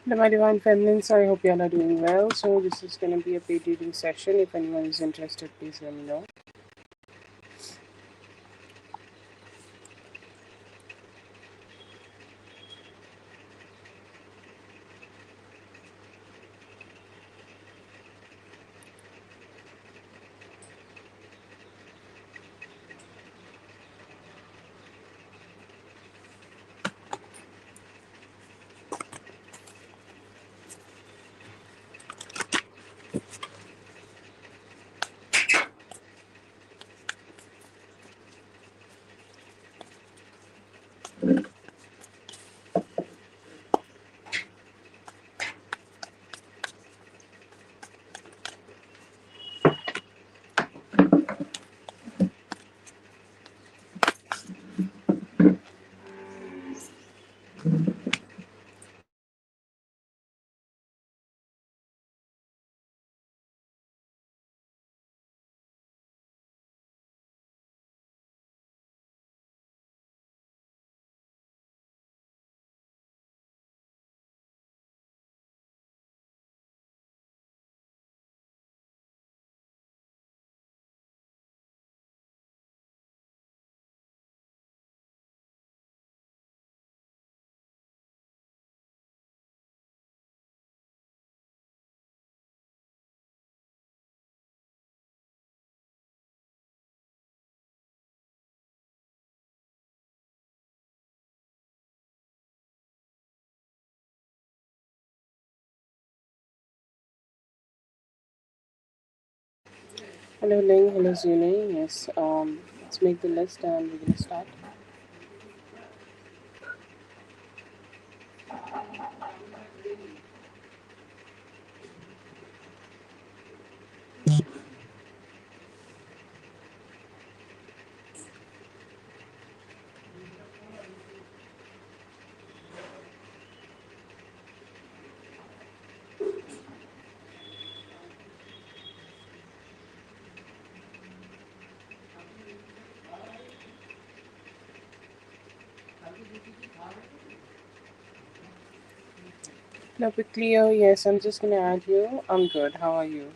Hello, my divine feminines. I hope you all are doing well. So, this is going to be a paid reading session. If anyone is interested, please let me know. Hello, Ling. Hello, Zune. Yes, let's make the list and we're going to start. Hello, Cleo. Yes, I'm just going to add you. I'm good. How are you?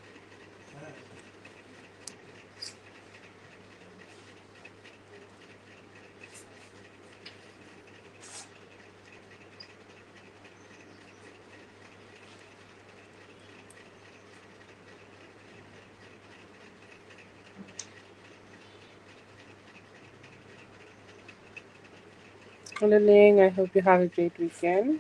Hello, Ling. I hope you have a great weekend.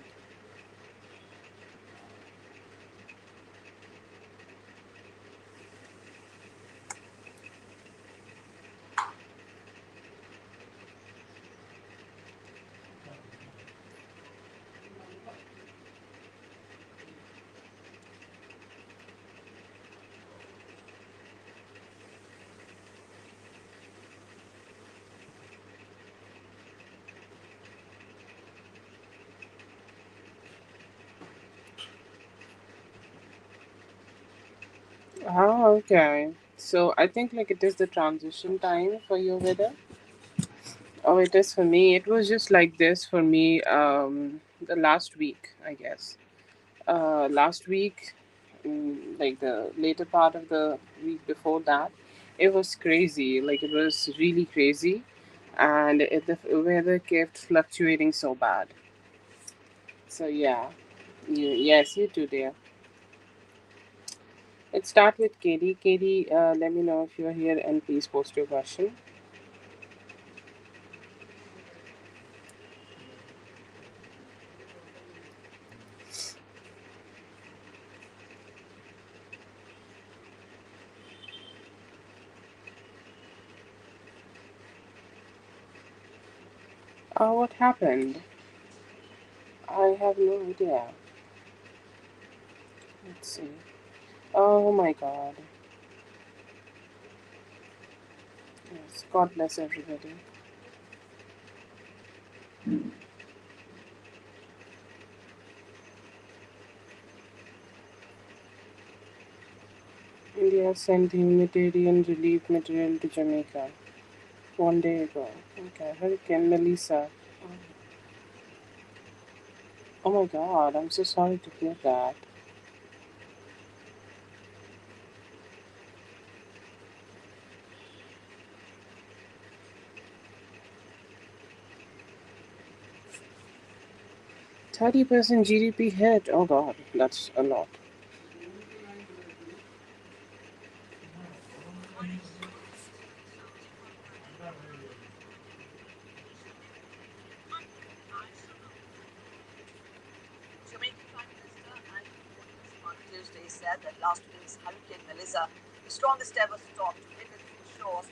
Oh, okay. So, I think like it is the transition time for your weather. Oh, it is for me. It was just like this for me the last week, I guess. Last week, like the later part of the week before that, it was crazy. Like it was really crazy, and the weather kept fluctuating so bad. So yeah, yes, you too, dear. Let's start with Katie. Katie, let me know if you're here, and please post your question. What happened? I have no idea. Let's see. Oh my God. Yes, God bless everybody. India sent humanitarian relief material to Jamaica 1 day ago. Okay, Hurricane Melissa. Oh my god, I'm so sorry to hear that. 30% GDP hit. Oh god, that's a lot. Jamaican Prime Minister and on Tuesday said that last week's Hurricane Melissa, the strongest ever storm to hit its shores.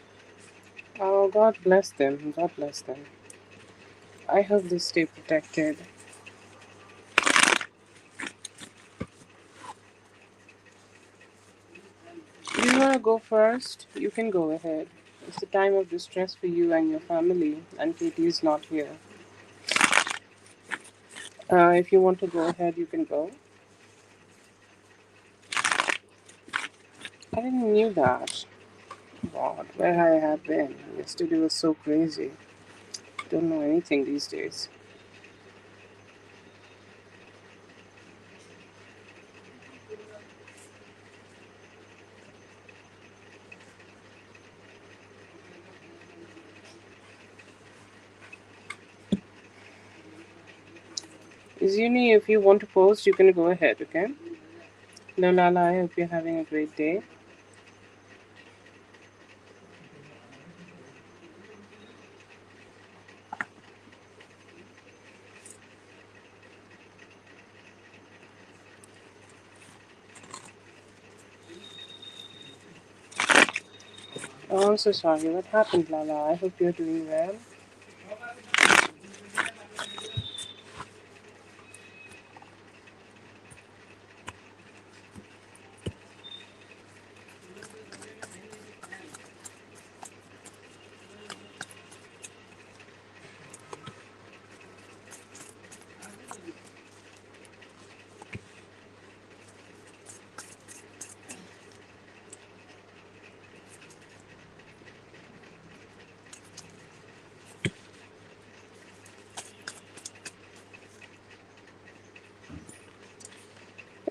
Oh, God bless them. God bless them. I hope they stay protected. Do you want to go first? You can go ahead. It's a time of distress for you and your family, and Katie is not here. If you want to go ahead, you can go. I didn't knew that. God, where I have been. Yesterday was so crazy. Don't know anything these days. Zuni, if you want to post, you can go ahead, okay? No, Lala, I hope you're having a great day. Oh, I'm so sorry. What happened, Lala? I hope you're doing well.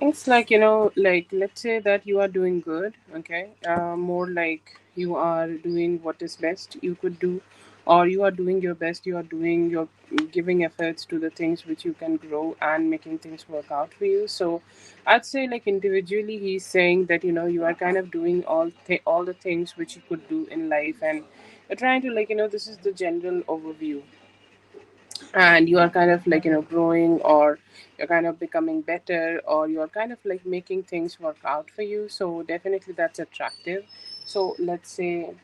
It's like, like let's say that you are doing good, okay? More like you are doing what is best you could do, or you are doing your best, you are doing your giving efforts to the things which you can grow and making things work out for you. So I'd say, like, individually, he's saying that, you are kind of doing all the things which you could do in life, and you're trying to, like, this is the general overview, and you are kind of like growing, or you're kind of becoming better, or you're kind of like making things work out for you, so definitely that's attractive. So let's say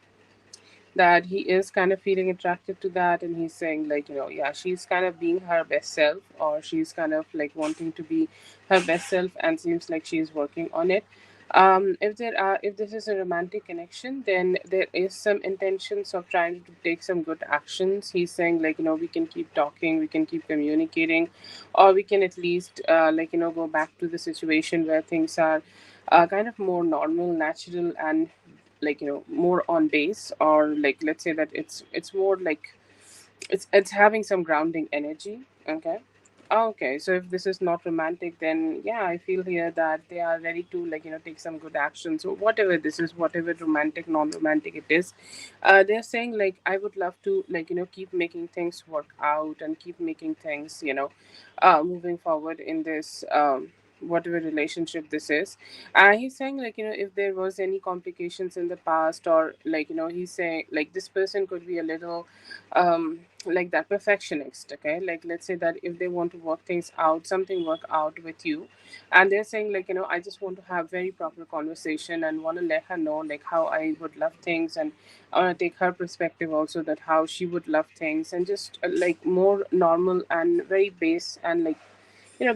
that he is kind of feeling attracted to that, and he's saying, like, yeah, she's kind of being her best self, or she's kind of like wanting to be her best self, and seems like she's working on it. If this is a romantic connection, then there is some intentions of trying to take some good actions. He's saying, like, we can keep talking, we can keep communicating, or we can at least like, go back to the situation where things are kind of more normal, natural, and like, more on base, or like, let's say that it's more like it's having some grounding energy. Okay. Okay, so if this is not romantic, then yeah, I feel here that they are ready to, like, take some good action. So whatever this is, whatever romantic, non-romantic it is, they're saying, like, I would love to, like, keep making things work out, and keep making things, moving forward in this whatever relationship this is. He's saying, like, if there was any complications in the past, or like, he's saying, like, this person could be a little like that perfectionist. Okay, like, let's say that if they want to work things out, something work out with you, and they're saying, like, I just want to have very proper conversation, and want to let her know, like, how I would love things, and I want to take her perspective also, that how she would love things, and just like more normal and very base, and like,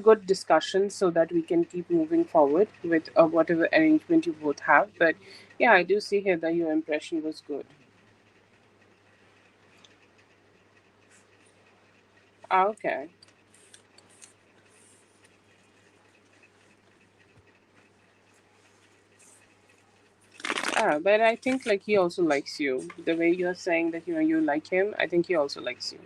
good discussions, so that we can keep moving forward with whatever arrangement you both have. But yeah, I do see here that your impression was good. Okay. But I think, like, he also likes you. The way you're saying that, you like him, I think he also likes you.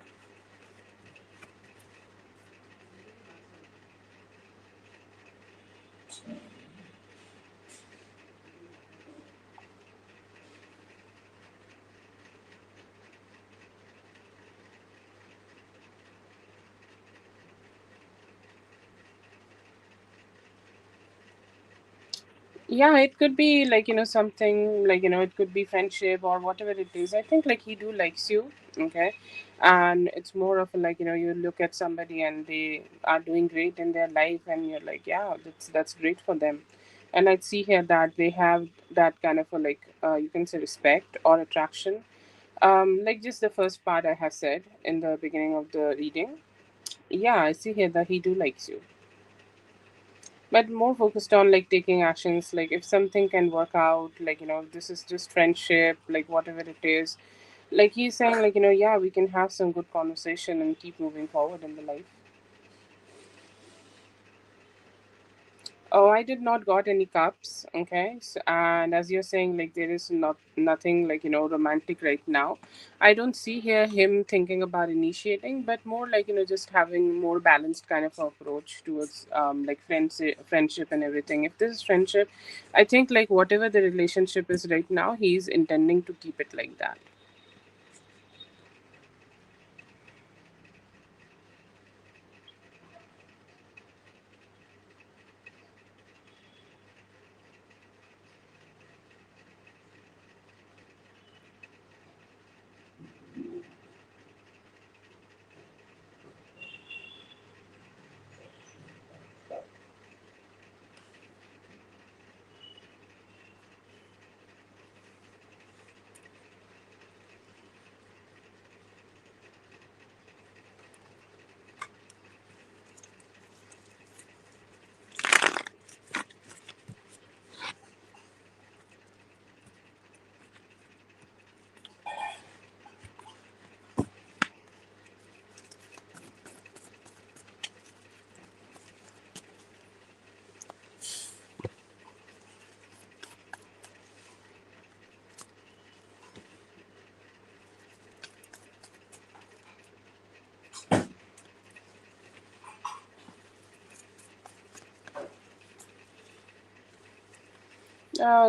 Yeah, it could be like, something like, it could be friendship or whatever it is. I think like he do likes you. Okay. And it's more of a, like, you look at somebody and they are doing great in their life and you're like, yeah, that's great for them. And I see here that they have that kind of a, like, you can say respect or attraction. Like just the first part I have said in the beginning of the reading. Yeah, I see here that he do likes you, but more focused on like taking actions. Like if something can work out, like, this is just friendship, like whatever it is. Like he's saying, like, yeah, we can have some good conversation and keep moving forward in the life. Oh, I did not got any cups. Okay. So, and as you're saying, like there is nothing like, romantic right now. I don't see here him thinking about initiating, but more like, just having more balanced kind of approach towards like friendship and everything. If this is friendship, I think like whatever the relationship is right now, he's intending to keep it like that.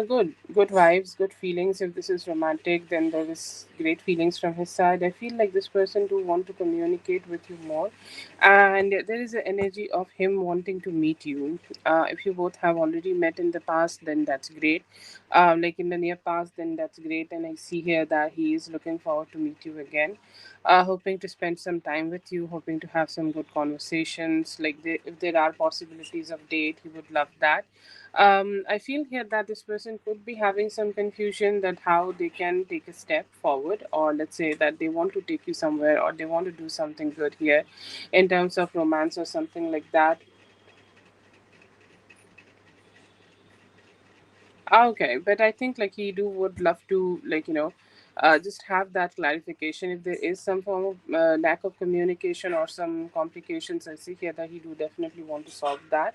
Good vibes, good feelings. If this is romantic, then there is great feelings from his side. I feel like this person do want to communicate with you more, and there is an energy of him wanting to meet you. If you both have already met in the past, then that's great. Like in the near past, then that's great. And I see here that he is looking forward to meet you again, hoping to spend some time with you, hoping to have some good conversations. Like if there are possibilities of date, he would love that. I feel here that this person could be having some confusion that how they can take a step forward, or let's say that they want to take you somewhere, or they want to do something good here in terms of romance or something like that. Okay, but I think like he do would love to, like, just have that clarification if there is some form of lack of communication or some complications. I see here that he do definitely want to solve that.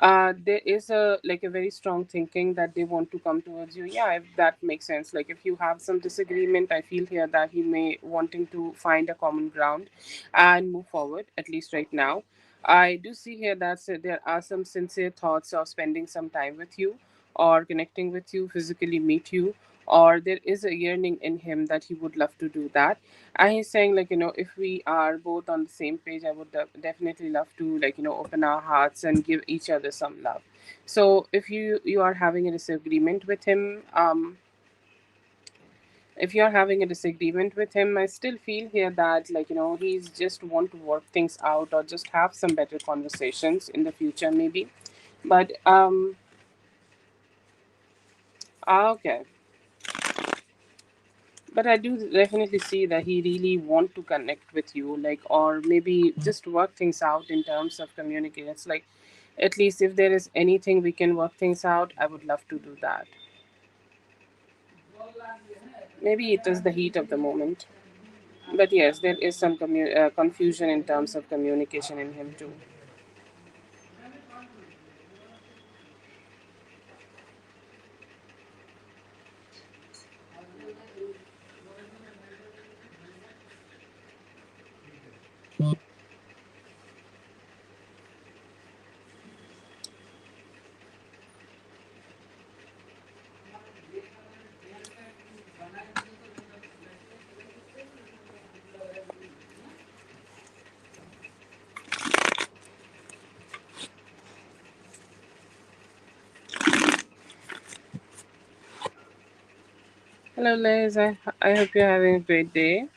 There is a like a very strong thinking that they want to come towards you. Yeah, if that makes sense. Like if you have some disagreement, I feel here that he may wanting to find a common ground and move forward, at least right now. I do see here that there are some sincere thoughts of spending some time with you or connecting with you, physically meet you, or there is a yearning in him that he would love to do that. And he's saying, like, if we are both on the same page, I would definitely love to, like, open our hearts and give each other some love. So if you are having a disagreement with him, if you're having a disagreement with him, I still feel here that, like, he's just want to work things out or just have some better conversations in the future maybe. But okay. But I do definitely see that he really want to connect with you, like, or maybe just work things out in terms of communication. It's like, at least if there is anything we can work things out, I would love to do that. Maybe it is the heat of the moment. But yes, there is some confusion in terms of communication in him too. Hello, Liz. I hope you're having a great day.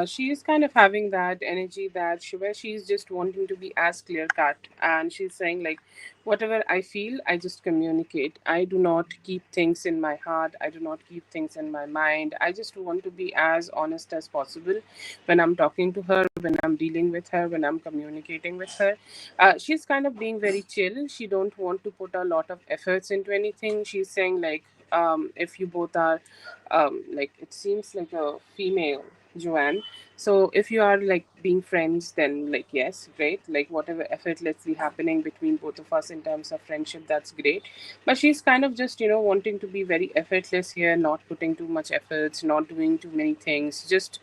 She's kind of having that energy that where she's just wanting to be as clear cut, and she's saying like, whatever I feel, I just communicate. I do not keep things in my heart. I do not keep things in my mind. I just want to be as honest as possible when I'm talking to her, when I'm dealing with her, when I'm communicating with her. She's kind of being very chill. She don't want to put a lot of efforts into anything. She's saying like, if you both are like it seems like a female Joanne. So if you are like being friends, then like yes, great. Like whatever effortlessly happening between both of us in terms of friendship, that's great. But she's kind of just wanting to be very effortless here, not putting too much efforts, not doing too many things, just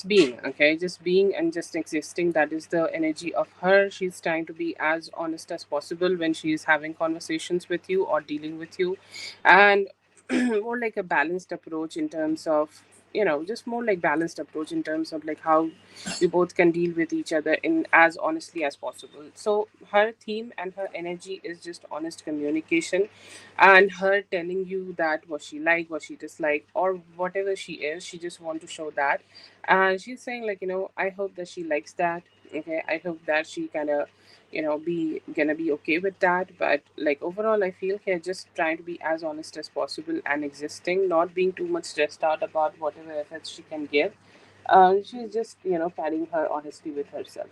being, okay, just being and just existing. That is the energy of her. She's trying to be as honest as possible when she's having conversations with you or dealing with you, and more like a balanced approach in terms of just more like balanced approach in terms of like how we both can deal with each other in as honestly as possible. So her theme and her energy is just honest communication, and her telling you that what she like, what she dislike, or whatever she is, she just want to show that. And she's saying like, I hope that she likes that. Okay, I hope that she kind of be gonna be okay with that. But like overall, I feel here just trying to be as honest as possible and existing, not being too much stressed out about whatever efforts she can give. She's just carrying her honesty with herself.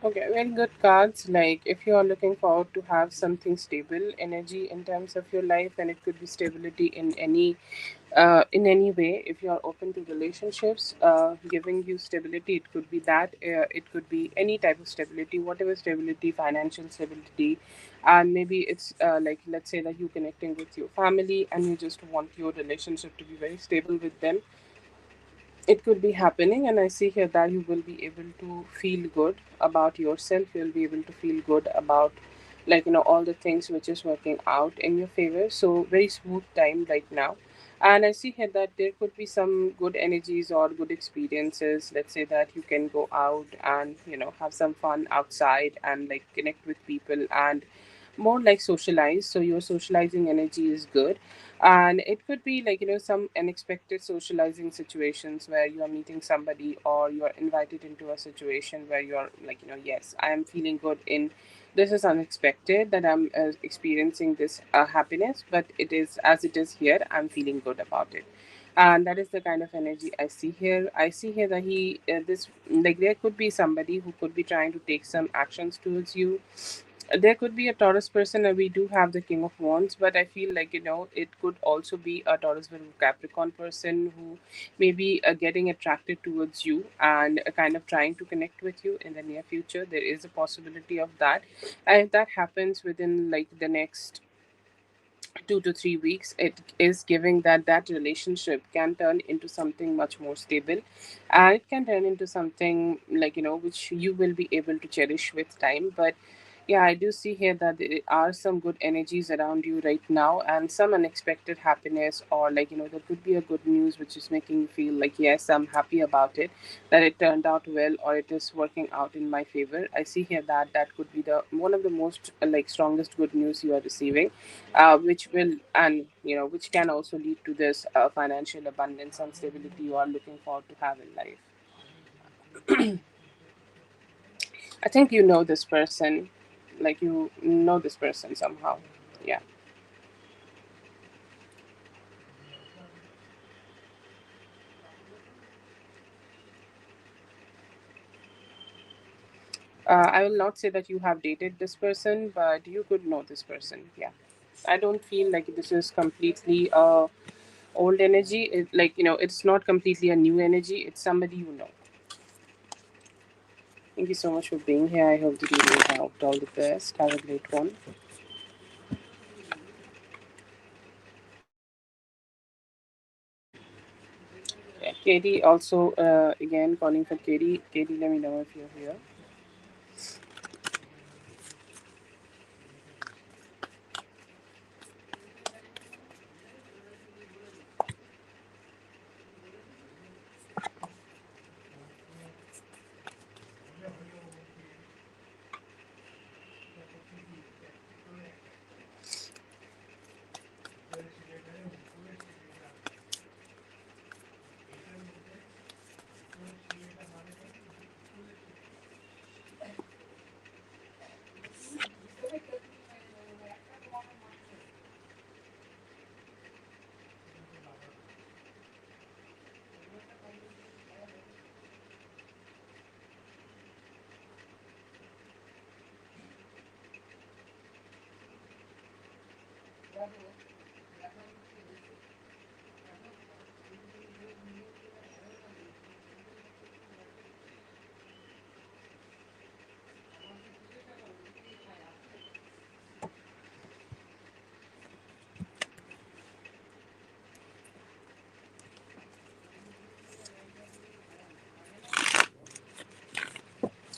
Okay, very good cards. Like if you are looking forward to have something stable energy in terms of your life, and it could be stability in any way. If you are open to relationships, giving you stability, it could be that. It could be any type of stability, whatever stability, financial stability, and maybe it's like let's say that you connecting with your family and you just want your relationship to be very stable with them. It could be happening, and I see here that you will be able to feel good about yourself. You'll be able to feel good about like all the things which is working out in your favor. So very smooth time right now. And I see here that there could be some good energies or good experiences. Let's say that you can go out and have some fun outside and like connect with people and more like socialize. So your socializing energy is good, and it could be like some unexpected socializing situations where you are meeting somebody or you are invited into a situation where you are like yes, I am feeling good in this. Is unexpected that I'm experiencing this happiness, but it is as it is here, I'm feeling good about it. And that is the kind of energy I see here. I see here that he this like there could be somebody who could be trying to take some actions towards you, There could be a Taurus person, and we do have the King of Wands, but I feel like, it could also be a Taurus with Capricorn person who may be getting attracted towards you and kind of trying to connect with you in the near future. There is a possibility of that. And if that happens within like the next 2 to 3 weeks, it is giving that that relationship can turn into something much more stable, and it can turn into something like, which you will be able to cherish with time. But yeah, I do see here that there are some good energies around you right now, and some unexpected happiness, or like, there could be a good news which is making you feel like, yes, I'm happy about it, that it turned out well, or it is working out in my favor. I see here that that could be the one of the most like strongest good news you are receiving, which will, and which can also lead to this financial abundance and stability you are looking forward to have in life. I think you know this person, like you know this person somehow. Yeah. I will not say that you have dated this person, but you could know this person. Yeah. I don't feel like this is completely old energy. Like, it's not completely a new energy. It's somebody you know. Thank you so much for being here. I hope the reading helped. All the best. Have a great one. Yeah, Katie also, again, calling for Katie. Katie, let me know if you're here.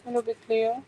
Hello, bit clear.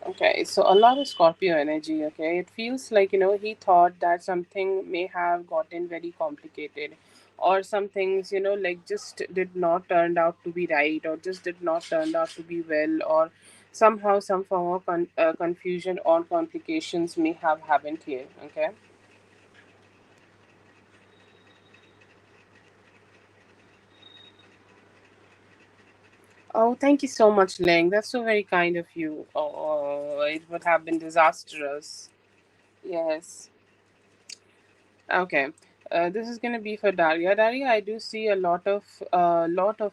Okay, so a lot of Scorpio energy. Okay, it feels like, he thought that something may have gotten very complicated, or some things, like just did not turned out to be right, or just did not turned out to be well, or somehow some form of confusion or complications may have happened here. Okay. Oh, thank you so much, Ling. That's so very kind of you. Oh, it would have been disastrous. Yes. Okay. This is gonna be for Daria. Daria, I do see a lot of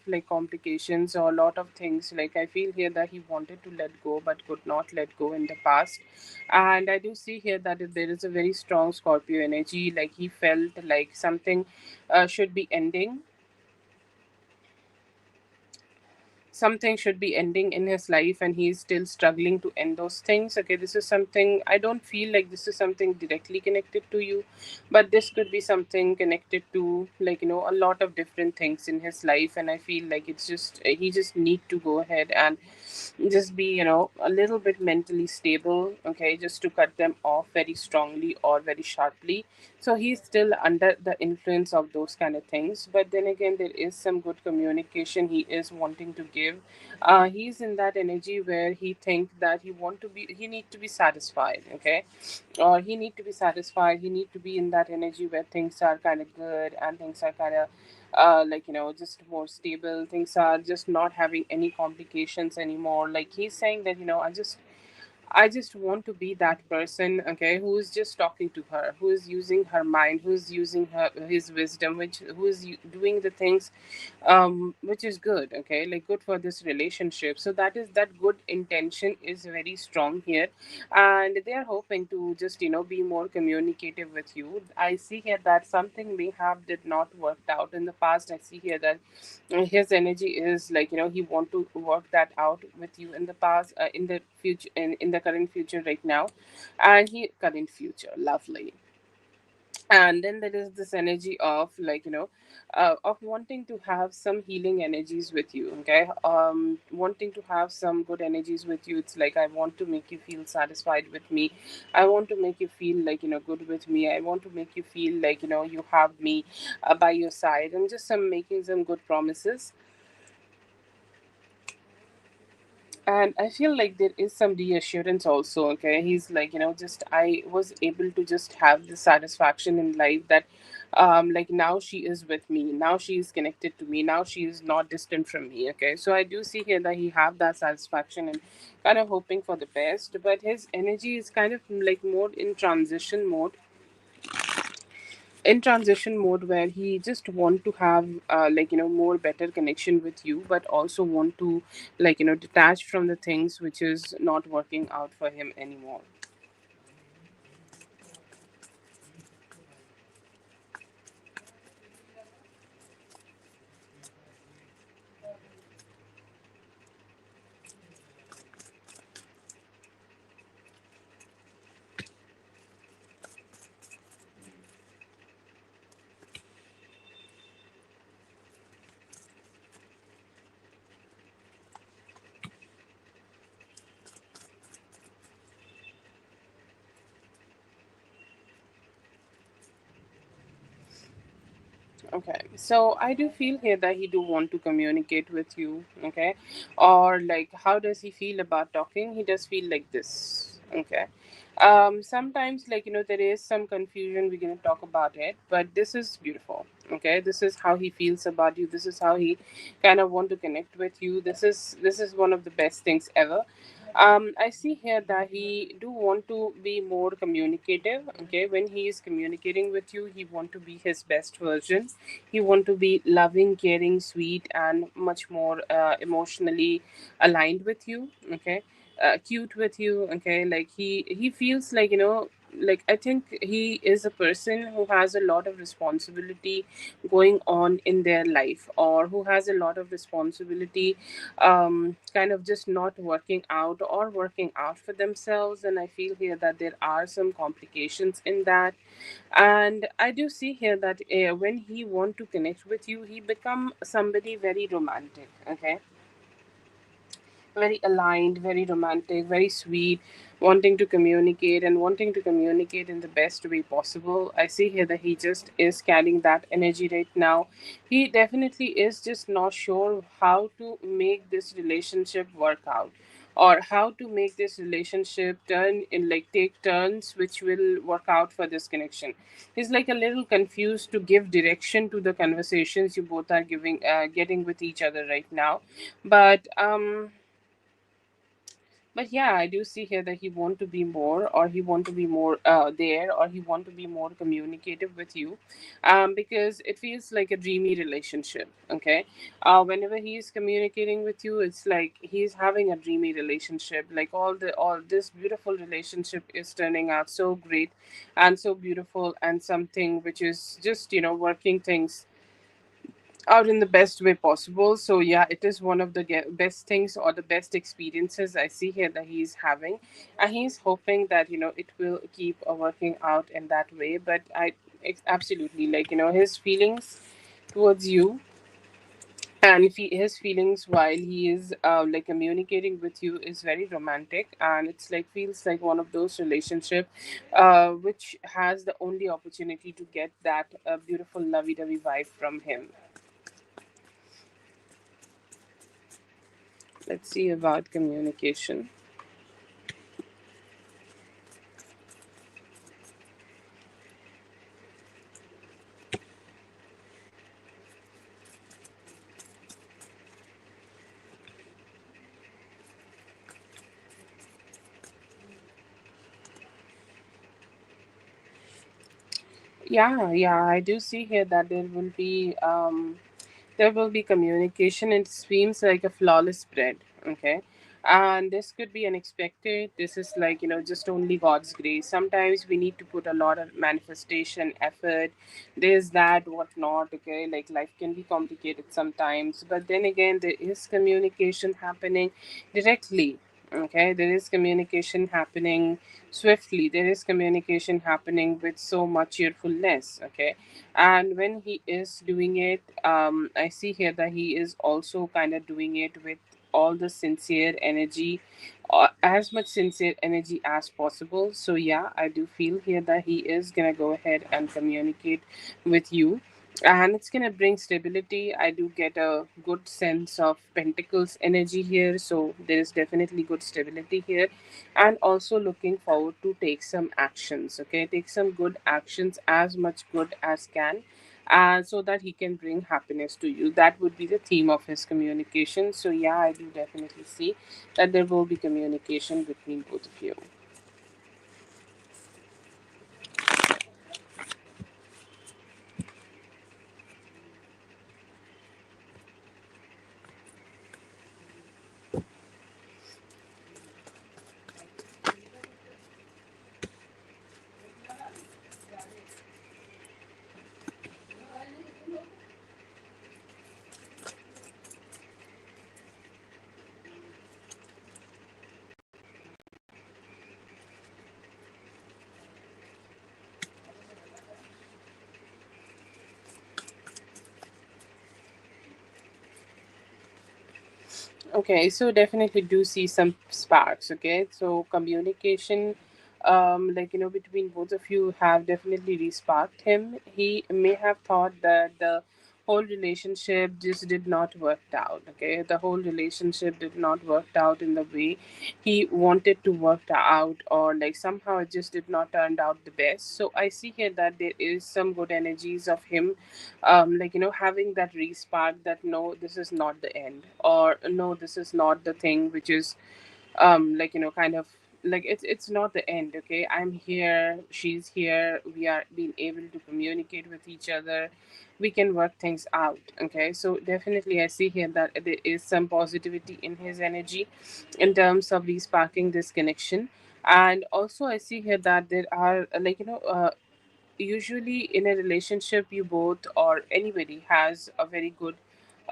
like complications or a lot of things. Like I feel here that he wanted to let go but could not let go in the past, and I do see here that there is a very strong Scorpio energy. Like he felt like something should be ending, something should be ending in his life and he's still struggling to end those things. Okay, this is something, I don't feel like this is something directly connected to you, but this could be something connected to, like, a lot of different things in his life. And I feel like it's just, he just need to go ahead and just be, a little bit mentally stable, okay, just to cut them off very strongly or very sharply. So he's still under the influence of those kind of things, but then again, there is some good communication he is wanting to give. He's in that energy where he think that he need to be satisfied, okay, or he need to be satisfied, he need to be in that energy where things are kind of good and things are kind of like, just more stable, things are just not having any complications anymore. Like he's saying that, I just want to be that person, okay, who is just talking to her, who is using her mind, who is using his wisdom, who is doing the things, which is good, okay, like good for this relationship. So that good intention is very strong here, and they are hoping to just, be more communicative with you. I see here that something may have did not worked out in the past. I see here that his energy is like, he want to work that out with you in the past, in the future, in the current future right now, and he current future, lovely. And then there is this energy of, like, of wanting to have some healing energies with you, okay, wanting to have some good energies with you. It's like, I want to make you feel satisfied with me, I want to make you feel like, good with me, I want to make you feel like, you have me by your side, and just some making some good promises. And I feel like there is some reassurance also, okay, he's like, just I was able to just have the satisfaction in life that, like, now she is with me, now she is connected to me, now she is not distant from me, okay. So I do see here that he have that satisfaction and kind of hoping for the best, but his energy is kind of like more in transition mode where he just want to have, like, more better connection with you, but also want to, like, detach from the things which is not working out for him anymore. Okay, so I do feel here that he do want to communicate with you, okay, or like, how does he feel about talking? He does feel like this, okay. Sometimes, like, there is some confusion. We're gonna talk about it, but this is beautiful, okay. This is how he feels about you. This is how he kind of want to connect with you. This is one of the best things ever. I see here that he do want to be more communicative, okay. When he is communicating with you, he want to be his best version. He want to be loving, caring, sweet, and much more emotionally aligned with you, okay, cute with you, okay. Like he feels like, like, I think he is a person who has a lot of responsibility going on in their life, or who has a lot of responsibility, kind of just not working out or working out for themselves. And I feel here that there are some complications in that. And I do see here that, when he want to connect with you, he become somebody very romantic, okay, very aligned, very romantic, very sweet, wanting to communicate and wanting to communicate in the best way possible. I see here that he just is carrying that energy right now. He definitely is just not sure how to make this relationship work out, or how to make this relationship turn in, like, take turns which will work out for this connection. He's like a little confused to give direction to the conversations you both are getting with each other right now. But yeah, I do see here that he want to be more, or he want to be more there, or he want to be more communicative with you, because it feels like a dreamy relationship, okay. Whenever he is communicating with you, it's like he's having a dreamy relationship, like all this beautiful relationship is turning out so great and so beautiful, and something which is just, working things out in the best way possible. So yeah, it is one of the best things or the best experiences I see here that he's having, and he's hoping that it will keep working out in that way. But absolutely, like his feelings towards you, and his feelings while he is like communicating with you is very romantic, and it's like feels like one of those relationship which has the only opportunity to get that beautiful lovey-dovey vibe from him. Let's see about communication. Yeah, yeah, I do see here that there will be communication. It seems like a flawless spread. Okay. And this could be unexpected. This is like, just only God's grace. Sometimes we need to put a lot of manifestation, effort, this, that, whatnot. Okay. Like life can be complicated sometimes. But then again, there is communication happening directly. Okay. There is communication happening swiftly. There is communication happening with so much cheerfulness. Okay. And when he is doing it, I see here that he is also kind of doing it with all the sincere energy, as much sincere energy as possible. So yeah, I do feel here that he is gonna go ahead and communicate with you, and it's gonna bring stability. I do get a good sense of pentacles energy here, so there is definitely good stability here. And also looking forward to take some actions. Okay, take some good actions, as much good as can, so that he can bring happiness to you. That would be the theme of his communication. So yeah, I do definitely see that there will be communication between both of you. Okay, so definitely do see some sparks. Okay, so communication, like between both of you have definitely re-sparked him. He may have thought that the whole relationship just did not work out. Okay, the whole relationship did not work out in the way he wanted to work out, or like somehow it just did not turn out the best. So I see here that there is some good energies of him, like having that re-spark that no, this is not the end, or no, this is not the thing which is like kind of like it's not the end. Okay, I'm here, she's here, we are being able to communicate with each other, we can work things out. Okay, so definitely I see here that there is some positivity in his energy in terms of re-sparking this connection. And also I see here that there are like usually in a relationship you both or anybody has a very good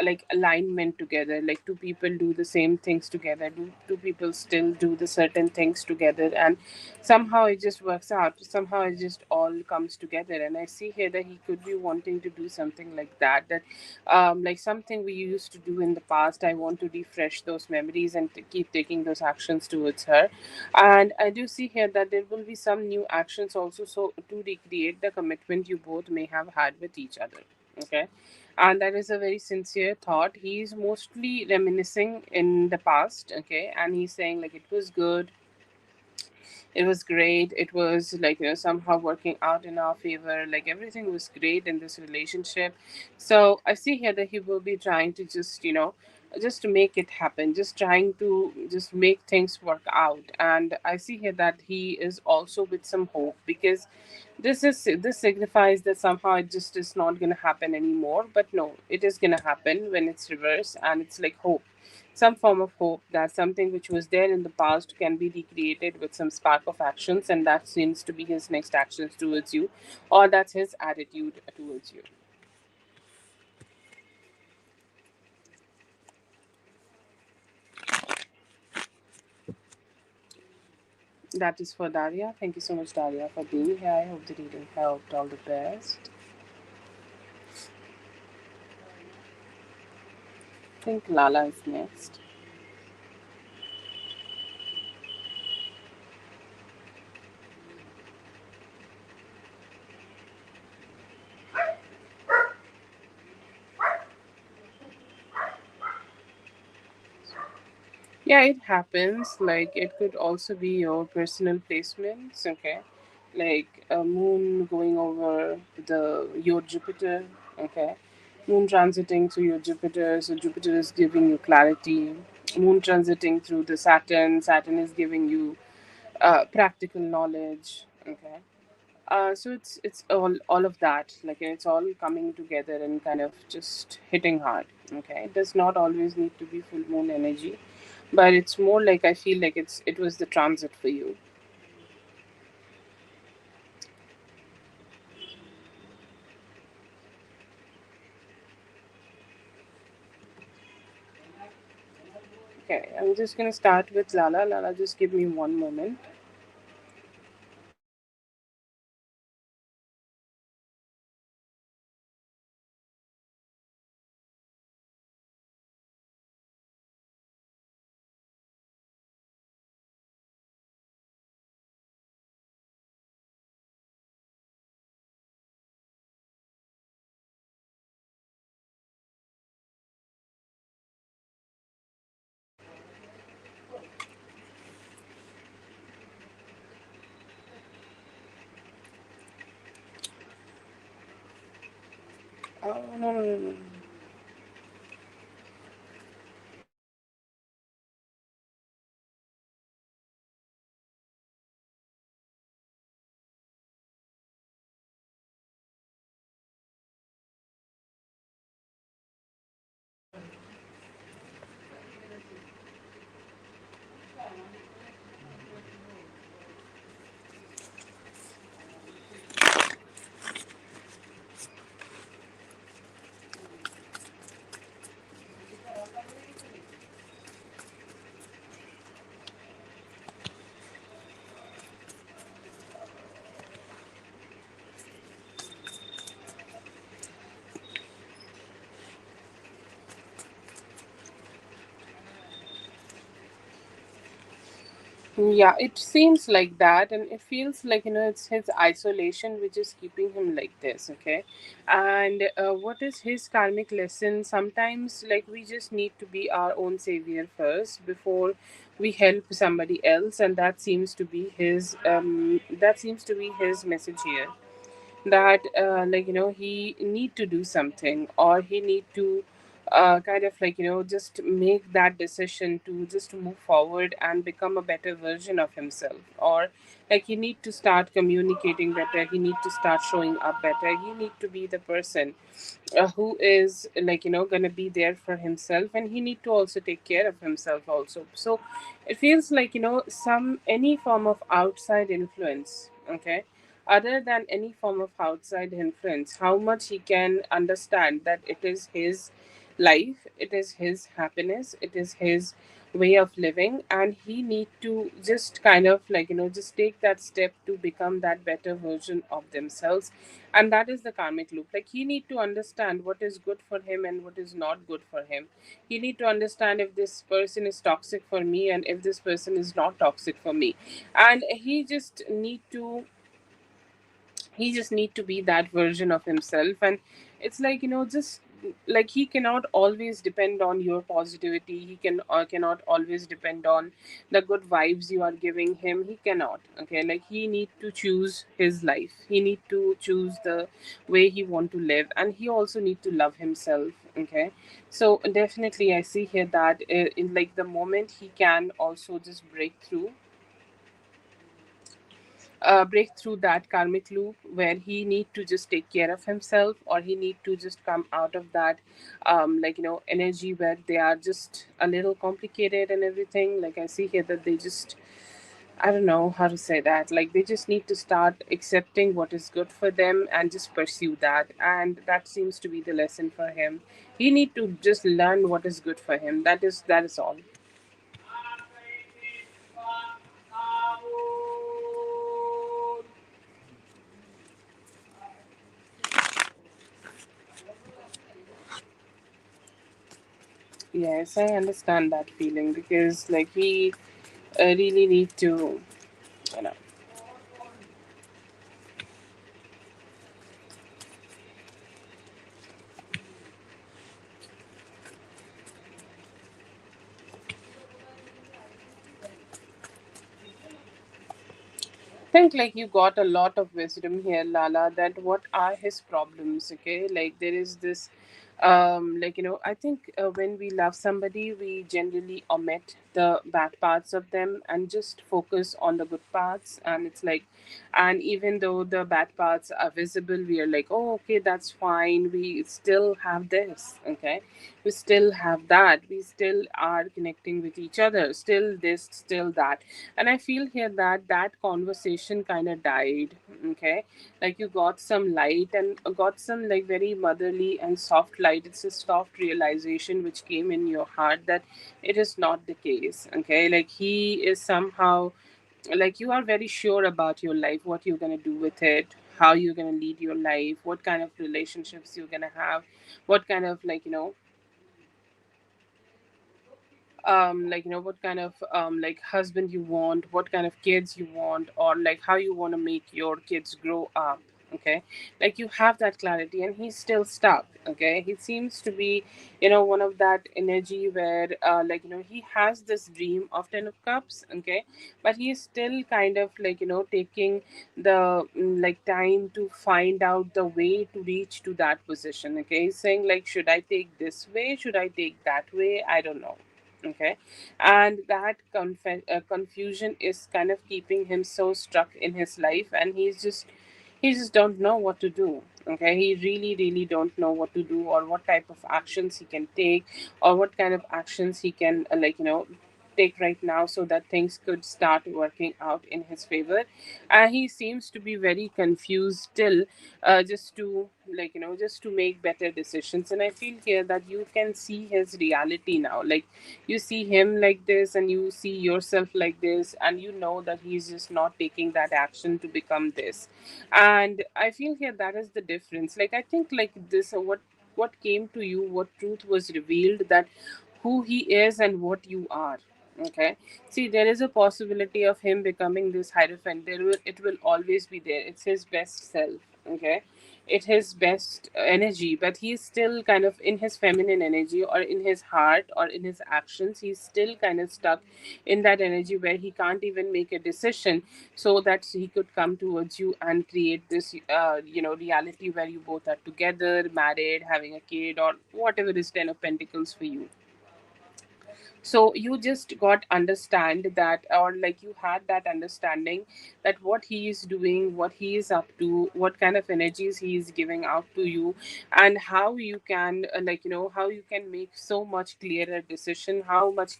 like alignment together, like two people do the same things together, do two people still do the certain things together, and somehow it just works out, somehow it just all comes together. And I see here that he could be wanting to do something like that, that like something we used to do in the past, I want to refresh those memories and to keep taking those actions towards her. And I do see here that there will be some new actions also, so to recreate the commitment you both may have had with each other. Okay, and that is a very sincere thought. He's mostly reminiscing in the past. Okay, and he's saying like it was good, it was great, it was like somehow working out in our favor, like everything was great in this relationship. So I see here that he will be trying to just just to make it happen, just trying to just make things work out. And I see here that he is also with some hope, because this signifies that somehow it just is not going to happen anymore. But no, it is going to happen when it's reversed, and it's like hope, some form of hope that something which was there in the past can be recreated with some spark of actions, and that seems to be his next actions towards you, or that's his attitude towards you. That is for Daria. Thank you so much, Daria, for being here. I hope the reading helped. All the best. I think Lala is next. Yeah, it happens. Like, it could also be your personal placements, okay? Like a moon going over your Jupiter, okay? Moon transiting through your Jupiter, so Jupiter is giving you clarity. Moon transiting through the Saturn, Saturn is giving you practical knowledge, okay? So it's all of that, like it's all coming together and kind of just hitting hard. Okay, it does not always need to be full moon energy, but it's more like I feel like it was the transit for you. Okay, I'm just gonna start with Lala. Lala, just give me one moment. Oh, no, no, no, no. Yeah, it seems like that, and it feels like it's his isolation which is keeping him like this. Okay, and what is his karmic lesson? Sometimes, like, we just need to be our own savior first before we help somebody else, and that seems to be his. That seems to be his message here, that he need to do something, or he need to kind of just make that decision to just move forward and become a better version of himself, or like he need to start communicating better, he need to start showing up better, he need to be the person who is gonna be there for himself, and he need to also take care of himself also. So it feels like some any form of outside influence, okay, other than any form of outside influence, how much he can understand that it is his life, it is his happiness, it is his way of living, and he need to just kind of just take that step to become that better version of themselves. And that is the karmic loop. Like, he need to understand what is good for him and what is not good for him. He need to understand if this person is toxic for me and if this person is not toxic for me. And he just need to be that version of himself. And it's like just like he cannot always depend on your positivity, he cannot always depend on the good vibes you are giving him. He cannot. Okay, like, he need to choose his life, he need to choose the way he want to live, and he also need to love himself. Okay, so definitely I see here that in like the moment he can also just break through that karmic loop where he need to just take care of himself, or he need to just come out of that energy where they are just a little complicated and everything. Like, I see here that they just, I don't know how to say that, like they just need to start accepting what is good for them and just pursue that. And that seems to be the lesson for him. He need to just learn what is good for him. That is all. Yes, I understand that feeling because like we really need to, you know, think like you got a lot of wisdom here, Lala, that what are his problems, okay? Like there is this like I think when we love somebody we generally omit the bad parts of them and just focus on the good parts, and it's like, and even though the bad parts are visible we are like, oh okay, that's fine, we still have this, okay, we still have that, we still are connecting with each other, still this, still that. And I feel here that that conversation kind of died, okay, like you got some light and got some like very motherly and soft light. It's a soft realization which came in your heart that it is not the case, okay, like he is somehow, like you are very sure about your life, what you're going to do with it, how you're going to lead your life, what kind of relationships you're going to have, what kind of what kind of like husband you want, what kind of kids you want, or like how you want to make your kids grow up, okay, like you have that clarity and he's still stuck, okay, he seems to be one of that energy where he has this dream of 10 of cups, okay, but he's still kind of taking the time to find out the way to reach to that position, okay, he's saying like, should I take this way, should I take that way, I don't know, okay, and that confusion is kind of keeping him so stuck in his life, and he just don't know what to do, okay, he really don't know what to do or what type of actions he can take, or what kind of actions he can take right now so that things could start working out in his favor. And he seems to be very confused still, just to just to make better decisions. And I feel here that you can see his reality now, like you see him like this and you see yourself like this, and you know that he's just not taking that action to become this. And I feel here that is the difference. Like I think like this, what came to you, what truth was revealed, that who he is and what you are, okay. See, there is a possibility of him becoming this hierophant. It will always be there. It's his best self, okay, it his best energy, but he's still kind of in his feminine energy, or in his heart, or in his actions he's still kind of stuck in that energy where he can't even make a decision so that he could come towards you and create this reality where you both are together, married, having a kid, or whatever is 10 of pentacles for you. So you just got understand that, or like you had that understanding that what he is doing, what he is up to, what kind of energies he is giving out to you, and how you can how you can make so much clearer decision, how much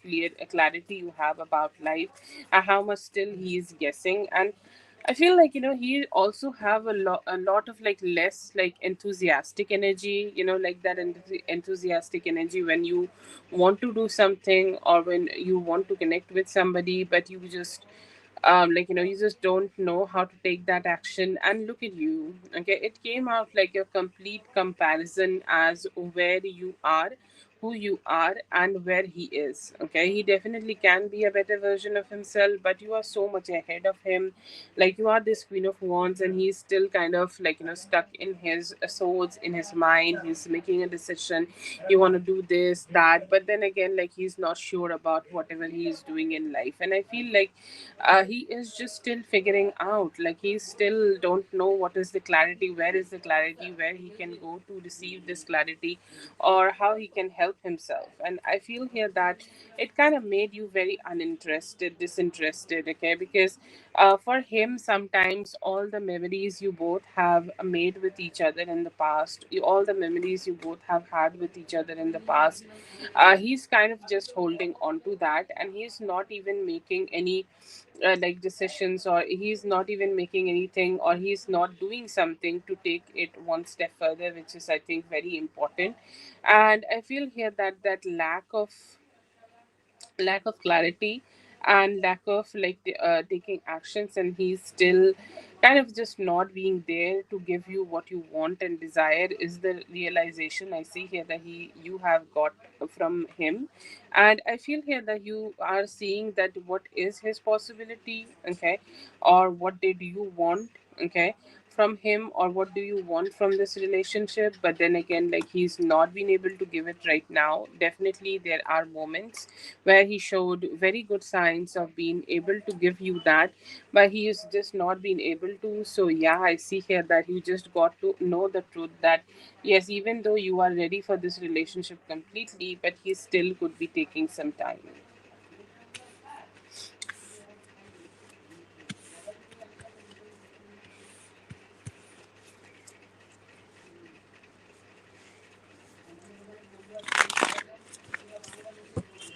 clarity you have about life, and how much still he is guessing. And I feel like he also have a lot of like less like enthusiastic energy, like that enthusiastic energy when you want to do something, or when you want to connect with somebody, but you just you just don't know how to take that action. And look at you, okay, it came out like a complete comparison as where you are, who you are, and where he is, okay. He definitely can be a better version of himself, but you are so much ahead of him. Like you are this queen of wands and he's still kind of stuck in his swords, in his mind, he's making a decision, you want to do this, that, but then again like he's not sure about whatever he is doing in life. And I feel like he is just still figuring out, like he still don't know what is the clarity, where is the clarity, where he can go to receive this clarity, or how he can help himself. And I feel here that it kind of made you very uninterested, disinterested, okay, because for him sometimes all the memories you both have made with each other in the past, all the memories you both have had with each other in the past, he's kind of just holding on to that, and he's not even making any decisions, or he's not even making anything, or he's not doing something to take it one step further, which is I think very important. And I feel here that that lack of clarity and lack of taking actions, and he's still kind of just not being there to give you what you want and desire, is the realization I see here that he you have got from him. And I feel here that you are seeing that what is his possibility, okay, or what did you want, okay, from him, or what do you want from this relationship. But then again, like, he's not been able to give it right now. Definitely there are moments where he showed very good signs of being able to give you that, but he is just not being able to. So yeah, I see here that you just got to know the truth that yes, even though you are ready for this relationship completely, but he still could be taking some time.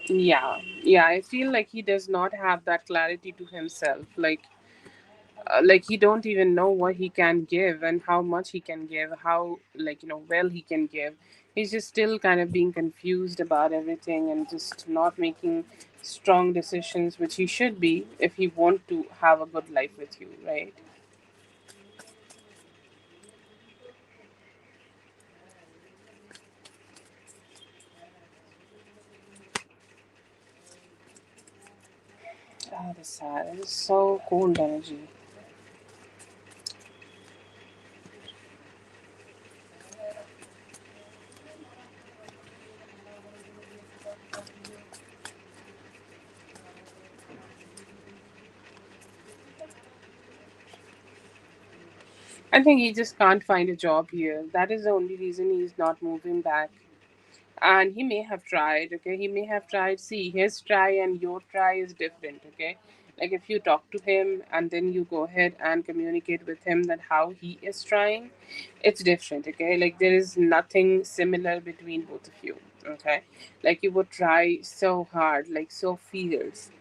Yeah, yeah, I feel like he does not have that clarity to himself. Like he don't even know what he can give and how much he can give, how, well, he can give. He's just still kind of being confused about everything and just not making strong decisions, which he should be if he want to have a good life with you, right? Ah, this sad. It's so cold energy. I think he just can't find a job here. That is the only reason he's not moving back. And he may have tried, okay, he may have tried. See, his try and your try is different, okay. Like, if you talk to him and then you go ahead and communicate with him that how he is trying, it's different, okay. Like, there is nothing similar between both of you, okay. Like, you would try so hard, like so fierce,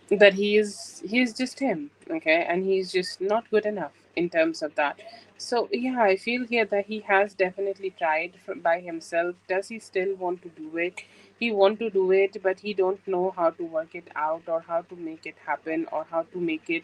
that he is just him, okay, and he's just not good enough in terms of that. So yeah, I feel here that he has definitely tried by himself. Does he still want to do it? He want to do it, but he don't know how to work it out, or how to make it happen, or how to make it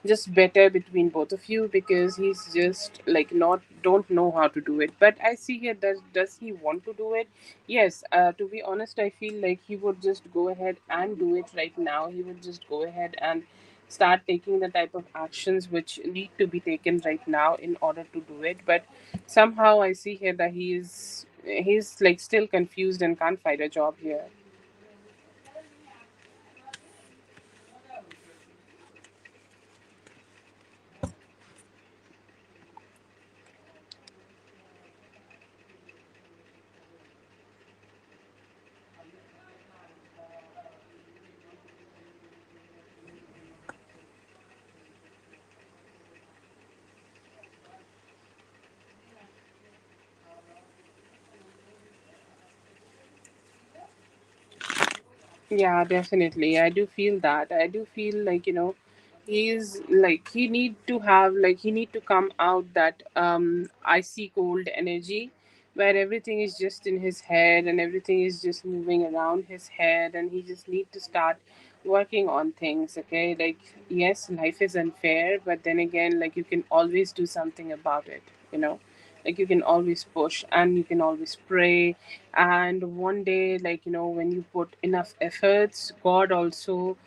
just better between both of you, because he's just like not don't know how to do it. But I see here, does he want to do it? Yes, to be honest, I feel like he would just go ahead and do it right now. He would just go ahead and start taking the type of actions which need to be taken right now in order to do it. But somehow I see here that he's like still confused and can't find a job here. Yeah, definitely. I do feel that. I do feel like, he's like he need to come out that icy cold energy, where everything is just in his head and everything is just moving around his head, and he just need to start working on things, okay? Like, yes, life is unfair, but then again, like, you can always do something about it, you know? Like, you can always push and you can always pray, and one day, like, when you put enough efforts, God also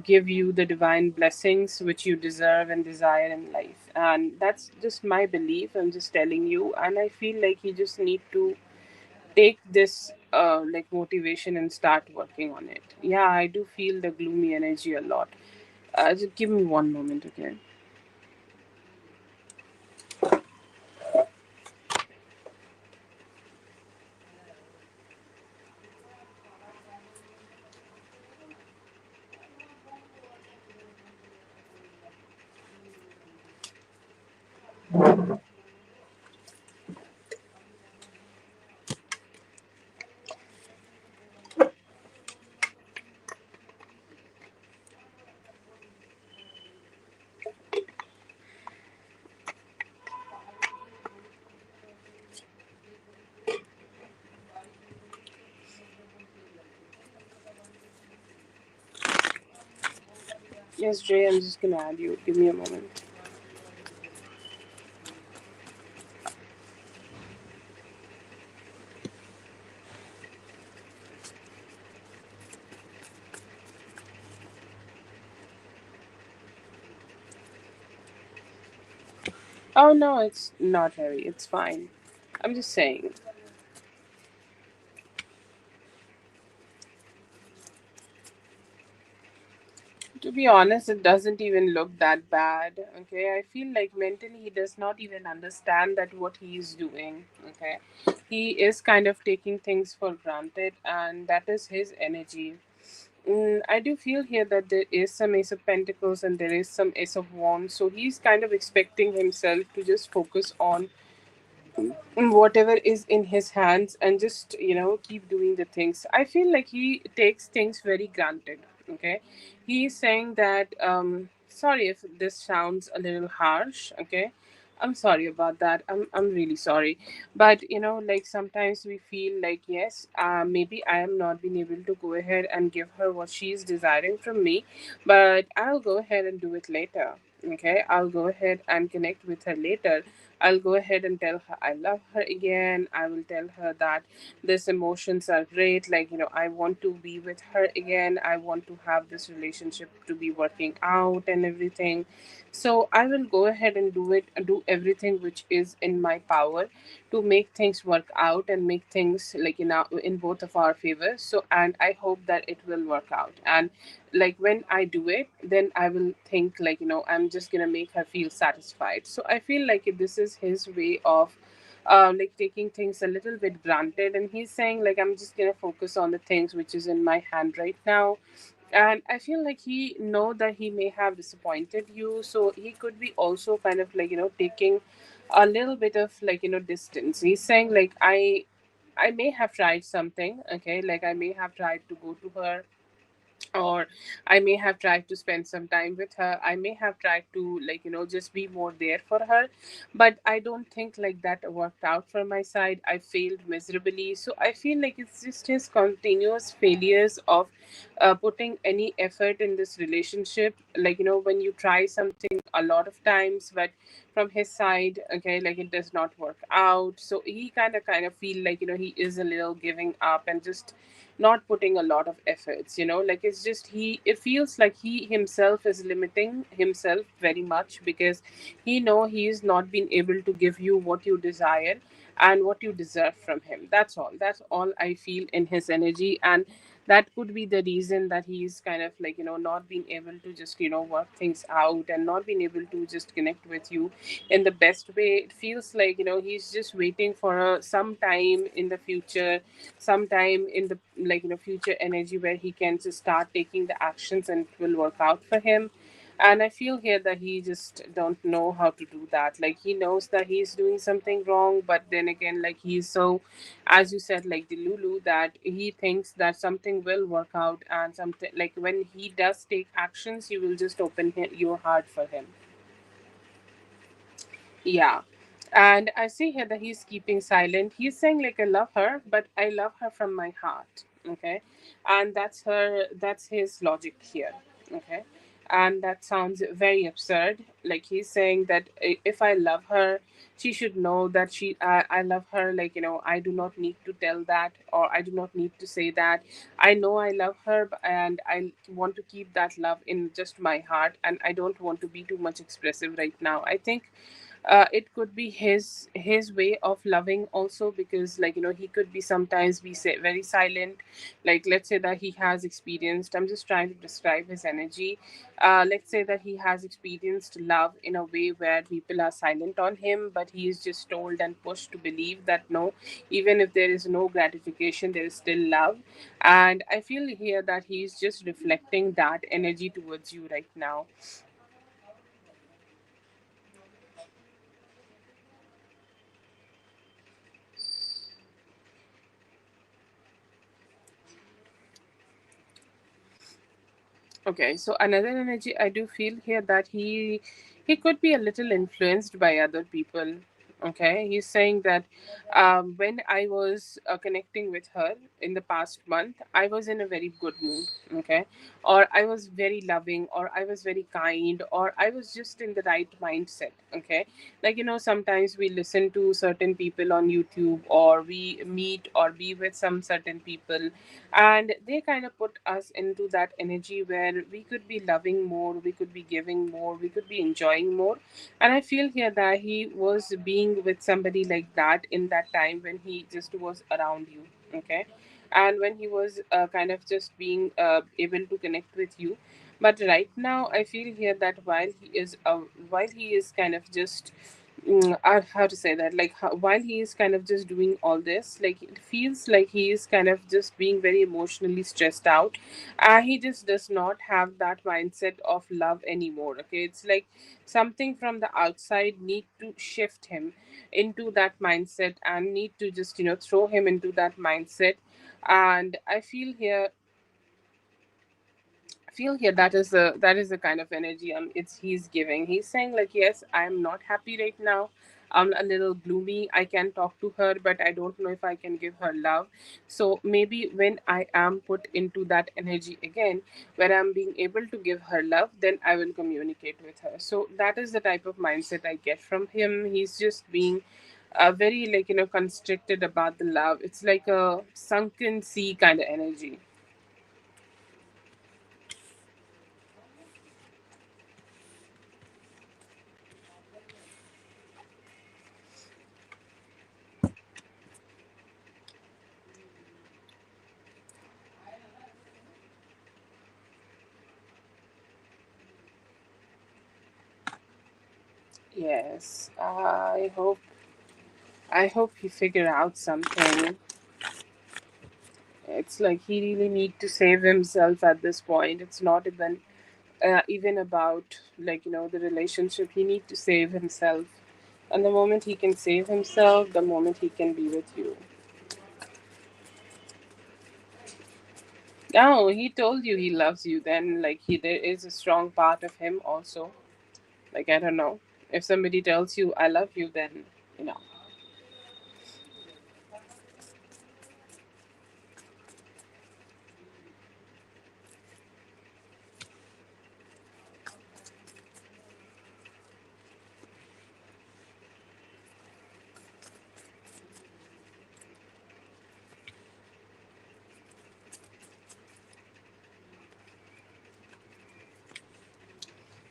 give you the divine blessings which you deserve and desire in life. And that's just my belief, I'm just telling you. And I feel like you just need to take this like motivation and start working on it. Yeah, I do feel the gloomy energy a lot. Just give me one moment, okay? Yes, Jay, I'm just gonna add you. Give me a moment. Oh no, it's not heavy. It's fine. I'm just saying. To be honest, it doesn't even look that bad. Okay, I feel like mentally he does not even understand that what he is doing. Okay, he is kind of taking things for granted, and that is his energy. I do feel here that there is some Ace of Pentacles and there is some Ace of Wands, so he's kind of expecting himself to just focus on whatever is in his hands and just keep doing the things. I feel like he takes things very granted. Okay, he's saying that sorry if this sounds a little harsh. Okay, I'm sorry about that. I'm really sorry, but like sometimes we feel like yes, maybe I am not being able to go ahead and give her what she's desiring from me, but I'll go ahead and do it later. Okay, I'll go ahead and connect with her later. I'll go ahead and tell her I love her again. I will tell her that these emotions are great. Like, I want to be with her again. I want to have this relationship to be working out and everything. So I will go ahead and do it, do everything which is in my power to make things work out and make things like in both of our favors. So, and I hope that it will work out. And like when I do it, then I will think like I'm just gonna make her feel satisfied. So I feel like this is his way of like taking things a little bit granted, and he's saying like I'm just gonna focus on the things which is in my hand right now. And I feel like he know that he may have disappointed you, so he could be also kind of like taking a little bit of like distance. He's saying like I may have tried something. Okay, like I may have tried to go to her, or I may have tried to spend some time with her. I may have tried to like just be more there for her, but I don't think like that worked out for my side. I failed miserably. So I feel like it's just his continuous failures of putting any effort in this relationship. Like when you try something a lot of times, but from his side, okay, like it does not work out. So he kind of feel like he is a little giving up and just not putting a lot of efforts. Like it's just it feels like he himself is limiting himself very much, because he know he is not being able to give you what you desire and what you deserve from him. That's all I feel in his energy. And that could be the reason that he's kind of like not being able to just work things out and not being able to just connect with you in the best way. It feels like he's just waiting for some time in the future, sometime in the like future energy, where he can just start taking the actions and it will work out for him. And I feel here that he just don't know how to do that. Like he knows that he's doing something wrong, but then again, like he's so, as you said, like the Lulu, that he thinks that something will work out, and something like when he does take actions, you will just open your heart for him. Yeah. And I see here that he's keeping silent. He's saying like I love her, but I love her from my heart. Okay. And that's his logic here. Okay. And that sounds very absurd. Like he's saying that if I love her, she should know that I love her. Like, I do not need to tell that, or I do not need to say that. I know I love her, and I want to keep that love in just my heart, and I don't want to be too much expressive right now. I think it could be his way of loving also, because like he could be sometimes be very silent. Like let's say that he has experienced, I'm just trying to describe his energy. Let's say that he has experienced love in a way where people are silent on him, but he is just told and pushed to believe that no, even if there is no gratification, there is still love. And I feel here that he's just reflecting that energy towards you right now. Okay, so another energy I do feel here that he could be a little influenced by other people. Okay, he's saying that when I was connecting with her in the past month, I was in a very good mood. Okay, or I was very loving, or I was very kind, or I was just in the right mindset. Okay, like sometimes we listen to certain people on YouTube, or we meet or be with some certain people, and they kind of put us into that energy where we could be loving more, we could be giving more, we could be enjoying more. And I feel here that he was being with somebody like that in that time when he just was around you. Okay, and when he was kind of just being able to connect with you. But right now I feel here that while he is kind of just how to say that, like while he is kind of just doing all this, like it feels like he is kind of just being very emotionally stressed out. He just does not have that mindset of love anymore. Okay, it's like something from the outside need to shift him into that mindset, and need to just throw him into that mindset. And I feel here that is the kind of energy it's he's giving. He's saying like, yes, I'm not happy right now. I'm a little gloomy. I can talk to her, but I don't know if I can give her love. So maybe when I am put into that energy again, where I'm being able to give her love, then I will communicate with her. So that is the type of mindset I get from him. He's just being very, like, constricted about the love. It's like a sunken sea kind of energy. Yes, I hope he figure out something. It's like he really need to save himself at this point. It's not even about, like, the relationship. He need to save himself, and the moment he can save himself, the moment he can be with you. No, he told you he loves you. Then, like, there is a strong part of him also. Like, I don't know, if somebody tells you I love you, then you know.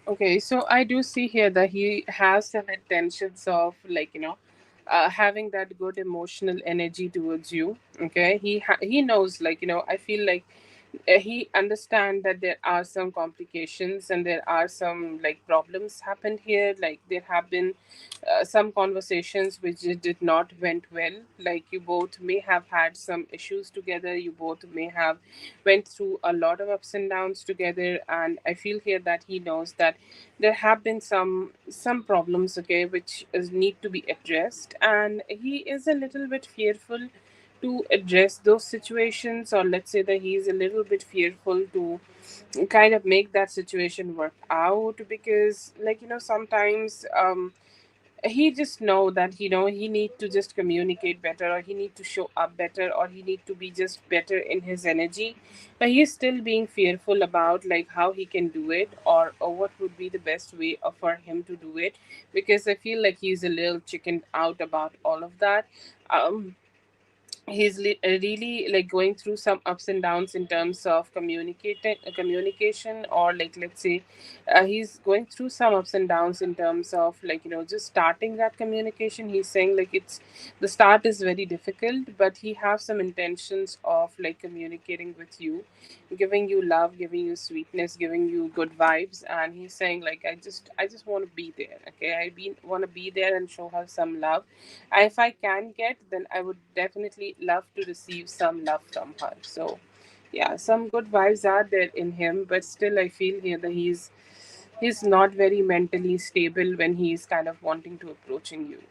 Okay, so I do see here that he has some intentions of, like, having that good emotional energy towards you. Okay, he knows, like, I feel like he understand that there are some complications, and there are some, like, problems happened here. Like, there have been some conversations which did not went well. Like, you both may have had some issues together, you both may have went through a lot of ups and downs together. And I feel here that he knows that there have been some problems, okay, which need to be addressed, and he is a little bit fearful to address those situations, or let's say that he is a little bit fearful to kind of make that situation work out. Because, like, sometimes he just know that he need to just communicate better, or he need to show up better, or he need to be just better in his energy. But he's still being fearful about, like, how he can do it, or what would be the best way for him to do it. Because I feel like he's a little chickened out about all of that. Really, like, going through some ups and downs in terms of communication, or, like, let's say he's going through some ups and downs in terms of, like, just starting that communication. He's saying like it's the start is very difficult, but he has some intentions of, like, communicating with you, giving you love, giving you sweetness, giving you good vibes. And he's saying like, I just want to be there. Okay, want to be there and show her some love. If I can get, then I would definitely love to receive some love from her. So, yeah, some good vibes are there in him, but still, I feel here that he's not very mentally stable when he's kind of wanting to approaching you.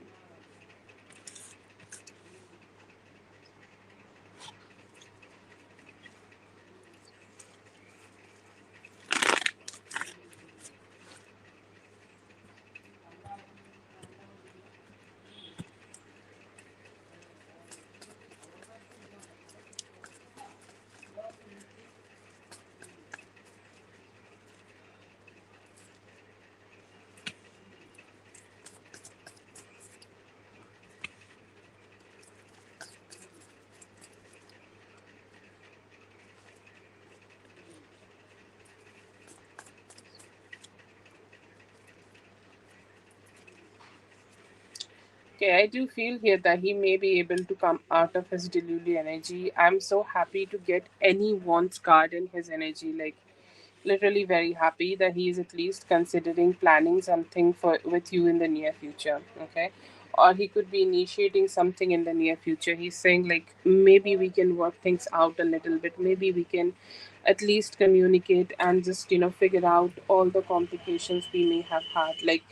Okay, I do feel here that he may be able to come out of his delulu energy. I'm so happy to get any wants card in his energy. Like literally very happy that he is at least considering planning something for with you in the near future. Okay. Or he could be initiating something in the near future. He's saying like maybe we can work things out a little bit. Maybe we can at least communicate and just figure out all the complications we may have had. Like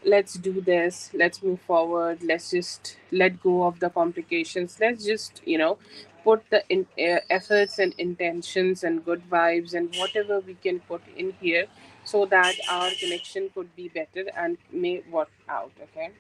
let's do this, let's move forward, let's just let go of the complications, let's just put the efforts and intentions and good vibes and whatever we can put in here so that our connection could be better and may work out. Okay.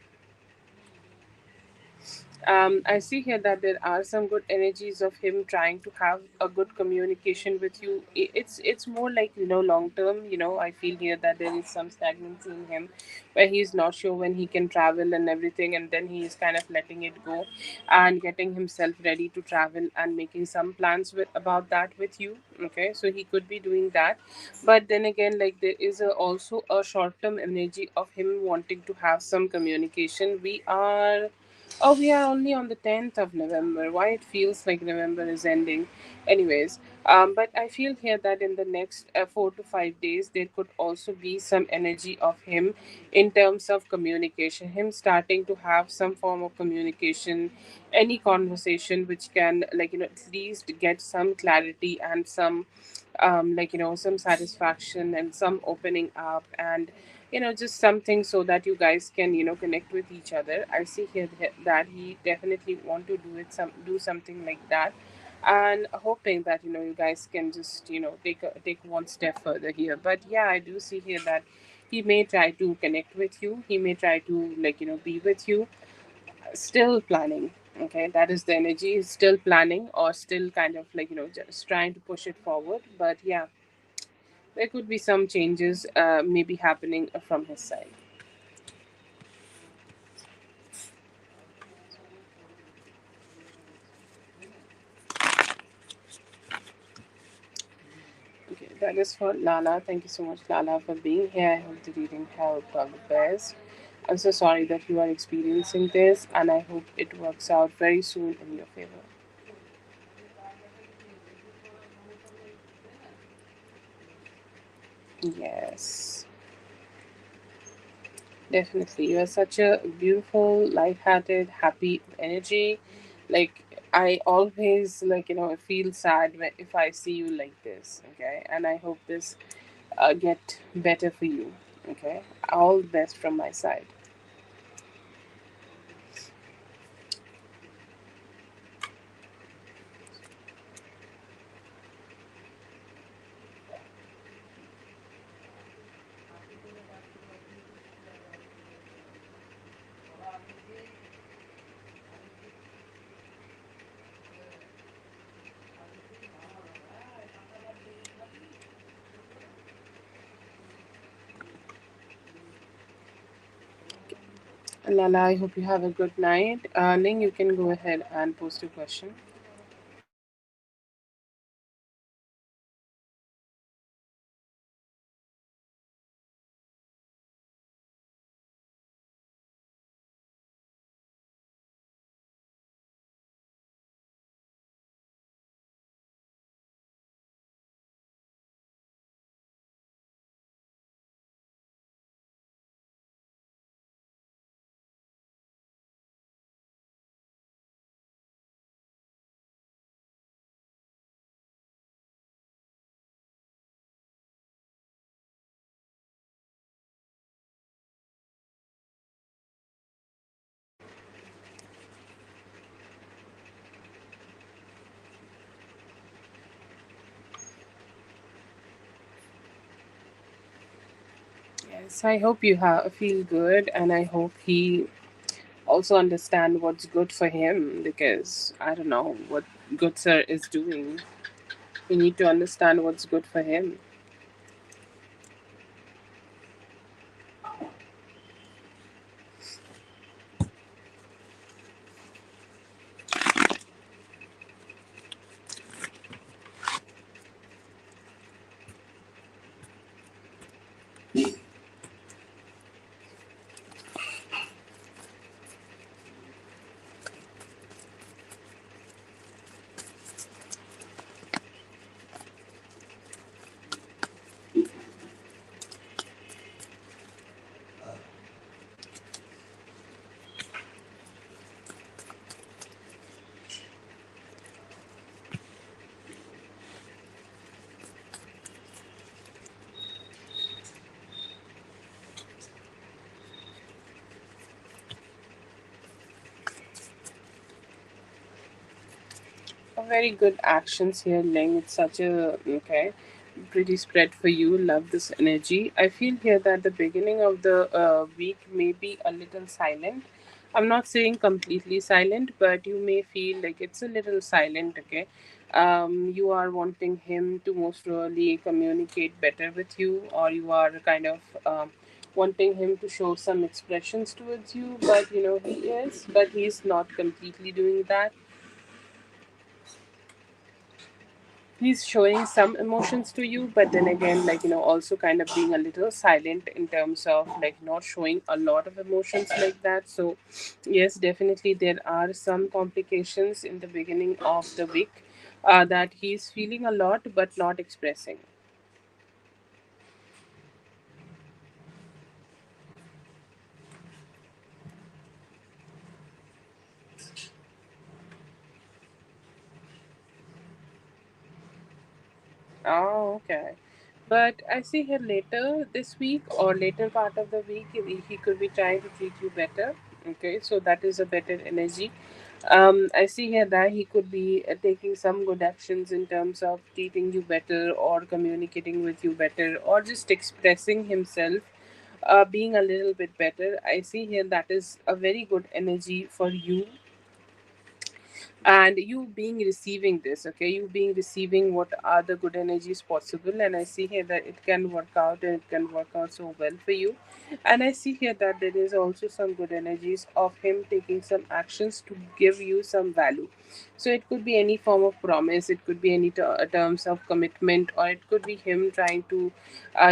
I see here that there are some good energies of him trying to have a good communication with you. It's more like long term. I feel here that there is some stagnancy in him, where he's not sure when he can travel and everything, and then he is kind of letting it go, and getting himself ready to travel and making some plans about that with you. Okay, so he could be doing that, but then again, like there is also a short term energy of him wanting to have some communication. We are only on the 10th of November. Why it feels like November is ending? Anyways, but I feel here that in the next 4 to 5 days, there could also be some energy of him in terms of communication. Him starting to have some form of communication, any conversation which can, like, at least get some clarity and some some satisfaction and some opening up, and just something so that you guys can connect with each other. I see here that he definitely want to do something like that, and hoping that you guys can just take one step further here. But yeah, I do see here that he may try to connect with you, he may try to be with you, still planning. Okay, that is the energy. He's still planning, or still kind of just trying to push it forward. But yeah, there could be some changes maybe happening from his side. Okay, that is for Lala. Thank you so much, Lala, for being here. I hope the reading helped all the best. I'm so sorry that you are experiencing this, and I hope it works out very soon in your favor. Yes, definitely. You are such a beautiful, light-hearted, happy energy. Like I always feel sad if I see you like this. Okay, and I hope this get better for you. Okay, all the best from my side. Lala, I hope you have a good night. Ning, you can go ahead and post your question. Yes, I hope you feel good, and I hope he also understand what's good for him, because I don't know what good sir is doing. We need to understand what's good for him. Very good actions here, Ling. It's such a okay, pretty spread for you. Love this energy. I feel here that the beginning of the week may be a little silent. I'm not saying completely silent, but you may feel like it's a little silent. Okay, you are wanting him to most probably communicate better with you, or you are kind of wanting him to show some expressions towards you. But you know he is, but he's not completely doing that. He's showing some emotions to you, but then again, like, you know, also kind of being a little silent in terms of like not showing a lot of emotions like that. So yes, definitely there are some complications in the beginning of the week, that he's feeling a lot but not expressing. Oh, okay. But I see here later this week or later part of the week, he could be trying to treat you better. Okay, so that is a better energy. I see here that he could be taking some good actions in terms of treating you better or communicating with you better or just expressing himself, being a little bit better. I see here that is a very good energy for you, and you being receiving this, okay, you being receiving what are the good energies possible, and I see here that it can work out and it can work out so well for you. And I see here that there is also some good energies of him taking some actions to give you some value. So it could be any form of promise, it could be any terms of commitment, or it could be him trying to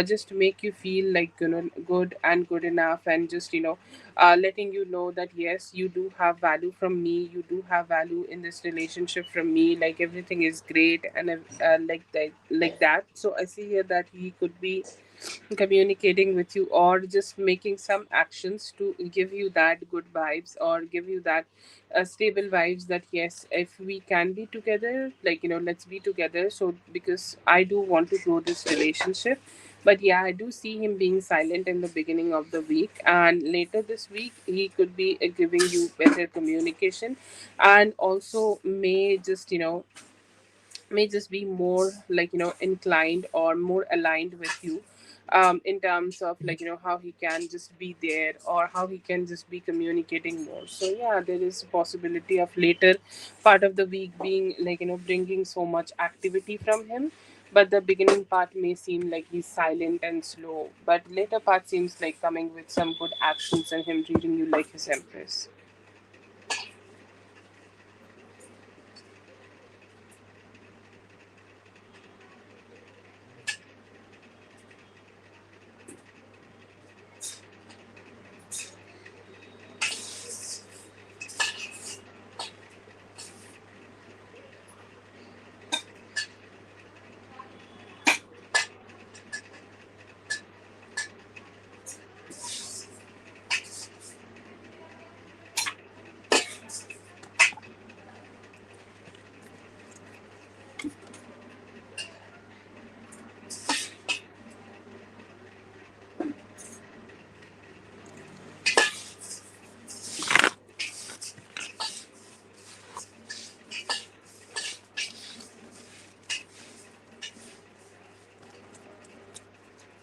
just make you feel like, you know, good and good enough, and just, you know, letting you know that yes, you do have value from me, you do have value in this relationship from me, like everything is great, and like that. So I see here that he could be communicating with you or just making some actions to give you that good vibes or give you that stable vibes that yes, if we can be together, like, you know, let's be together. So because I do want to grow this relationship. But yeah, I do see him being silent in the beginning of the week, and later this week he could be giving you better communication, and also may just be more like, you know, inclined or more aligned with you, in terms of like, you know, how he can just be there or how he can just be communicating more. So yeah, there is a possibility of later part of the week being like, you know, bringing so much activity from him. But the beginning part may seem like he's silent and slow, but later part seems like coming with some good actions and him treating you like his empress.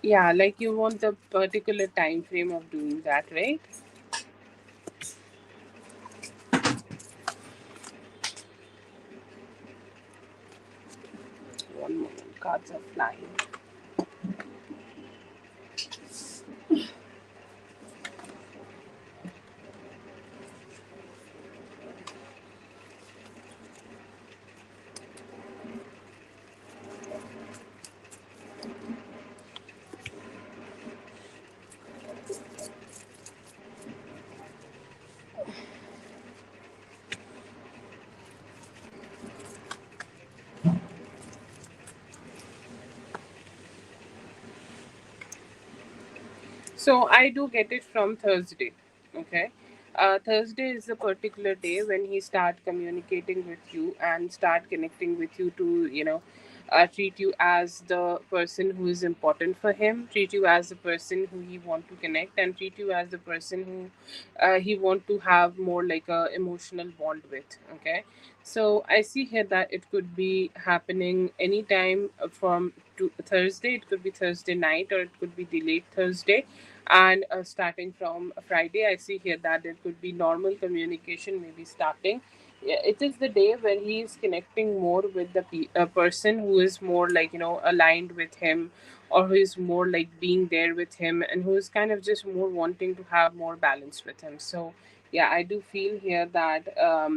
Yeah, like you want the particular time frame of doing that, right? One moment, cards are flying. So I do get it from Thursday. Okay. Thursday is the particular day when he start communicating with you and start connecting with you to, you know, treat you as the person who is important for him, treat you as the person who he want to connect, and treat you as the person who he want to have more like a emotional bond with. Okay, so I see here that it could be happening anytime from Thursday. It could be Thursday night, or it could be delayed Thursday. And starting from Friday, I see here that there could be normal communication, maybe starting. Yeah, it is the day where he is connecting more with the person who is more like, aligned with him, or who is more like being there with him, and who is kind of just more wanting to have more balance with him. So yeah, I do feel here that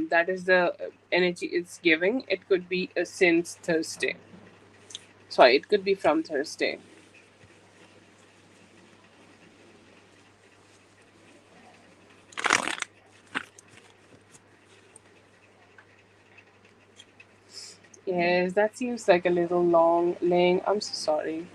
that is the energy it's giving. It could be since Thursday. Sorry, it could be from Thursday. Yes, that seems like a little long, Ling. I'm so sorry.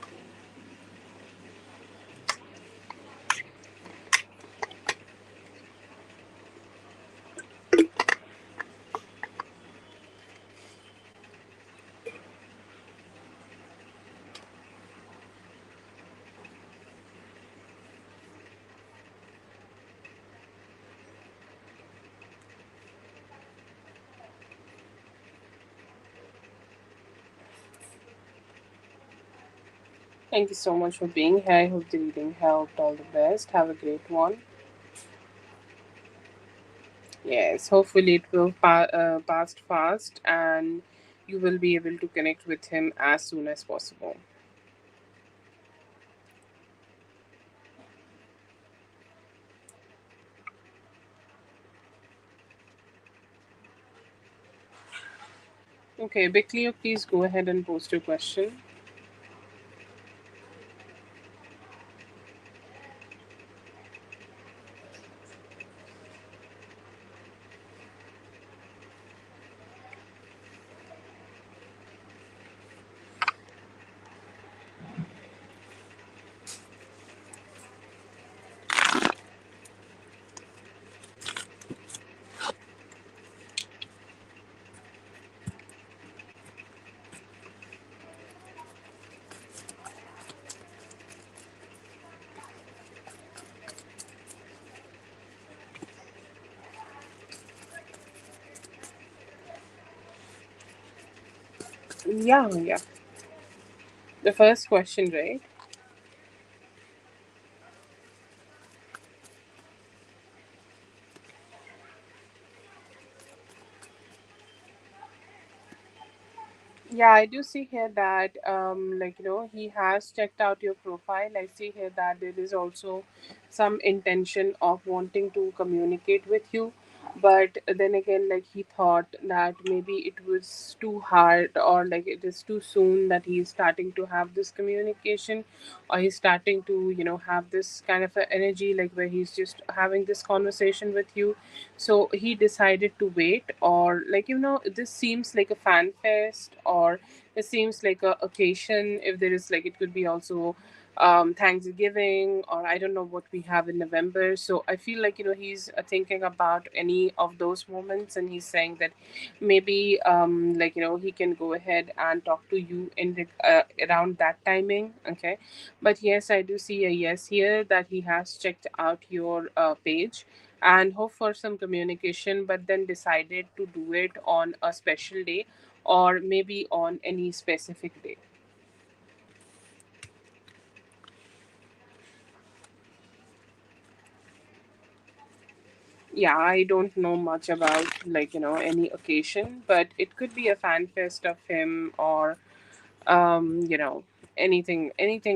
Thank you so much for being here. I hope the reading helped. All the best. Have a great one. Yes, hopefully it will pass fast, and you will be able to connect with him as soon as possible. Okay, Big Cleo, please go ahead and post your question. Yeah, yeah. The first question, right? Yeah, I do see here that he has checked out your profile. I see here that there is also some intention of wanting to communicate with you, but then again, like, he thought that maybe it was too hard, or like it is too soon that he is starting to have this communication, or he's starting to have this kind of a energy, like where he's just having this conversation with you. So he decided to wait, or like, this seems like a fan fest, or it seems like a occasion. If there is, like, it could be also Thanksgiving, or I don't know what we have in November. So I feel like, he's thinking about any of those moments, and he's saying that maybe he can go ahead and talk to you in around that timing. Okay, but yes, I do see a yes here, that he has checked out your page and hope for some communication, but then decided to do it on a special day, or maybe on any specific day. Yeah, I don't know much about, any occasion, but it could be a fan fest of him, or anything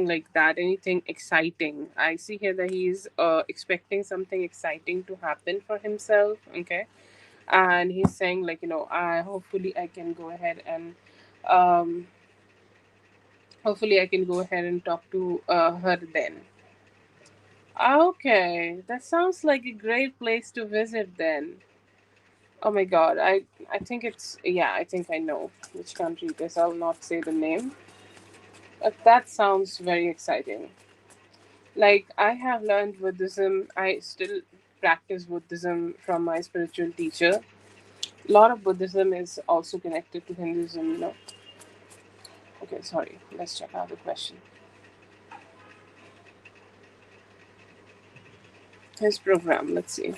like that, anything exciting. I see here that he's expecting something exciting to happen for himself. Okay, and he's saying, like, I hopefully I can go ahead and um talk to her then. Okay, that sounds like a great place to visit then. Oh my god, I think it's, yeah, I think I know which country it is. I'll not say the name, but that sounds very exciting. Like, I have learned Buddhism. I still practice Buddhism from my spiritual teacher. A lot of Buddhism is also connected to Hinduism. Okay, sorry. Let's check out the question. His program. Let's see.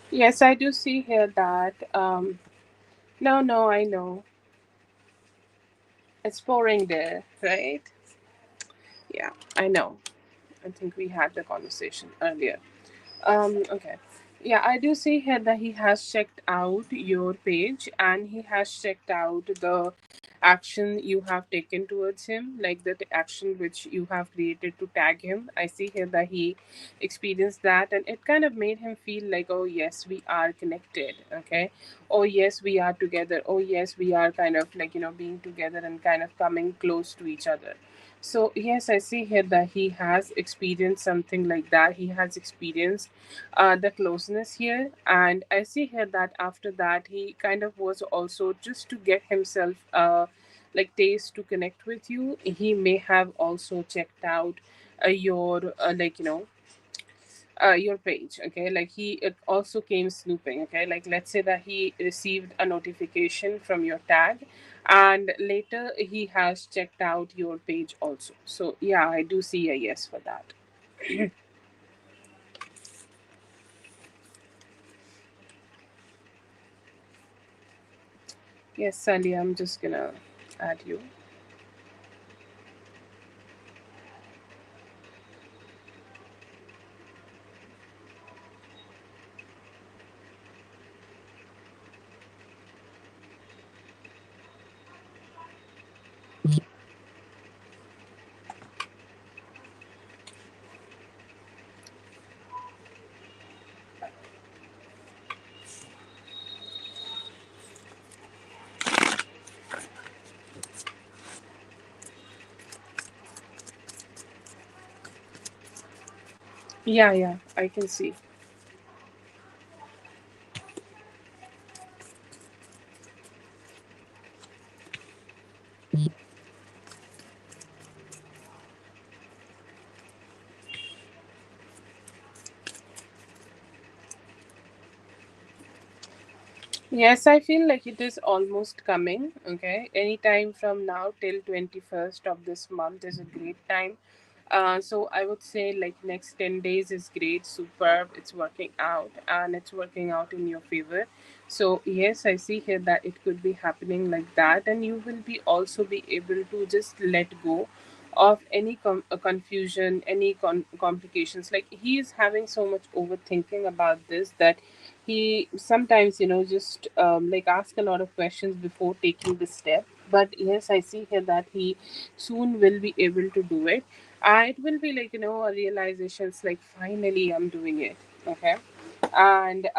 Yes, I do see here that. No, no, I know. It's pouring there, right? Yeah, I know. I think we had the conversation earlier. Okay. Yeah, I do see here that he has checked out your page and he has checked out the action you have taken towards him, like the action which you have created to tag him. I see here that he experienced that and it kind of made him feel like, oh, yes, we are connected. Okay. Oh, yes, we are together. Oh, yes, we are kind of like, being together and kind of coming close to each other. So, yes, I see here that he has experienced something like that. He has experienced the closeness here. And I see here that after that, he kind of was also just to get himself like taste to connect with you. He may have also checked out your, your page. Okay, like he it also came snooping. Okay, like let's say that he received a notification from your tag and later he has checked out your page also. So yeah, I do see a yes for that. Yes, Sally, I'm just gonna add you. Yeah, yeah, I can see. Yes, I feel like it is almost coming. Okay, anytime from now till 21st of this month is a great time. So I would say like next 10 days is great, superb. It's working out and it's working out in your favor. So yes, I see here that it could be happening like that, and you will be also be able to just let go of any confusion, any complications. Like he is having so much overthinking about this that he sometimes just like ask a lot of questions before taking the step. But yes, I see here that he soon will be able to do it. It will be like a realization. It's like finally I'm doing it. Okay. And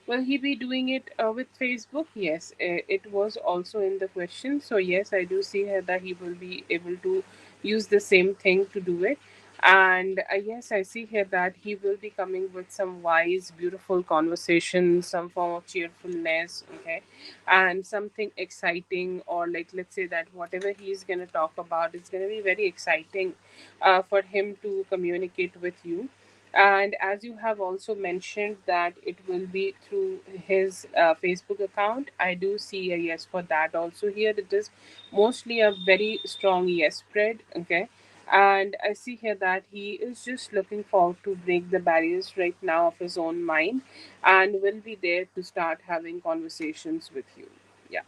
will he be doing it with Facebook? Yes, it was also in the question. So, yes, I do see here that he will be able to use the same thing to do it. And yes, I see here that he will be coming with some wise, beautiful conversation, some form of cheerfulness, okay, and something exciting, or like let's say that whatever he is going to talk about is going to be very exciting for him to communicate with you. And as you have also mentioned that it will be through his Facebook account, I do see a yes for that also. Here it is mostly a very strong yes spread. Okay. And I see here that he is just looking forward to break the barriers right now of his own mind and will be there to start having conversations with you. Yeah.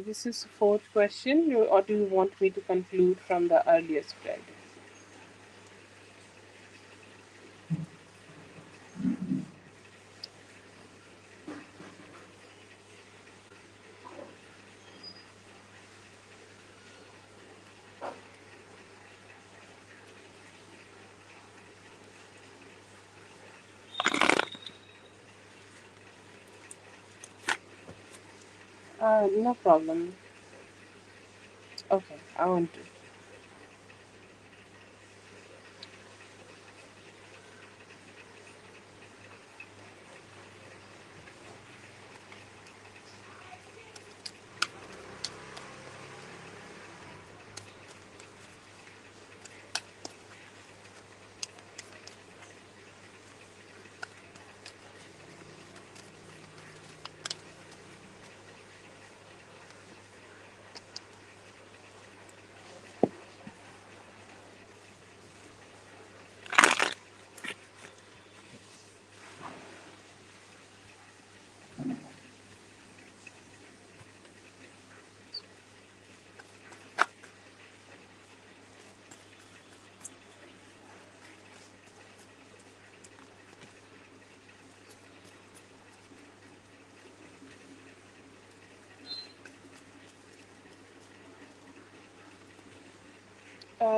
This is fourth question, or do you want me to conclude from the earlier spread? No problem. Okay, I want to.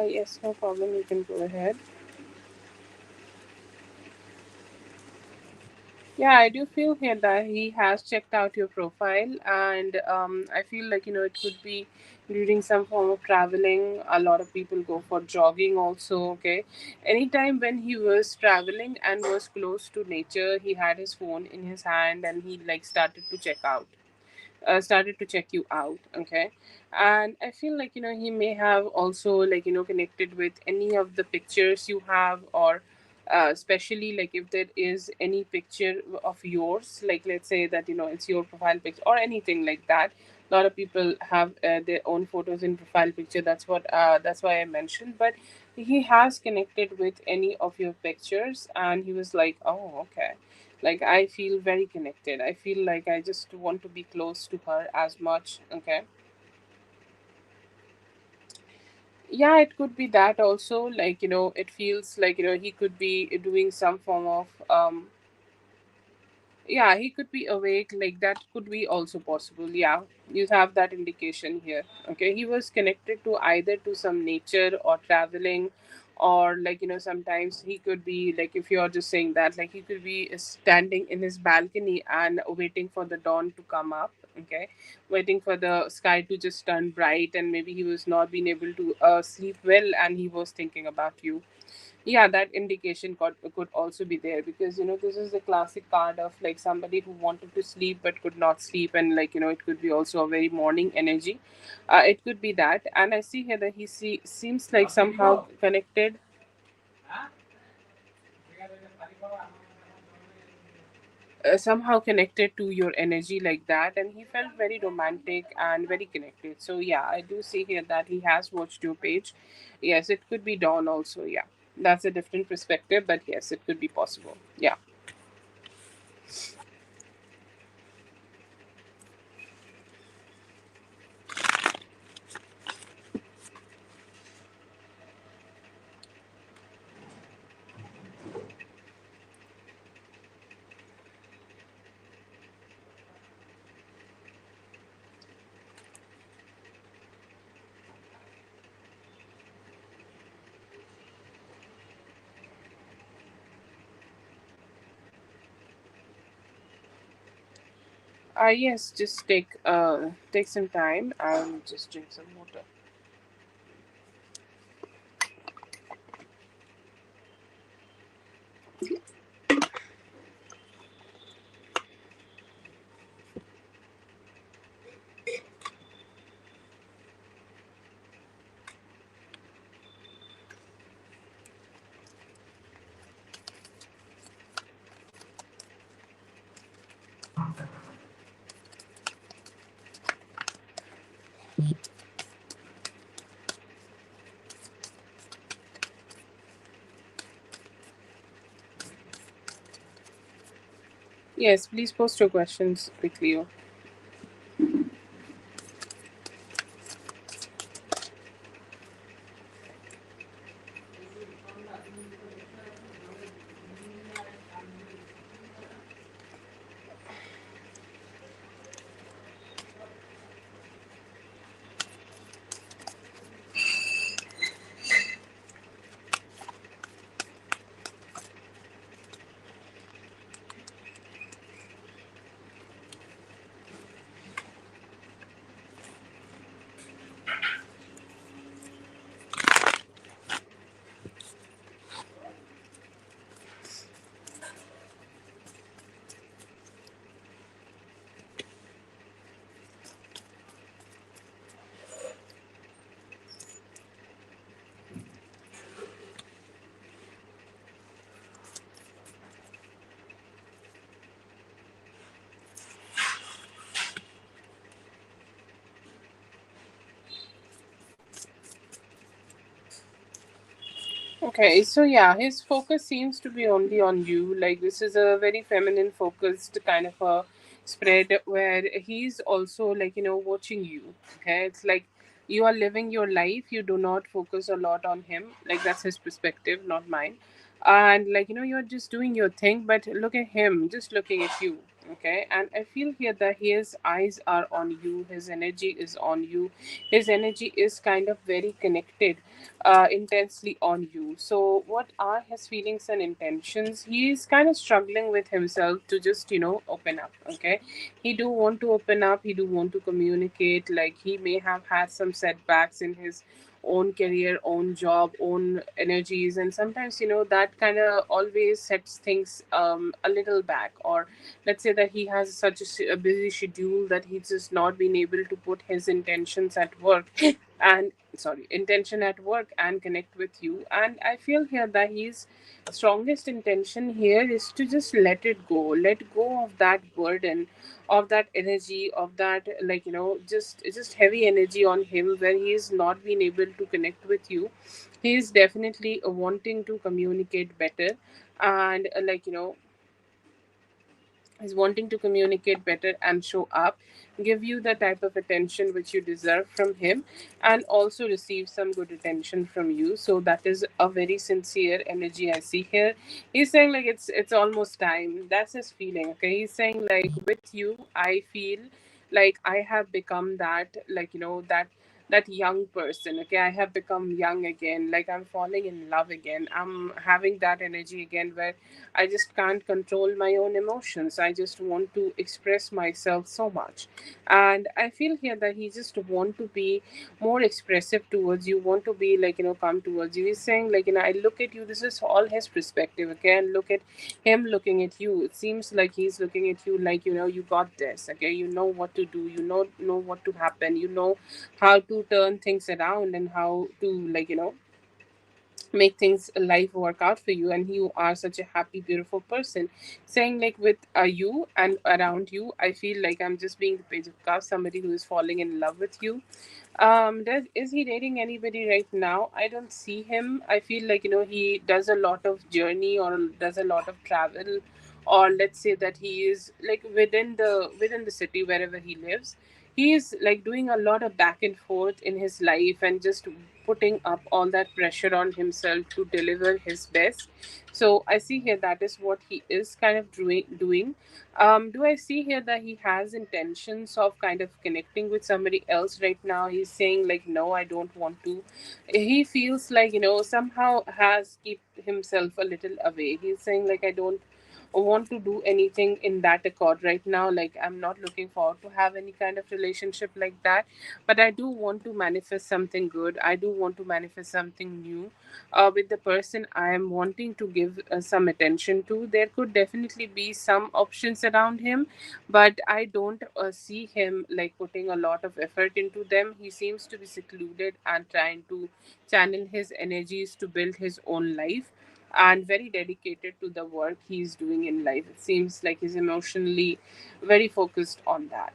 Yes, no problem. You can go ahead. Yeah, I do feel here that he has checked out your profile, and I feel like it could be during some form of traveling. A lot of people go for jogging also. Okay, anytime when he was traveling and was close to nature, he had his phone in his hand and he like started to check you out. Okay, and I feel like he may have also like connected with any of the pictures you have, or especially like if there is any picture of yours, like let's say that it's your profile picture or anything like that. A lot of people have their own photos in profile picture. That's why I mentioned. But he has connected with any of your pictures and he was like, oh, okay, like I feel very connected. I feel like I just want to be close to her as much. Okay, yeah, it could be that also. Like it feels like he could be doing some form of yeah, he could be awake. Like that could be also possible. Yeah, you have that indication here. Okay, he was connected to either to some nature or traveling, or like sometimes he could be like, if you're just saying that, like he could be standing in his balcony and waiting for the dawn to come up. Okay, waiting for the sky to just turn bright, and maybe he was not being able to sleep well, and he was thinking about you. Yeah, that indication could also be there, because this is the classic card of like somebody who wanted to sleep but could not sleep, and like it could be also a very morning energy. It could be that, and I see here that seems like somehow connected, somehow connected to your energy like that, and he felt very romantic and very connected. So yeah, I do see here that he has watched your page. Yes, it could be dawn also. Yeah, that's a different perspective, but yes, it could be possible. Yeah. Yes, just take some time and just drink some water. Yes, please post your questions quickly. Okay, so yeah, his focus seems to be only on you. Like, this is a very feminine focused kind of a spread where he's also, like, watching you. Okay, it's like you are living your life, you do not focus a lot on him. Like, that's his perspective, not mine. And, like, you're just doing your thing, but look at him just looking at you. Okay, and I feel here that his eyes are on you, his energy is on you, his energy is kind of very connected intensely on you. So, what are his feelings and intentions? He is kind of struggling with himself to just open up. Okay, he do want to open up. He do want to communicate. Like, he may have had some setbacks in his own career, own job, own energies, and sometimes that kind of always sets things a little back. Or let's say that he has such a busy schedule that he's just not been able to put his intentions at work and sorry intention at work and connect with you. And I feel here that his strongest intention here is to just let go of that burden, of that energy, of that, like, just heavy energy on him where he is not being able to connect with you. He is definitely wanting to communicate better, and is wanting to communicate better and show up, give you the type of attention which you deserve from him, and also receive some good attention from you. So that is a very sincere energy I see here. He's saying like it's almost time. That's his feeling. Okay, he's saying like with you, I feel like I have become that, like, that young person. Okay, I have become young again, like I'm falling in love again, I'm having that energy again where I just can't control my own emotions. I just want to express myself so much. And I feel here that he just want to be more expressive towards you, want to be like, come towards you. He's saying like, I look at you, this is all his perspective, okay? And look at him looking at you. It seems like he's looking at you like, you got this, okay? You know what to do, know what to happen, how to turn things around and how to, like, make things life work out for you. And you are such a happy beautiful person, saying like with you and around you, I feel like I'm just being the page of cups, somebody who is falling in love with you. Is he dating anybody right now? I don't see him. I feel like, he does a lot of journey or does a lot of travel, or let's say that he is like within the city wherever he lives. He is like doing a lot of back and forth in his life and just putting up all that pressure on himself to deliver his best. So I see here that is what he is kind of doing. Do I see here that he has intentions of kind of connecting with somebody else right now? He's saying like, no, I don't want to. He feels like, somehow has keep himself a little away. He's saying like, I don't want to do anything in that accord right now. Like, I'm not looking forward to have any kind of relationship like that, but I do want to manifest something good. I do want to manifest something new with the person I am wanting to give some attention to. There could definitely be some options around him, but I don't see him like putting a lot of effort into them. He seems to be secluded and trying to channel his energies to build his own life, and very dedicated to the work he's doing in life. It seems like he's emotionally very focused on that.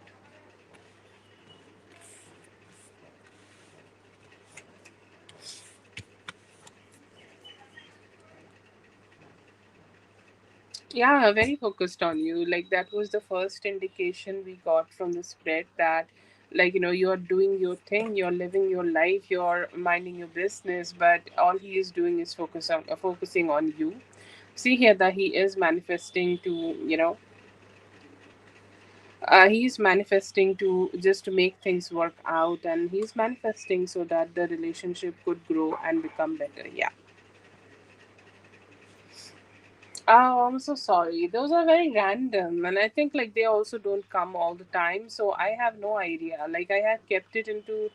Yeah, very focused on you. Like, that was the first indication we got from the spread that, like, you're doing your thing, you're living your life, you're minding your business, but all he is doing is focusing on you. See here that he is manifesting to, he's manifesting to just to make things work out, and he's manifesting so that the relationship could grow and become better. Yeah. Oh, I'm so sorry. Those are very random, and I think like they also don't come all the time. So I have no idea. Like, I had kept it into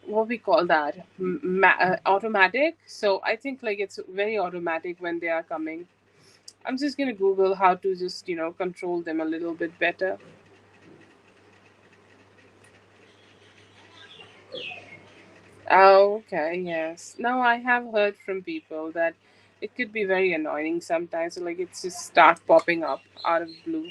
what we call that automatic. So I think like it's very automatic when they are coming. I'm just gonna Google how to just control them a little bit better. Oh, okay, yes. Now I have heard from people that it could be very annoying sometimes. Like, it's just start popping up out of blue.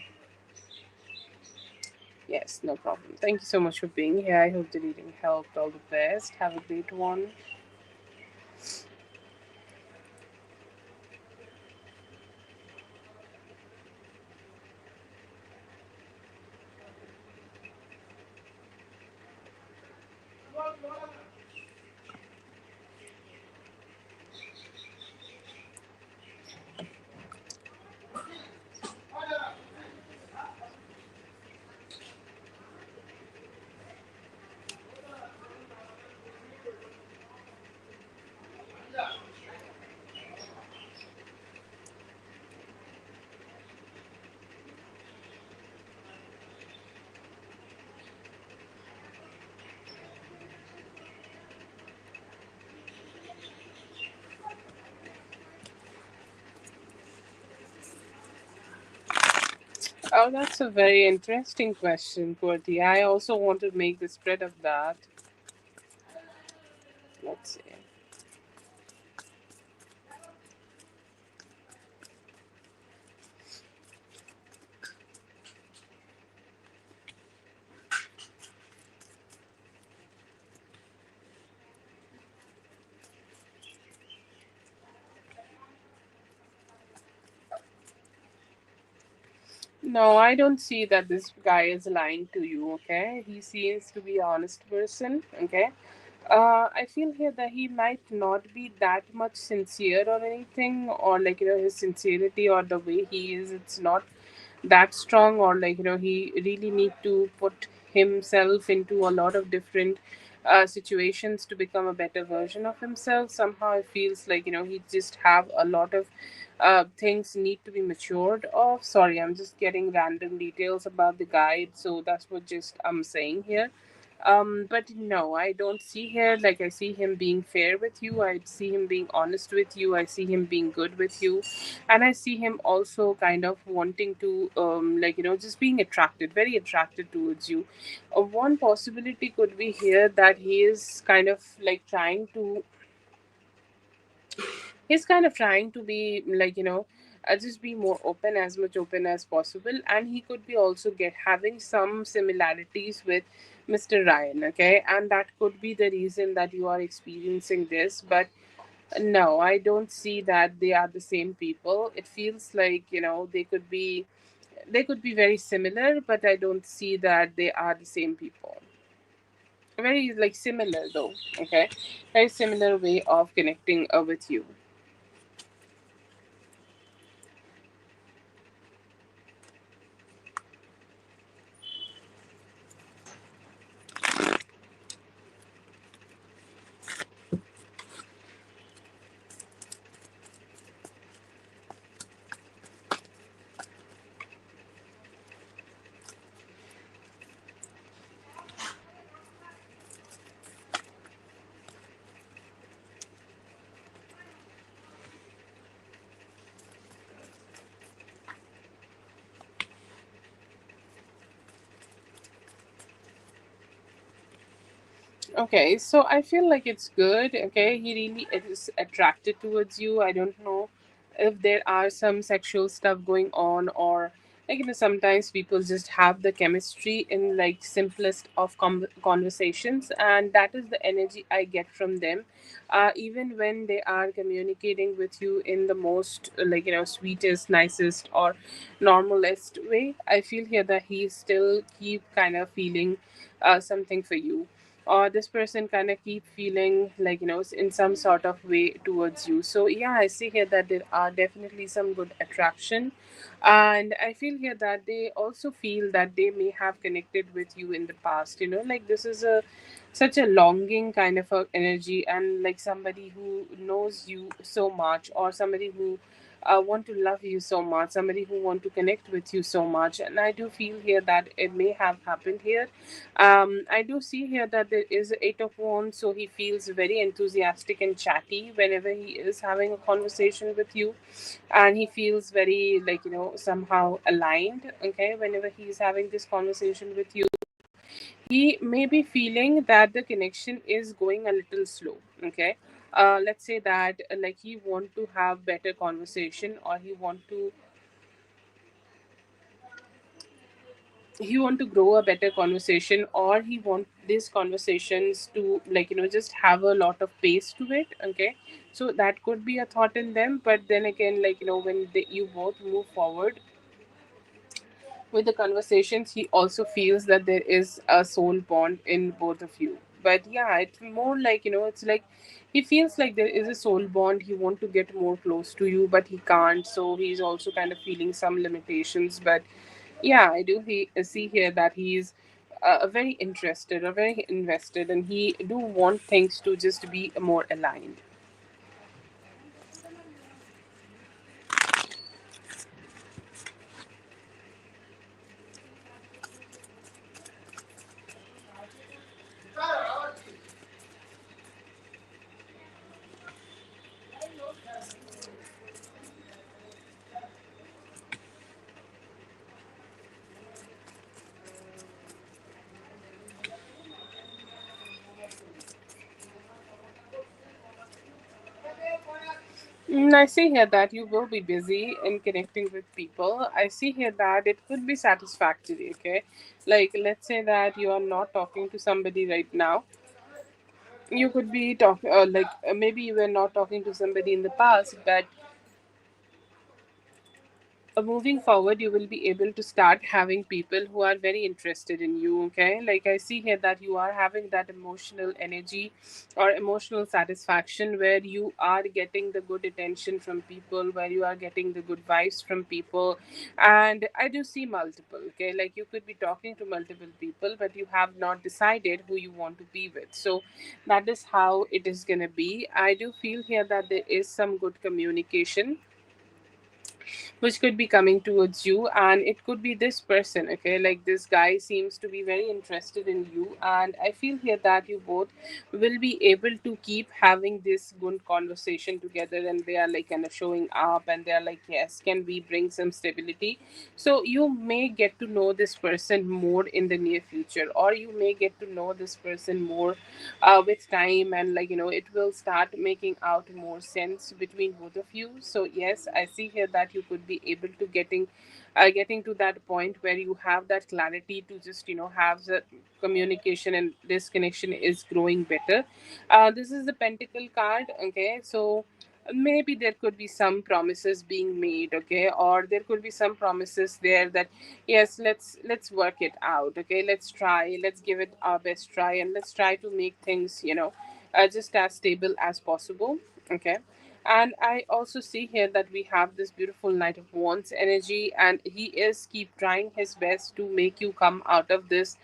Yes, no problem. Thank you so much for being here. I hope the reading helped. All the best. Have a great one. Oh, that's a very interesting question, Kurti. I also want to make the spread of that. Let's see. No, I don't see that this guy is lying to you, okay? He seems to be an honest person, okay? I feel here that he might not be that much sincere or anything, or like, his sincerity or the way he is, it's not that strong, or like, he really need to put himself into a lot of different situations to become a better version of himself. Somehow it feels like, he just have a lot of things need to be matured of. Sorry, I'm just getting random details about the guide, so that's what just I'm saying here. But no, I don't see here, like, I see him being fair with you, I see him being honest with you, I see him being good with you, and I see him also kind of wanting to, like, just being attracted, very attracted towards you. One possibility could be here that he is kind of like trying to, he's kind of trying to be like, just be more open, as much open as possible, and he could be also get having some similarities with Mr. Ryan, okay, and that could be the reason that you are experiencing this. But no, I don't see that they are the same people. It feels like, they could be very similar, but I don't see that they are the same people. Very like similar though, okay, very similar way of connecting with you. Okay, so I feel like it's good. Okay, he really is attracted towards you. I don't know if there are some sexual stuff going on, or like, sometimes people just have the chemistry in like simplest of conversations, and that is the energy I get from them. Even when they are communicating with you in the most like, sweetest, nicest, or normalest way, I feel here that he still keep kind of feeling something for you, or this person kind of keep feeling like, in some sort of way towards you. So yeah, I see here that there are definitely some good attraction, and I feel here that they also feel that they may have connected with you in the past, like this is a such a longing kind of a energy, and like somebody who knows you so much, or somebody who want to love you so much, somebody who want to connect with you so much. And I do feel here that it may have happened here. I do see here that there is a eight of wands, so he feels very enthusiastic and chatty whenever he is having a conversation with you, and he feels very like, somehow aligned. Okay, whenever he's having this conversation with you, he may be feeling that the connection is going a little slow. Okay, let's say that like he want to have better conversation, or he want to grow a better conversation, or he want these conversations to like, just have a lot of pace to it. Okay, so that could be a thought in them. But then again, like, when you both move forward with the conversations, he also feels that there is a soul bond in both of you. But yeah, it's more like, it's like he feels like there is a soul bond, he want to get more close to you, but he can't, so he's also kind of feeling some limitations. But yeah, I do see here that he's very interested or very invested, and he do want things to just be more aligned. I see here that you will be busy in connecting with people. I see here that it could be satisfactory, okay? Like, let's say that you are not talking to somebody right now. You could be talking, maybe you were not talking to somebody in the past, but moving forward you will be able to start having people who are very interested in you, okay? Like I see here that you are having that emotional energy or emotional satisfaction where you are getting the good attention from people, where you are getting the good vibes from people. And I do see multiple, okay? Like you could be talking to multiple people but you have not decided who you want to be with. So that is how it is going to be. I do feel here that there is some good communication which could be coming towards you, and it could be this person, okay? Like this guy seems to be very interested in you, and I feel here that you both will be able to keep having this good conversation together, and they are like kind of showing up and they are like, yes, can we bring some stability? So you may get to know this person more in the near future, or you may get to know this person more with time, and like it will start making out more sense between both of you. So yes, I see here that you could be able to getting to that point where you have that clarity to just have the communication, and this connection is growing better. This is the pentacle card, okay? So maybe there could be some promises being made, okay? Or there could be some promises there that yes, let's work it out, okay? Let's try, let's give it our best try, and let's try to make things just as stable as possible, okay? And I also see here that we have this beautiful Knight of Wands energy, and he is keep trying his best to make you come out of this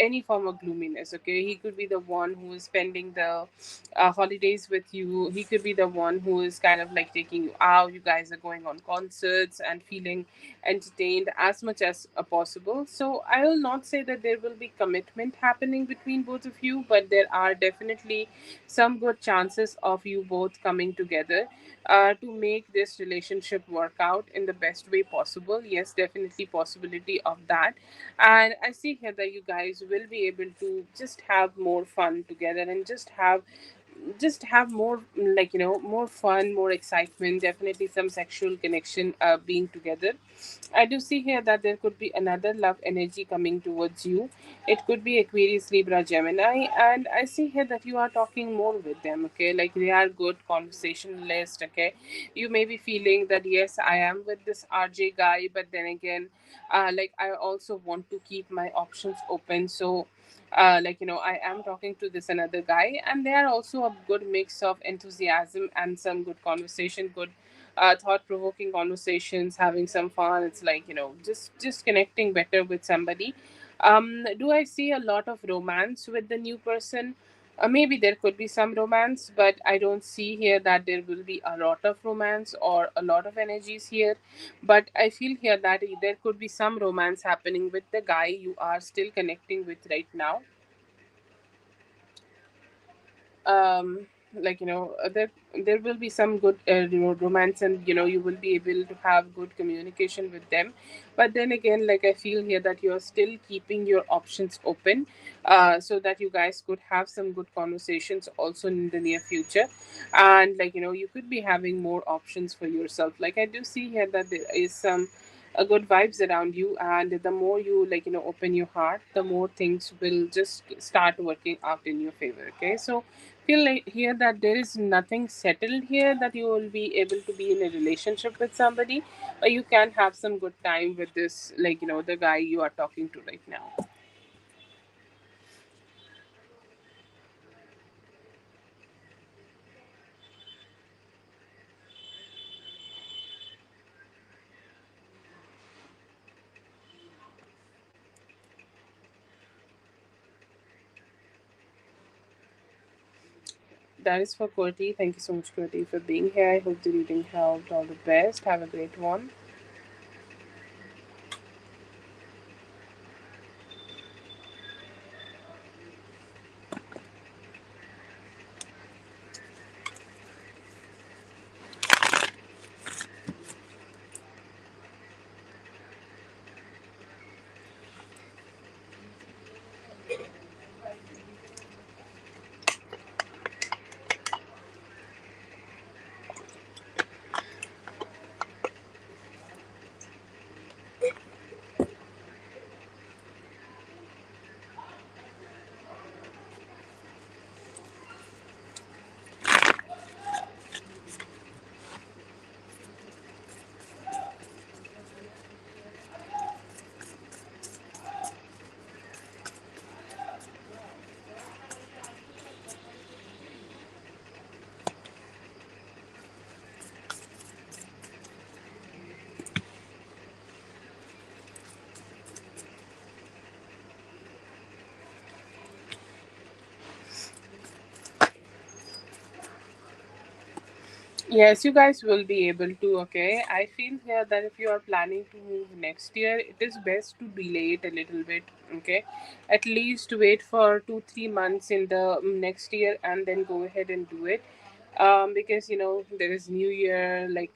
any form of gloominess, okay? He could be the one who is spending the holidays with you. He could be the one who is kind of like taking you out. You guys are going on concerts and feeling entertained as much as possible. So I will not say that there will be commitment happening between both of you, but there are definitely some good chances of you both coming together to make this relationship work out in the best way possible. Yes, definitely possibility of that. And I see here that you guys will be able to just have more fun together, and just have more, like more fun, more excitement, definitely some sexual connection being together. I do see here that there could be another love energy coming towards you. It could be Aquarius, Libra, Gemini, and I see here that you are talking more with them, okay? Like they are good conversationalist, okay? You may be feeling that yes, I am with this RJ guy, but then again, like I also want to keep my options open. So I am talking to this another guy, and they are also a good mix of enthusiasm and some good conversation, good thought-provoking conversations, having some fun. It's like just connecting better with somebody. Do I see a lot of romance with the new person? Maybe there could be some romance, but I don't see here that there will be a lot of romance or a lot of energies here. But I feel here that there could be some romance happening with the guy you are still connecting with right now. um there will be some good romance, and you will be able to have good communication with them. But then again, like I feel here that you're still keeping your options open, so that you guys could have some good conversations also in the near future. And you could be having more options for yourself. Like I do see here that there is some good vibes around you, and the more you open your heart, the more things will just start working out in your favor, okay? So feel like here that there is nothing settled here, that you will be able to be in a relationship with somebody, or you can have some good time with this, the guy you are talking to right now. That is for Kurti. Thank you so much, Kurti, for being here. I hope the reading helped. All the best. Have a great one. Yes, you guys will be able to. Okay, I feel here that if you are planning to move next year, it is best to delay it a little bit. Okay, at least wait for 2 3 months in the next year and then go ahead and do it. Because there is New Year, like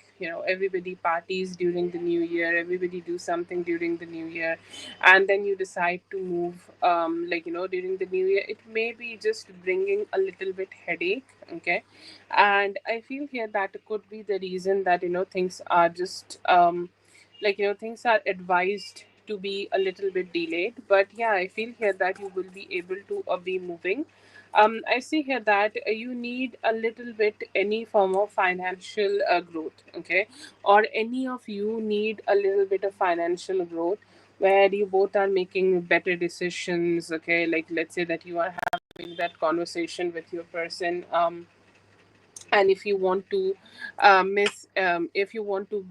everybody parties during the New Year, everybody do something during the New Year, and then you decide to move. During the New Year, it may be just bringing a little bit headache. Okay, and I feel here that could be the reason that things are just things are advised to be a little bit delayed. But yeah, I feel here that you will be able to be moving. I see here that you need a little bit any form of financial growth. Okay, or any of you need a little bit of financial growth where you both are making better decisions. Okay, like let's say that you are having that conversation with your person, and if you want to miss if you want to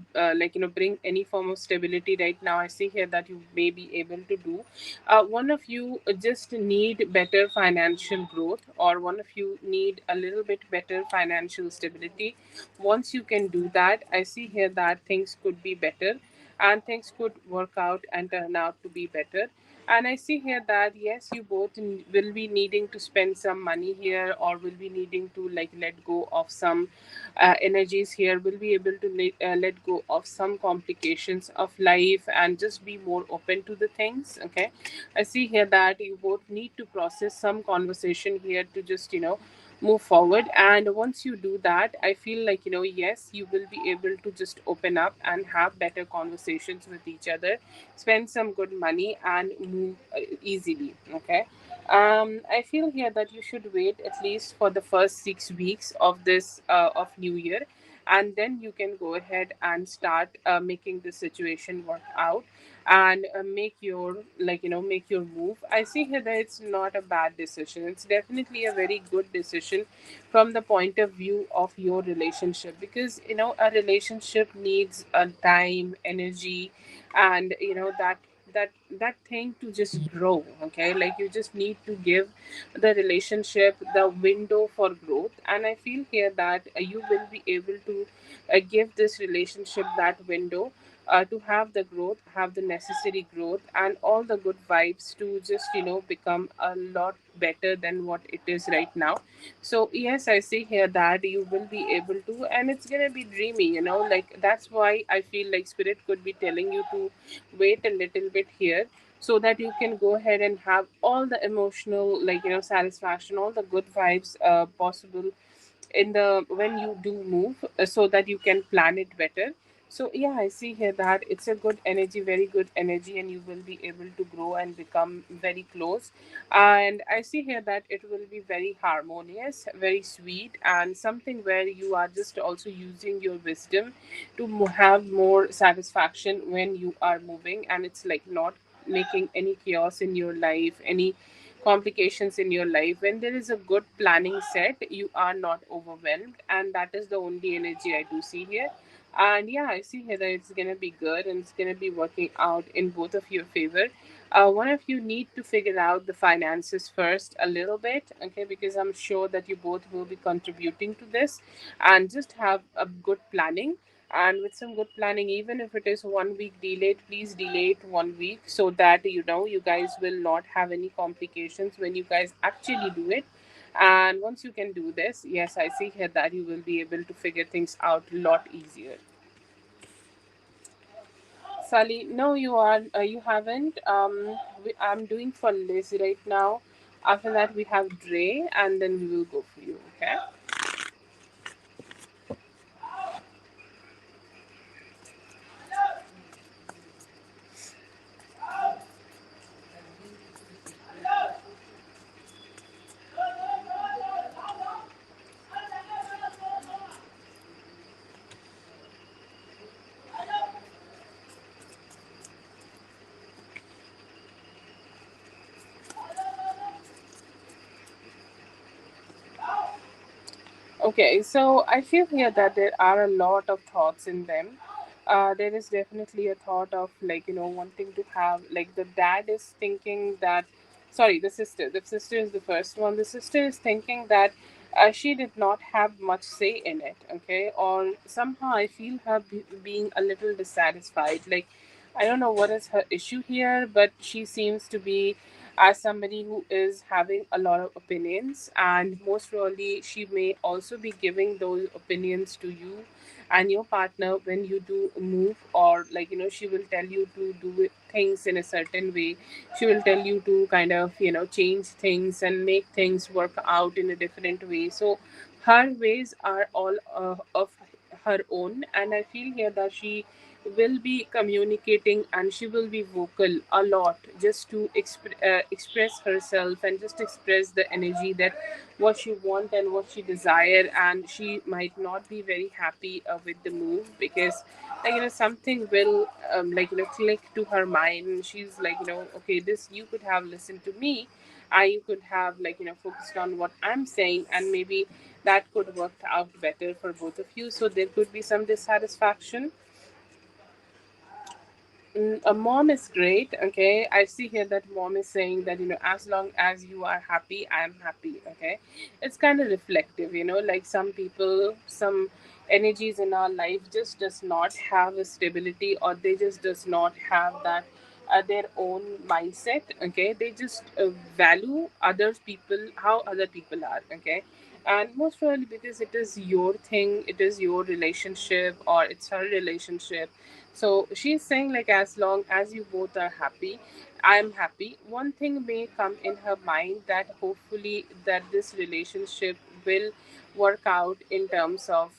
bring any form of stability right now, I see here that you may be able to do. One of you just need better financial growth, or one of you need a little bit better financial stability. Once you can do that, I see here that things could be better, and things could work out and turn out to be better. And I see here that yes, you both will be needing to spend some money here, or will be needing to let go of some energies here, will be able to let go of some complications of life and just be more open to the things. Okay, I see here that you both need to process some conversation here to just move forward. And once you do that, I feel like yes, you will be able to just open up and have better conversations with each other, spend some good money, and move easily. Okay, I feel here that you should wait at least for the first 6 weeks of this of New Year, and then you can go ahead and start making the situation work out, and make your make your move. I see here that it's not a bad decision, it's definitely a very good decision from the point of view of your relationship, because a relationship needs time, energy, and that thing to just grow. Okay, like you just need to give the relationship the window for growth, and I feel here that you will be able to give this relationship that window to have the growth, have the necessary growth, and all the good vibes to just become a lot better than what it is right now. So yes, I see here that you will be able to, and it's gonna be dreamy. Like that's why I feel like spirit could be telling you to wait a little bit here, so that you can go ahead and have all the emotional satisfaction, all the good vibes possible in the when you do move, so that you can plan it better. So yeah, I see here that it's a good energy, very good energy, and you will be able to grow and become very close. And I see here that it will be very harmonious, very sweet, and something where you are just also using your wisdom to have more satisfaction when you are moving, and it's like not making any chaos in your life, any complications in your life. When there is a good planning set, you are not overwhelmed, and that is the only energy I do see here. And yeah, I see here that it's gonna be good, and it's gonna be working out in both of your favor. One of you need to figure out the finances first a little bit. Okay, because I'm sure that you both will be contributing to this, and just have a good planning. And with some good planning, even if it is 1 week delayed, please delay it 1 week, so that you guys will not have any complications when you guys actually do it. And once you can do this, yes, I see here that you will be able to figure things out a lot easier. Sally, no, you haven't. I'm doing for Liz right now. After that, we have Dre, and then we will go for you. Okay. Okay, so I feel here that there are a lot of thoughts in them. There is definitely a thought of wanting to have, like, the dad is thinking that, sorry, the sister is the first one. The sister is thinking that she did not have much say in it, okay? Or somehow I feel her being a little dissatisfied. Like, I don't know what is her issue here, but she seems to be as somebody who is having a lot of opinions, and most probably she may also be giving those opinions to you and your partner when you do move, or like, she will tell you to do things in a certain way. She will tell you to kind of, change things and make things work out in a different way. So her ways are all of her own, and I feel here that she will be communicating and she will be vocal a lot just to express herself and just express the energy that what she want and what she desire. And she might not be very happy with the move, because like, something will like, click to her mind, and she's like, okay, this you could have listened to me, you could have, like, focused on what I'm saying, and maybe that could work out better for both of you. So there could be some dissatisfaction. A mom is great. Okay, I see here that mom is saying that, as long as you are happy, I am happy. Okay, it's kind of reflective. Like some people, some energies in our life just does not have a stability, or they just does not have that their own mindset. Okay, they just value other people, how other people are. Okay, and most probably because it is your thing, it is your relationship, or it's her relationship. So she's saying, like, as long as you both are happy, I'm happy. One thing may come in her mind, that hopefully that this relationship will work out in terms of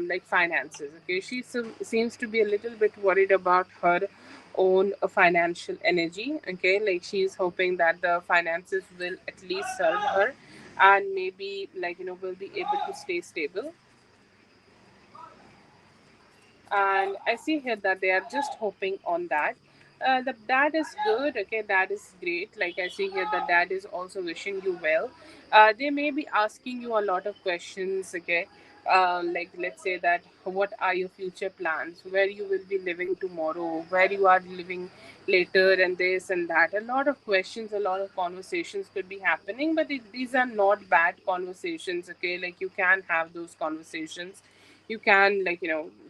like finances. Okay, she seems to be a little bit worried about her own financial energy. Okay, like she's hoping that the finances will at least serve her, and maybe, like, will be able to stay stable. And I see here that they are just hoping on that. The dad is good. Okay, dad is great. Like, I see here that dad is also wishing you well. They may be asking you a lot of questions. Okay, like, let's say that what are your future plans, where you will be living tomorrow, where you are living later, and this and that. A lot of questions, a lot of conversations could be happening, but these are not bad conversations. Okay, like, you can have those conversations. You can, like,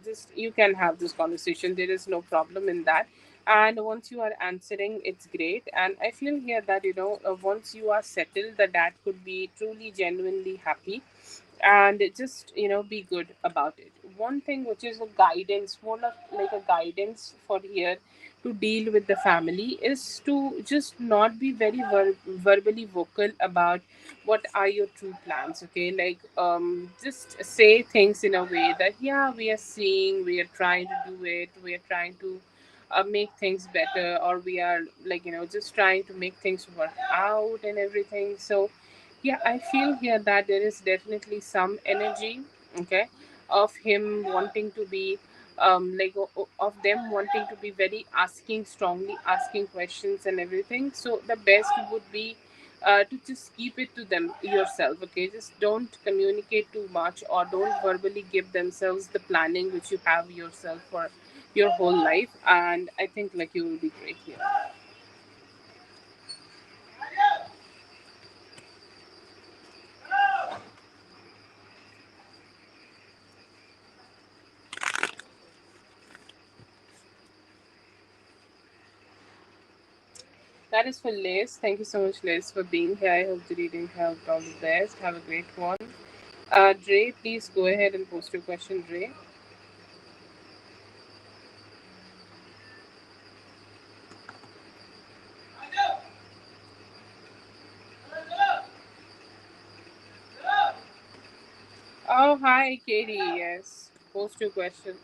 just you can have this conversation. There is no problem in that. And once you are answering, it's great. And I feel here that, once you are settled, the dad could be truly genuinely happy, and just, be good about it. One thing which is a guidance, more of like a guidance for here, to deal with the family, is to just not be very verbally vocal about what are your true plans. Okay, like, just say things in a way that, yeah, we are seeing, we are trying to do it, we are trying to make things better, or we are, like, just trying to make things work out and everything. So yeah, I feel here that there is definitely some energy, okay, of him wanting to be, like, of them wanting to be very asking, strongly asking questions and everything. So the best would be to just keep it to them yourself. Okay, just don't communicate too much, or don't verbally give themselves the planning which you have yourself for your whole life. And I think, like, you will be great here. That is for Liz. Thank you so much, Liz, for being here. I hope the reading helped all the best. Have a great one. Dre, please go ahead and post your question, Dre. Oh, hi, Katie. Yes, post your question.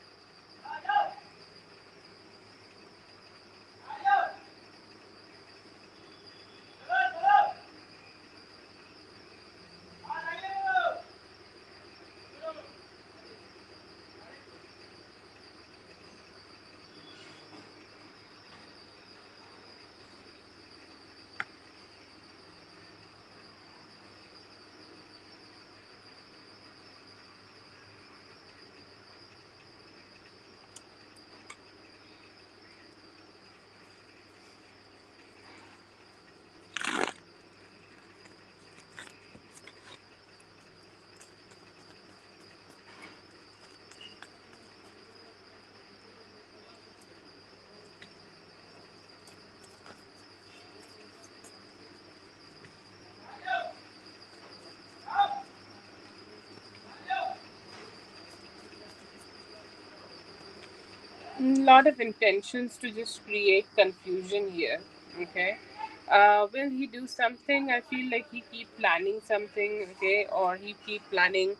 lot of intentions to just create confusion here. Okay. Will he do something? I feel like he keep planning something. Okay, or he keep planning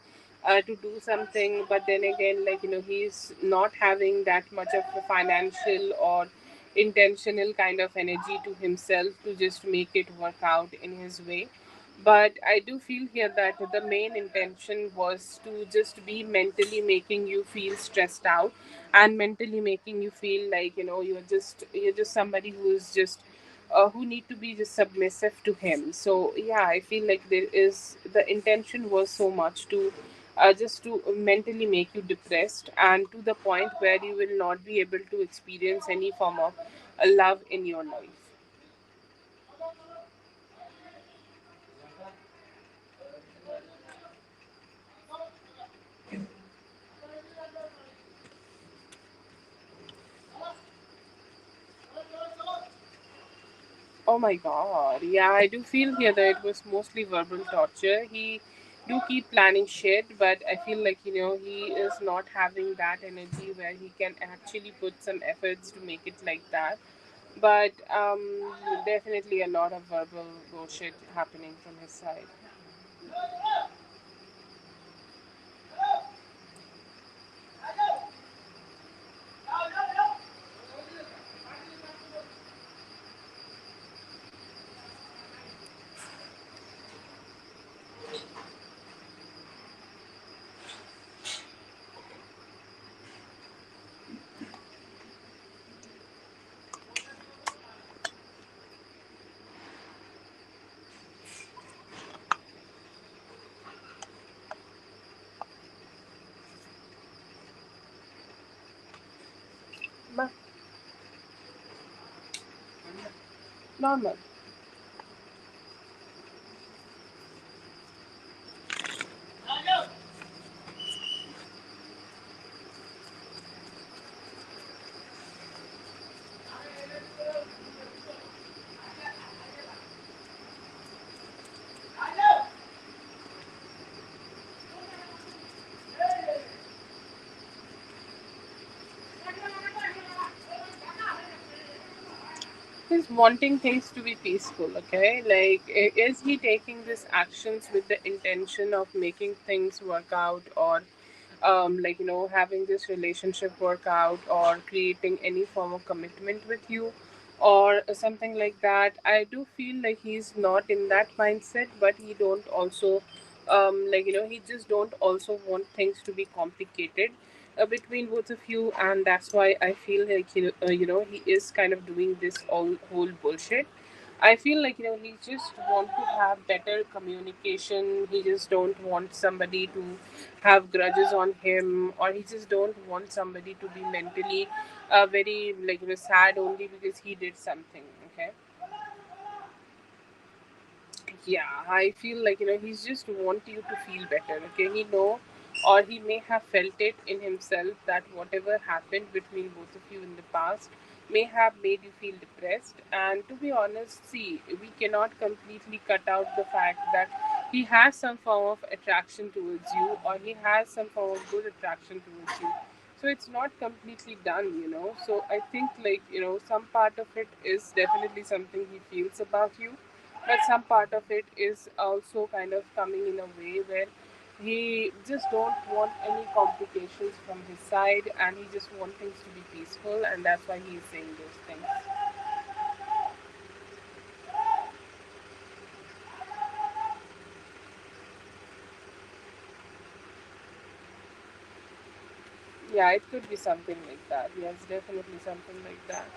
to do something, but then again, like he's not having that much of a financial or intentional kind of energy to himself to just make it work out in his way. But I do feel here that the main intention was to just be mentally making you feel stressed out, and mentally making you feel like you're just somebody who's just who need to be just submissive to him. So yeah, I feel like there is the intention was so much to just to mentally make you depressed, and to the point where you will not be able to experience any form of love in your life. Oh my god. Yeah, I do feel here that it was mostly verbal torture. He do keep planning shit, but I feel like, he is not having that energy where he can actually put some efforts to make it like that. But definitely a lot of verbal bullshit happening from his side. But normal. He's wanting things to be peaceful, okay? Like, is he taking these actions with the intention of making things work out, or having this relationship work out, or creating any form of commitment with you, or something like that? I do feel like he's not in that mindset, but he don't also he just don't also want things to be complicated between both of you, and that's why I feel like he is kind of doing this all whole bullshit. I feel like he just want to have better communication. He just don't want somebody to have grudges on him, or he just don't want somebody to be mentally very sad only because he did something. Okay. Yeah, I feel like he's just want you to feel better. Okay, he know, or he may have felt it in himself that whatever happened between both of you in the past may have made you feel depressed. And to be honest, see, we cannot completely cut out the fact that he has some form of attraction towards you, or he has some form of good attraction towards you. So it's not completely done. So I think some part of it is definitely something he feels about you, but some part of it is also kind of coming in a way where he just don't want any complications from his side, and he just want things to be peaceful, and that's why he's saying those things. Yeah, it could be something like that. Yes, definitely something like that.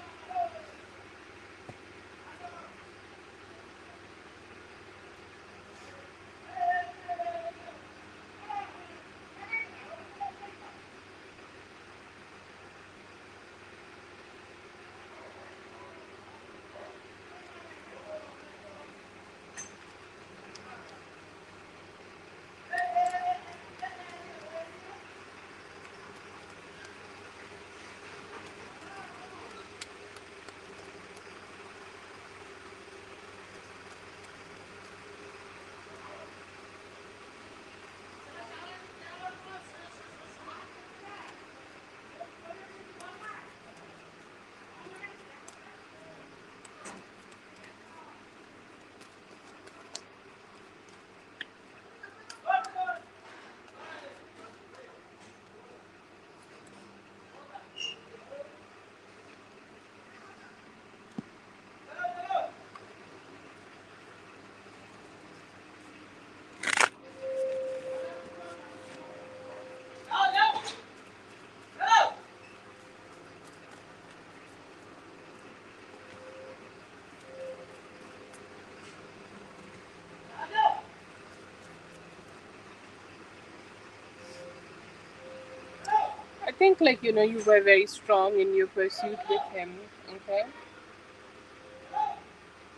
think like you were very strong in your pursuit with him. Okay.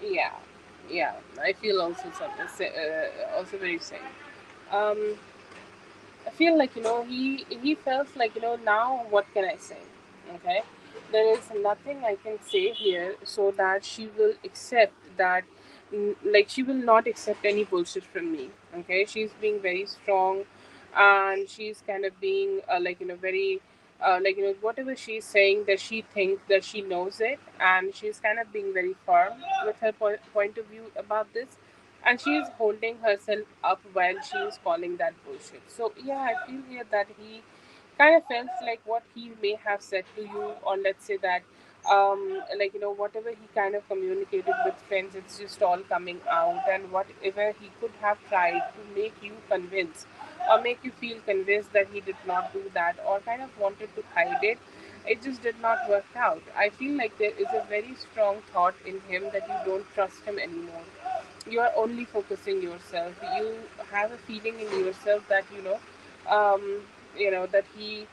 Yeah, yeah. I feel also something, also very same. Um, I feel like he felt like now what can I say? Okay, there is nothing I can say here so that she will accept that. Like she will not accept any bullshit from me. Okay, she's being very strong, and she's kind of being like very. Like whatever she's saying that she thinks that she knows it, and she's kind of being very firm with her point of view about this, and she's holding herself up while she is calling that bullshit. So yeah, I feel here that he kind of felt like what he may have said to you, or let's say that like whatever he kind of communicated with friends, it's just all coming out, and whatever he could have tried to make you convince or make you feel convinced that he did not do that, or kind of wanted to hide it, it just did not work out. I feel like there is a very strong thought in him that you don't trust him anymore. You are only focusing yourself. You have a feeling in yourself that um, that he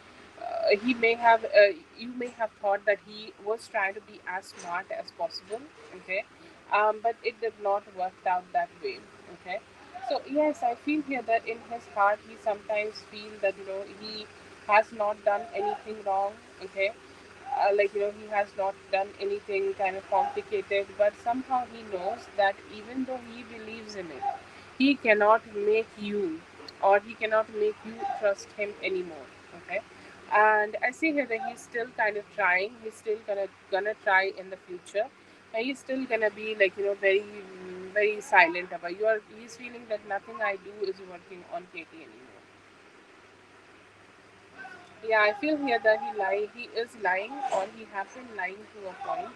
may have you may have thought that he was trying to be as smart as possible. Okay, but it did not work out that way. Okay, so yes, I feel here that in his heart he sometimes feel that he has not done anything wrong. Okay, like he has not done anything kind of complicated, but somehow he knows that even though he believes in it, he cannot make you, or he cannot make you trust him anymore. Okay, and I see here that he's still kind of trying. He's still gonna try in the future, and he's still gonna be like very very silent about you. He's feeling that nothing I do is working on Katie anymore. Yeah, I feel here that he is lying, or he has been lying to a point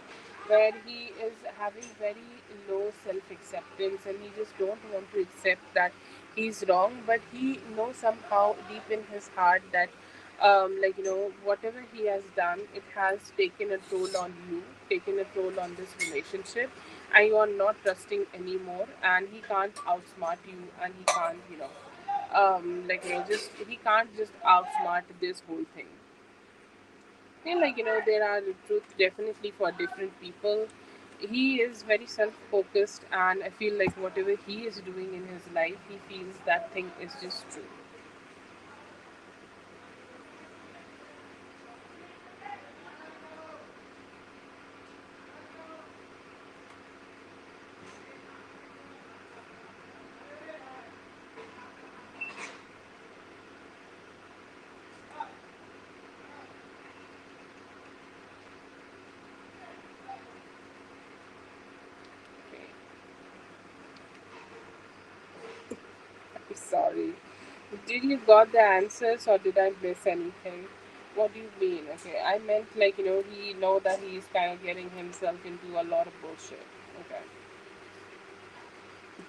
where he is having very low self acceptance, and he just don't want to accept that he's wrong, but he knows somehow deep in his heart that like whatever he has done, it has taken a toll on you, taken a toll on this relationship, and you are not trusting anymore, and he can't outsmart you, and he can't like just he can't just outsmart this whole thing. I feel like there are truth definitely for different people. He is very self-focused, and I feel like whatever he is doing in his life, he feels that thing is just true. Okay, I'm sorry. Did you got the answers, or did I miss anything? What do you mean? Okay, I meant like he know that he's kind of getting himself into a lot of bullshit. Okay.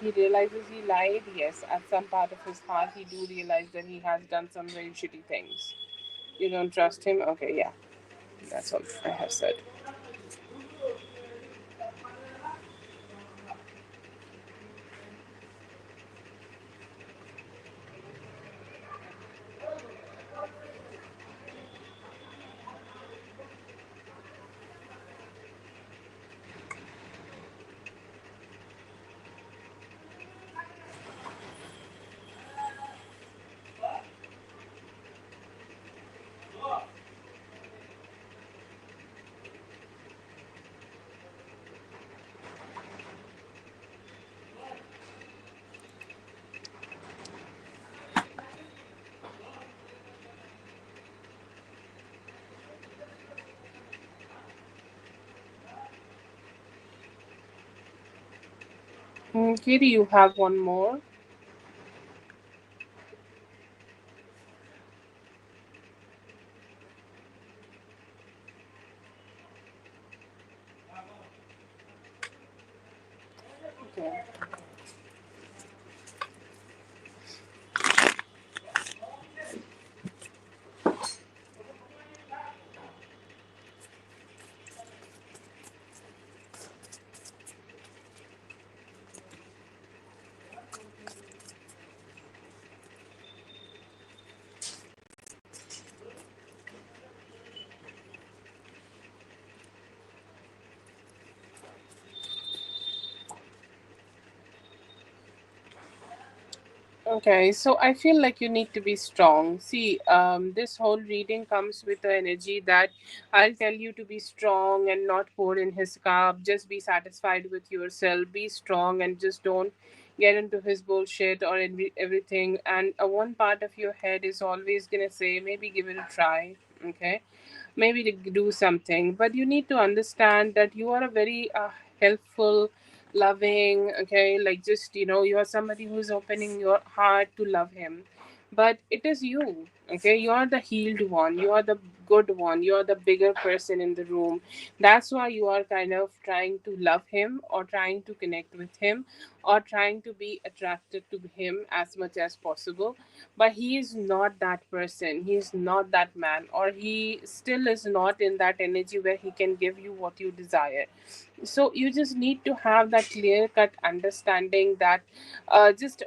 He realizes he lied. Yes, at some part of his heart, he do realize that he has done some very shitty things. You don't trust him? Okay, yeah, that's all I have said. Katie, you have one more. Okay. Okay, so I feel like you need to be strong. See, this whole reading comes with the energy that I'll tell you to be strong and not pour in his cup. Just be satisfied with yourself. Be strong and just don't get into his bullshit or everything. And one part of your head is always gonna say, maybe give it a try. Okay, maybe to do something, but you need to understand that you are a very helpful, loving, okay, like just you are somebody who's opening your heart to love him. But it is you, okay, you are the healed one, you are the good one, you are the bigger person in the room. That's why you are kind of trying to love him or trying to connect with him or trying to be attracted to him as much as possible. But he is not that person, he is not that man, or he still is not in that energy where he can give you what you desire. So you just need to have that clear cut understanding that just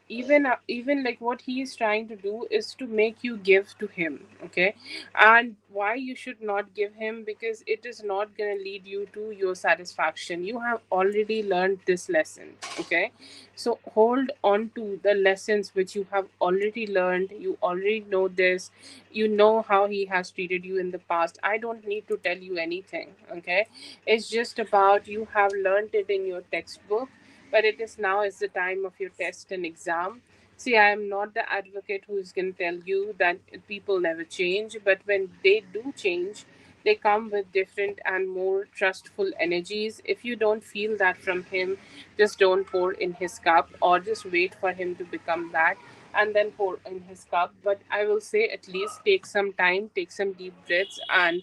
even like what he is trying to do is to make you give to him, okay. And why you should not give him, because it is not going to lead you to your satisfaction. You have already learned this lesson, okay. So hold on to the lessons which you have already learned. You already know this. You know how he has treated you in the past. I don't need to tell you anything, okay. It's just about you have learned it in your textbook, but it is now is the time of your test and exam. See, I am not the advocate who is going to tell you that people never change, but when they do change, they come with different and more trustful energies. If you don't feel that from him, just don't pour in his cup, or just wait for him to become that and then pour in his cup. But I will say, at least take some time, take some deep breaths, and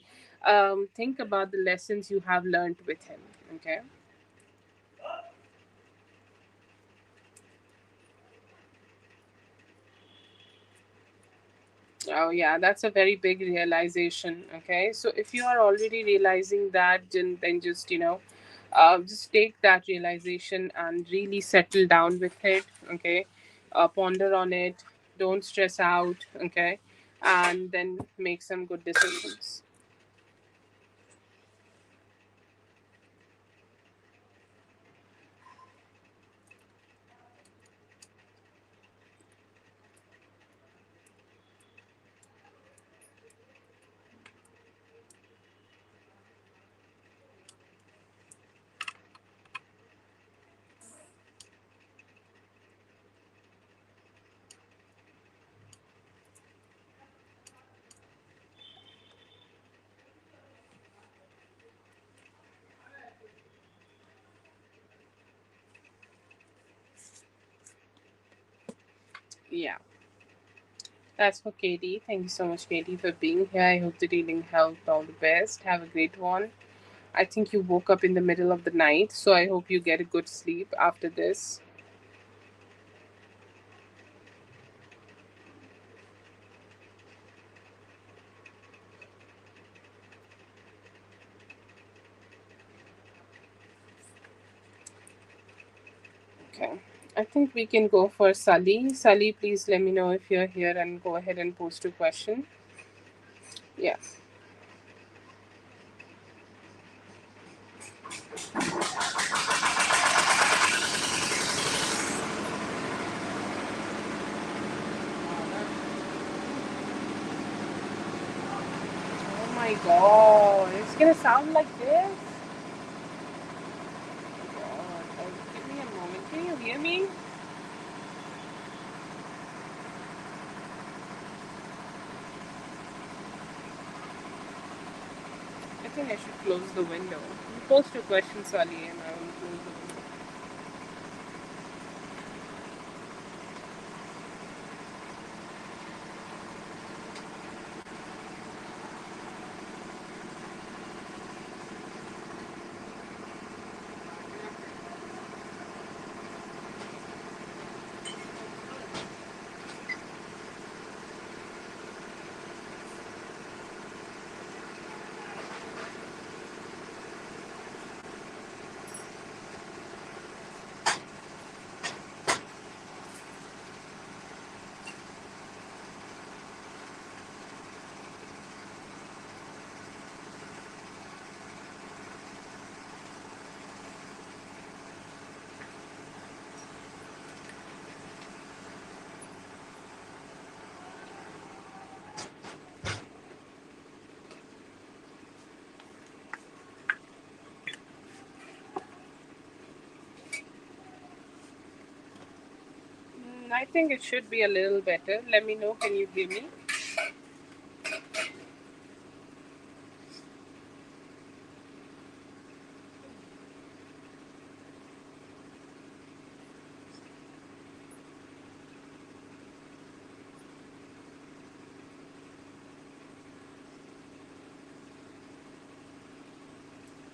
think about the lessons you have learned with him. Okay. Oh, yeah, that's a very big realization. Okay. So if you are already realizing that, then just, just take that realization and really settle down with it. Okay. Ponder on it. Don't stress out. Okay. And then make some good decisions. Yeah. That's for Katie. Thank you so much, Katie, for being here. I hope the reading helped. All the best. Have a great one. I think you woke up in the middle of the night, so I hope you get a good sleep after this. Okay. I think we can go for Sully. Sully, please let me know if you're here and go ahead and post a question. Yeah. Oh my god. It's gonna sound like this? Oh god. Give me a moment. Can you hear me? I think I should close the window. You post a question, Sully, and I will close the window. I think it should be a little better. Let me know. Can you hear me?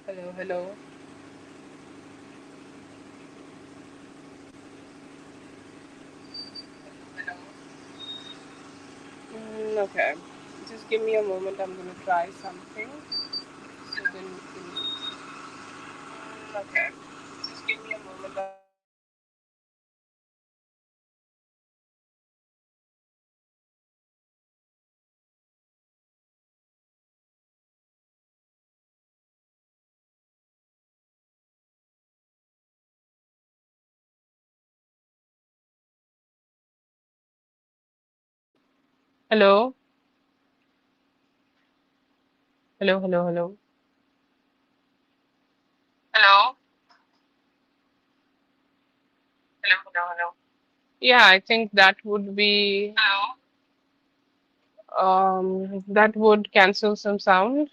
Hello, hello. Okay. Just give me a moment. I'm gonna try something. So then you can. Okay. Just give me a moment. Hello, hello, hello, hello. Hello, hello, hello, hello. Yeah, I think that would be. Hello. That would cancel some sound.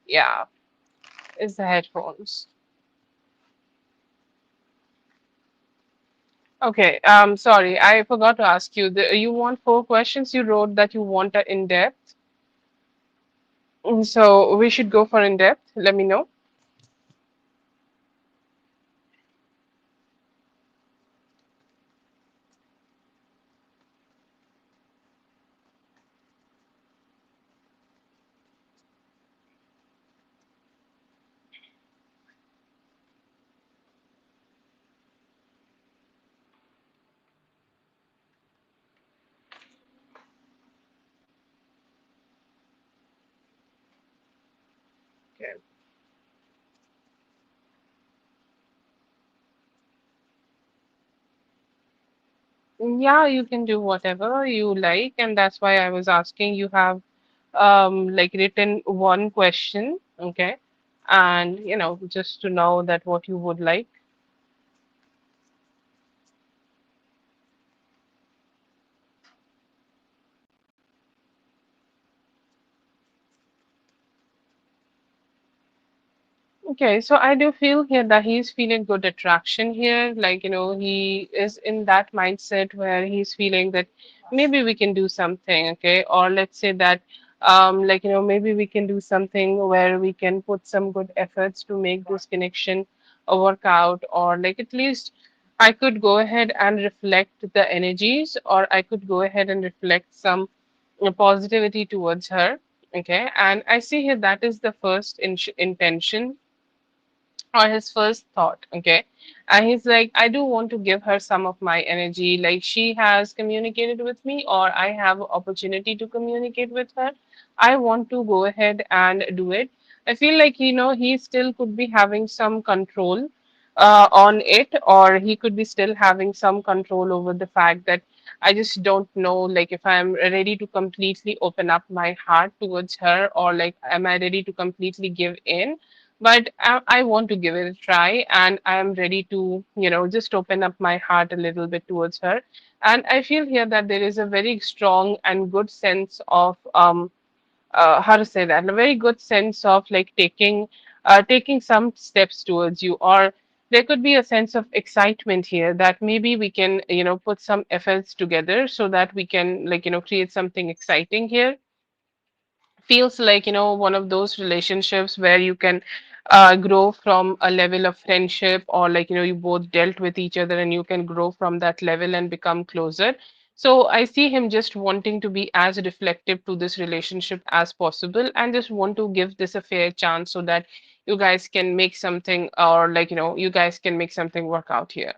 Yeah, it's the headphones. Okay, sorry, I forgot to ask you. You want four questions you wrote that you want in depth. So we should go for in depth. Let me know. Okay. Yeah, you can do whatever you like, and that's why I was asking. You have like written one question, okay, and just to know that what you would like. Okay, so I do feel here that he's feeling good attraction here. Like, he is in that mindset where he's feeling that maybe we can do something, okay? Or let's say that, like, maybe we can do something where we can put some good efforts to make this connection work out, or like at least I could go ahead and reflect the energies, or I could go ahead and reflect some positivity towards her, okay? And I see here that is the first intention or his first thought, okay? And he's like, I do want to give her some of my energy, like she has communicated with me or I have opportunity to communicate with her. I want to go ahead and do it. I feel like he still could be having some control on it, or he could be still having some control over the fact that I just don't know, like if I'm ready to completely open up my heart towards her, or like am I ready to completely give in. But I want to give it a try, and I am ready to just open up my heart a little bit towards her. And I feel here that there is a very strong and good sense of how to say that, a very good sense of like taking some steps towards you, or there could be a sense of excitement here that maybe we can put some efforts together so that we can like create something exciting here. Feels like one of those relationships where you can grow from a level of friendship, or like you both dealt with each other and you can grow from that level and become closer. So I see him just wanting to be as reflective to this relationship as possible and just want to give this a fair chance so that you guys can make something, or like you guys can make something work out here.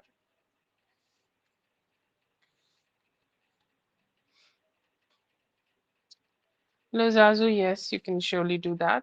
Lozazu, yes, you can surely do that.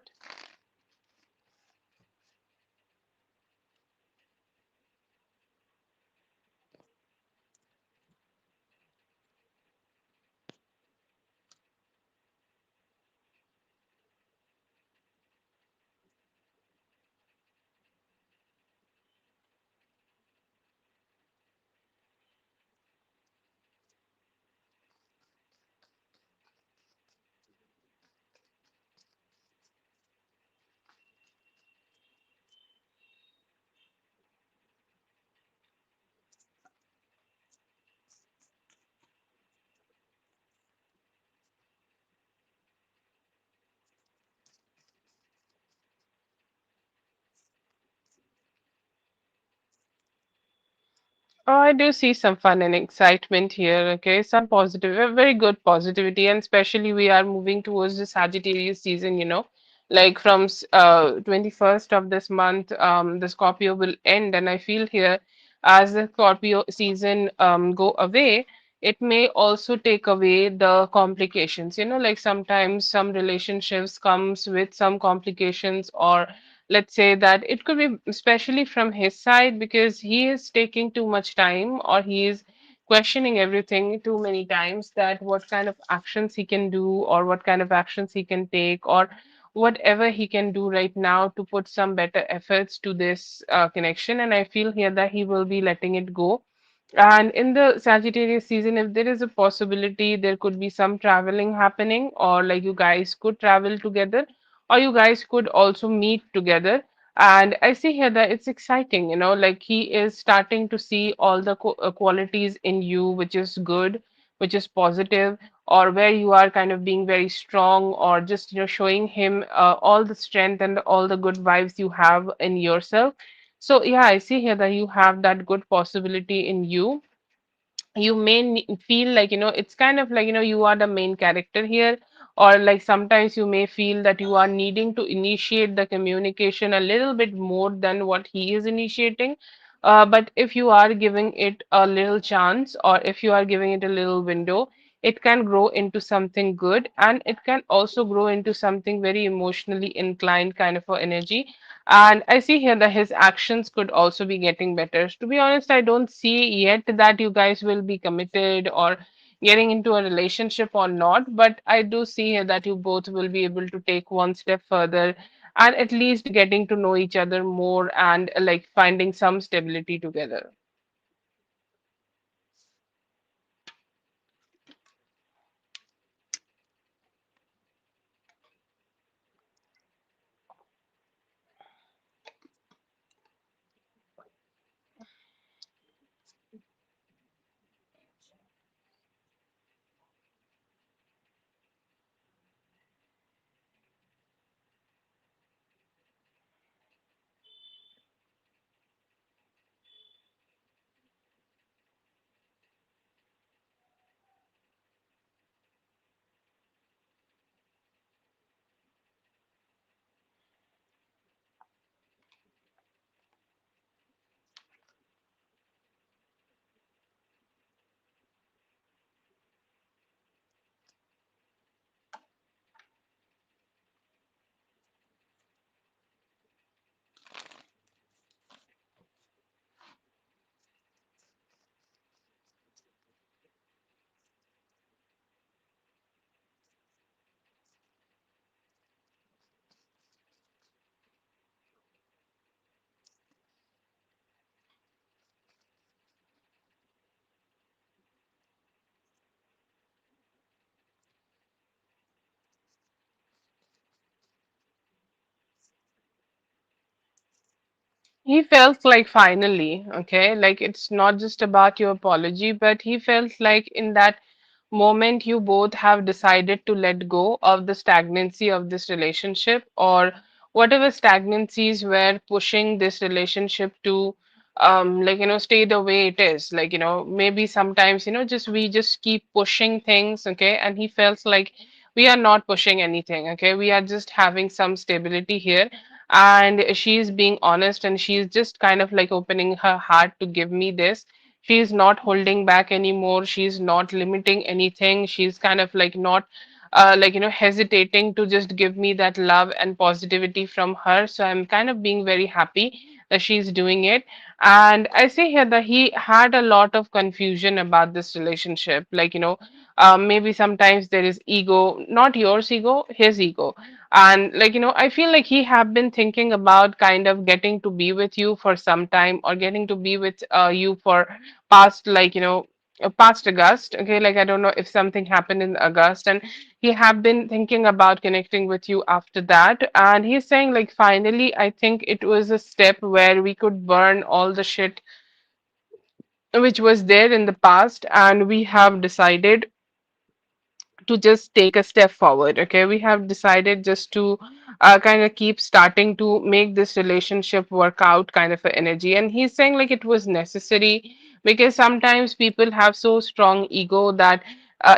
Oh, I do see some fun and excitement here. Okay, some positive, very good positivity, and especially we are moving towards the Sagittarius season. 21st of this month, the Scorpio will end, and I feel here as the Scorpio season go away, it may also take away the complications. Like sometimes some relationships comes with some complications, or let's say that it could be especially from his side because he is taking too much time, or he is questioning everything too many times, that what kind of actions he can do or what kind of actions he can take, or whatever he can do right now to put some better efforts to this connection. And I feel here that he will be letting it go. And in the Sagittarius season, if there is a possibility, there could be some traveling happening, or like you guys could travel together, or you guys could also meet together. And I see here that it's exciting, like he is starting to see all the qualities in you, which is good, which is positive, or where you are kind of being very strong, or just, showing him all the strength and all the good vibes you have in yourself. So yeah, I see here that you have that good possibility in you. You may feel like, it's kind of like, you are the main character here, or like sometimes you may feel that you are needing to initiate the communication a little bit more than what he is initiating. But if you are giving it a little chance, or if you are giving it a little window, it can grow into something good, and it can also grow into something very emotionally inclined kind of a energy. And I see here that his actions could also be getting better. To be honest, I don't see yet that you guys will be committed or getting into a relationship or not, but I do see here that you both will be able to take one step further and at least getting to know each other more, and like finding some stability together. He felt like finally, okay, like it's not just about your apology, but he felt like in that moment you both have decided to let go of the stagnancy of this relationship, or whatever stagnancies were pushing this relationship to like, stay the way it is. Like, maybe sometimes, just we just keep pushing things, okay, and he felt like we are not pushing anything, okay, we are just having some stability here. And she's being honest, and she's just kind of like opening her heart to give me this. She's not holding back anymore, she's not limiting anything, she's kind of like not like, hesitating to just give me that love and positivity from her. So I'm kind of being very happy that she's doing it. And I see here that he had a lot of confusion about this relationship, like, maybe sometimes there is ego, not yours ego, his ego. And like, I feel like he have been thinking about kind of getting to be with you for some time, or getting to be with you for past, like, past August. Okay, like I don't know if something happened in August, and he have been thinking about connecting with you after that. And he's saying like finally, I think it was a step where we could burn all the shit which was there in the past, and we have decided to just take a step forward. Okay, we have decided just to kind of keep starting to make this relationship work out, kind of a energy. And he's saying like it was necessary because sometimes people have so strong ego that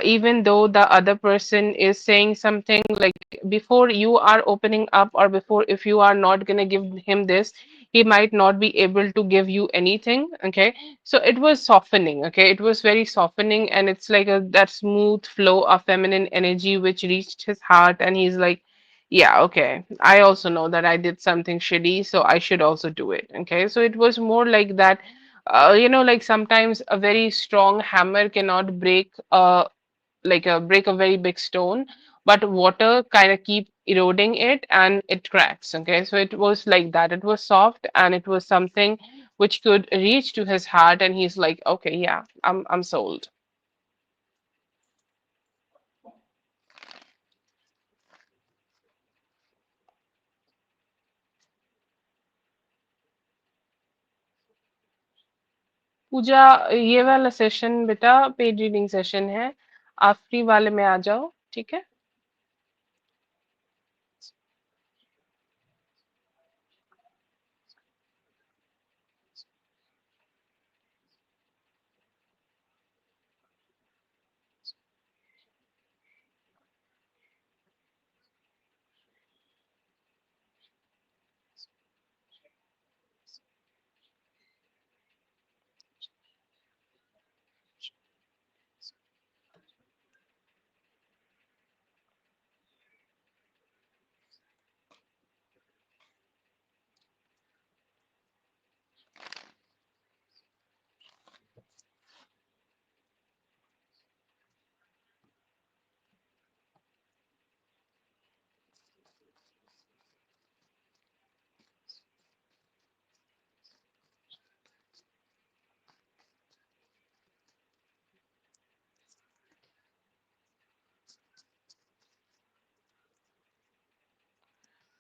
even though the other person is saying something, like before you are opening up, or before, if you are not going to give him this, he might not be able to give you anything. Okay, so it was softening. Okay, it was very softening, and it's like a that smooth flow of feminine energy which reached his heart, and he's like, yeah, okay, I also know that I did something shitty, so I should also do it. Okay, so it was more like that. Like sometimes a very strong hammer cannot break break a very big stone, but water kind of keep eroding it and it cracks. Okay, so it was like that. It was soft, and it was something which could reach to his heart, and he's like, okay, yeah, I'm sold. पूजा, ये वाला session बेटा paid reading session है, आप free वाले में आ जाओ, ठीक है?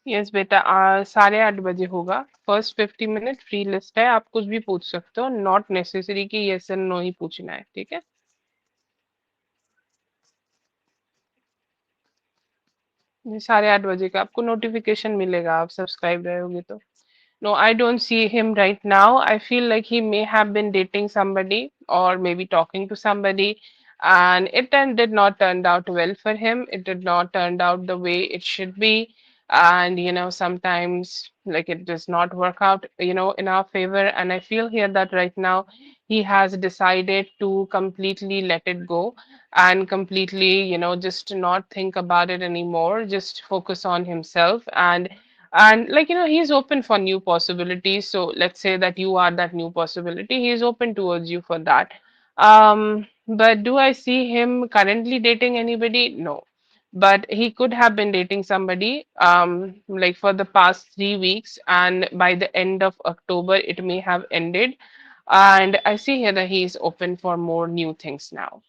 यस बेटा, 8:30 होगा। फर्स्ट 50 मिनट फ्री लिस्ट है, आप कुछ भी पूछ सकते हो, नॉट नेसेसरी कि यस एंड नो ही पूछना है, ठीक है? 8:30 का आपको नोटिफिकेशन मिलेगा, आप सब्सक्राइब रहोगे तो। No, I don't see him right now. I feel like he may have been dating somebody or maybe talking to somebody, and it then did not turn out well for him. It did not turn out the way it should be. And sometimes like it does not work out, in our favor. And I feel here that right now he has decided to completely let it go and completely, just not think about it anymore, just focus on himself. And like he's open for new possibilities, so let's say that you are that new possibility, he's open towards you for that. But do I see him currently dating anybody? No, but he could have been dating somebody like for the past 3 weeks, and by the end of October it may have ended. And I see here that he's open for more new things now.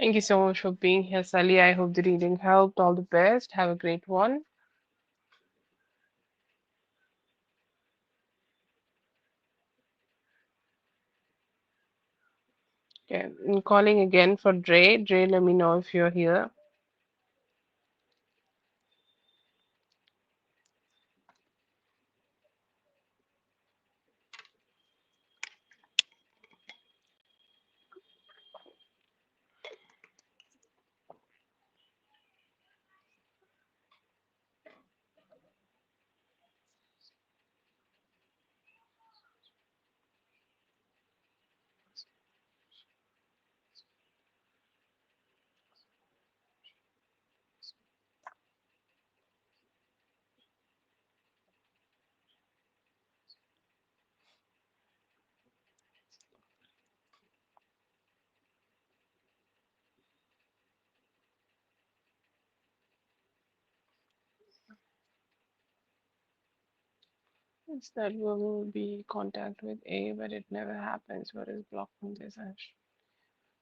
Thank you so much for being here, Sally. I hope the reading helped. All the best. Have a great one. Okay, I'm calling again for Dre. Dre, let me know if you're here. It's that we will be contact with A, but it never happens. What is blocking this? Ash?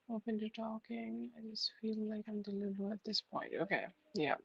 Open to talking. I just feel like I'm delivered at this point. Okay. Yeah.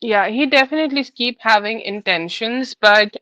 Yeah, he definitely keep having intentions, but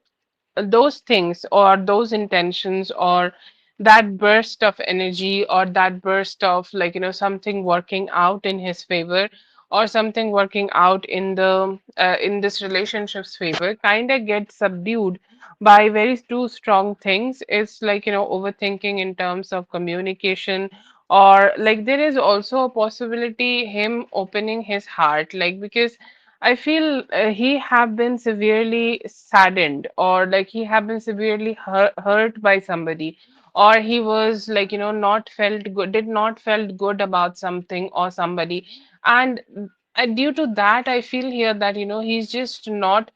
those things or those intentions or that burst of energy or that burst of something working out in his favor or something working out in the in this relationship's favor kind of gets subdued by very two strong things. It's overthinking in terms of communication, or like there is also a possibility him opening his heart, like because I feel he have been severely saddened, or like he have been severely hurt by somebody, or he was not felt good, did not felt good about something or somebody, and due to that, I feel here that he's just not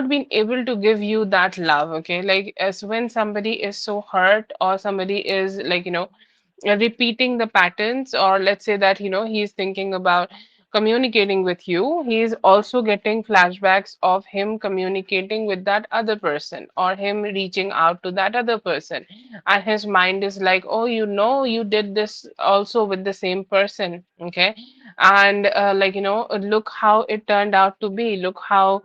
been able to give you that love. Okay, like as when somebody is so hurt or somebody is repeating the patterns, or let's say that he's thinking about communicating with you, he's also getting flashbacks of him communicating with that other person or him reaching out to that other person, and his mind is like, oh, you did this also with the same person. Okay, and look how it turned out to be, look how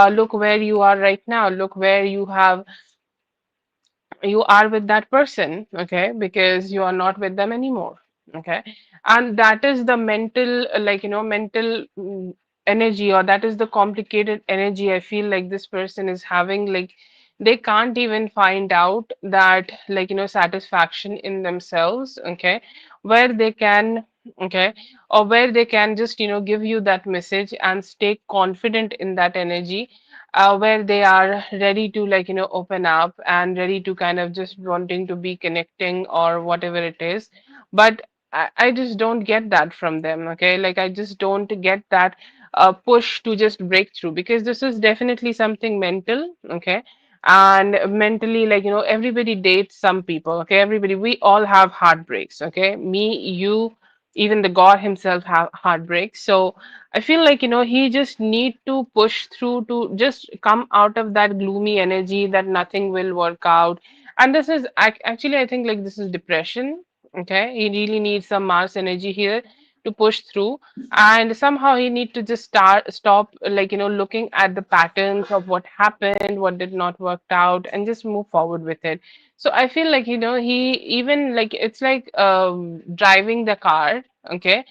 look where you are right now, look where you are with that person. Okay, because you are not with them anymore. Okay, and that is the mental mental energy, or that is the complicated energy I feel like this person is having. Like they can't even find out that satisfaction in themselves. Okay, where they can, okay, or where they can just give you that message and stay confident in that energy, where they are ready to open up and ready to kind of just wanting to be connecting or whatever it is. But I just don't get that from them. Okay, like I just don't get that push to just break through, because this is definitely something mental. Okay, and mentally, everybody dates some people. Okay, everybody, we all have heartbreaks. Okay, me, you, even the god himself have heartbreaks. So I feel like, he just need to push through to just come out of that gloomy energy that nothing will work out. And this is actually, I think like this is depression. Okay. He really needs some Mars energy here to push through. And somehow he need to just stop, looking at the patterns of what happened, what did not work out, and just move forward with it. So I feel like, he even like, it's like driving the car. Okay,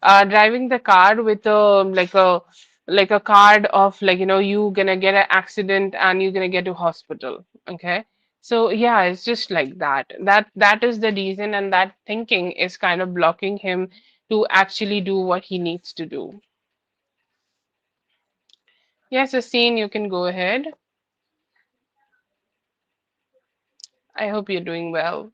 driving the car with a like a card of you gonna get an accident and you're gonna get to hospital. Okay, so yeah, it's just like that is the reason, and that thinking is kind of blocking him to actually do what he needs to do. Yes, Yassine, you can go ahead. I hope you're doing well.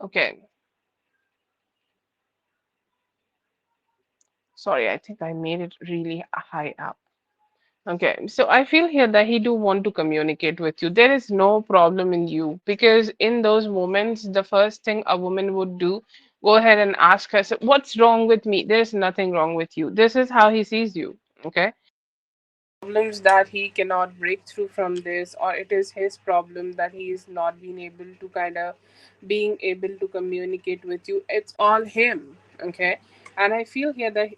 Okay, sorry, I think I made it really high up. Okay, so I feel here that he do want to communicate with you. There is no problem in you, because in those moments, the first thing a woman would do, go ahead and ask her, "So what's wrong with me?" There's nothing wrong with you. This is how he sees you. Okay, problems that he cannot break through from this, or it is his problem that he is not being able to kind of being able to communicate with you. It's all him. Okay, and I feel here that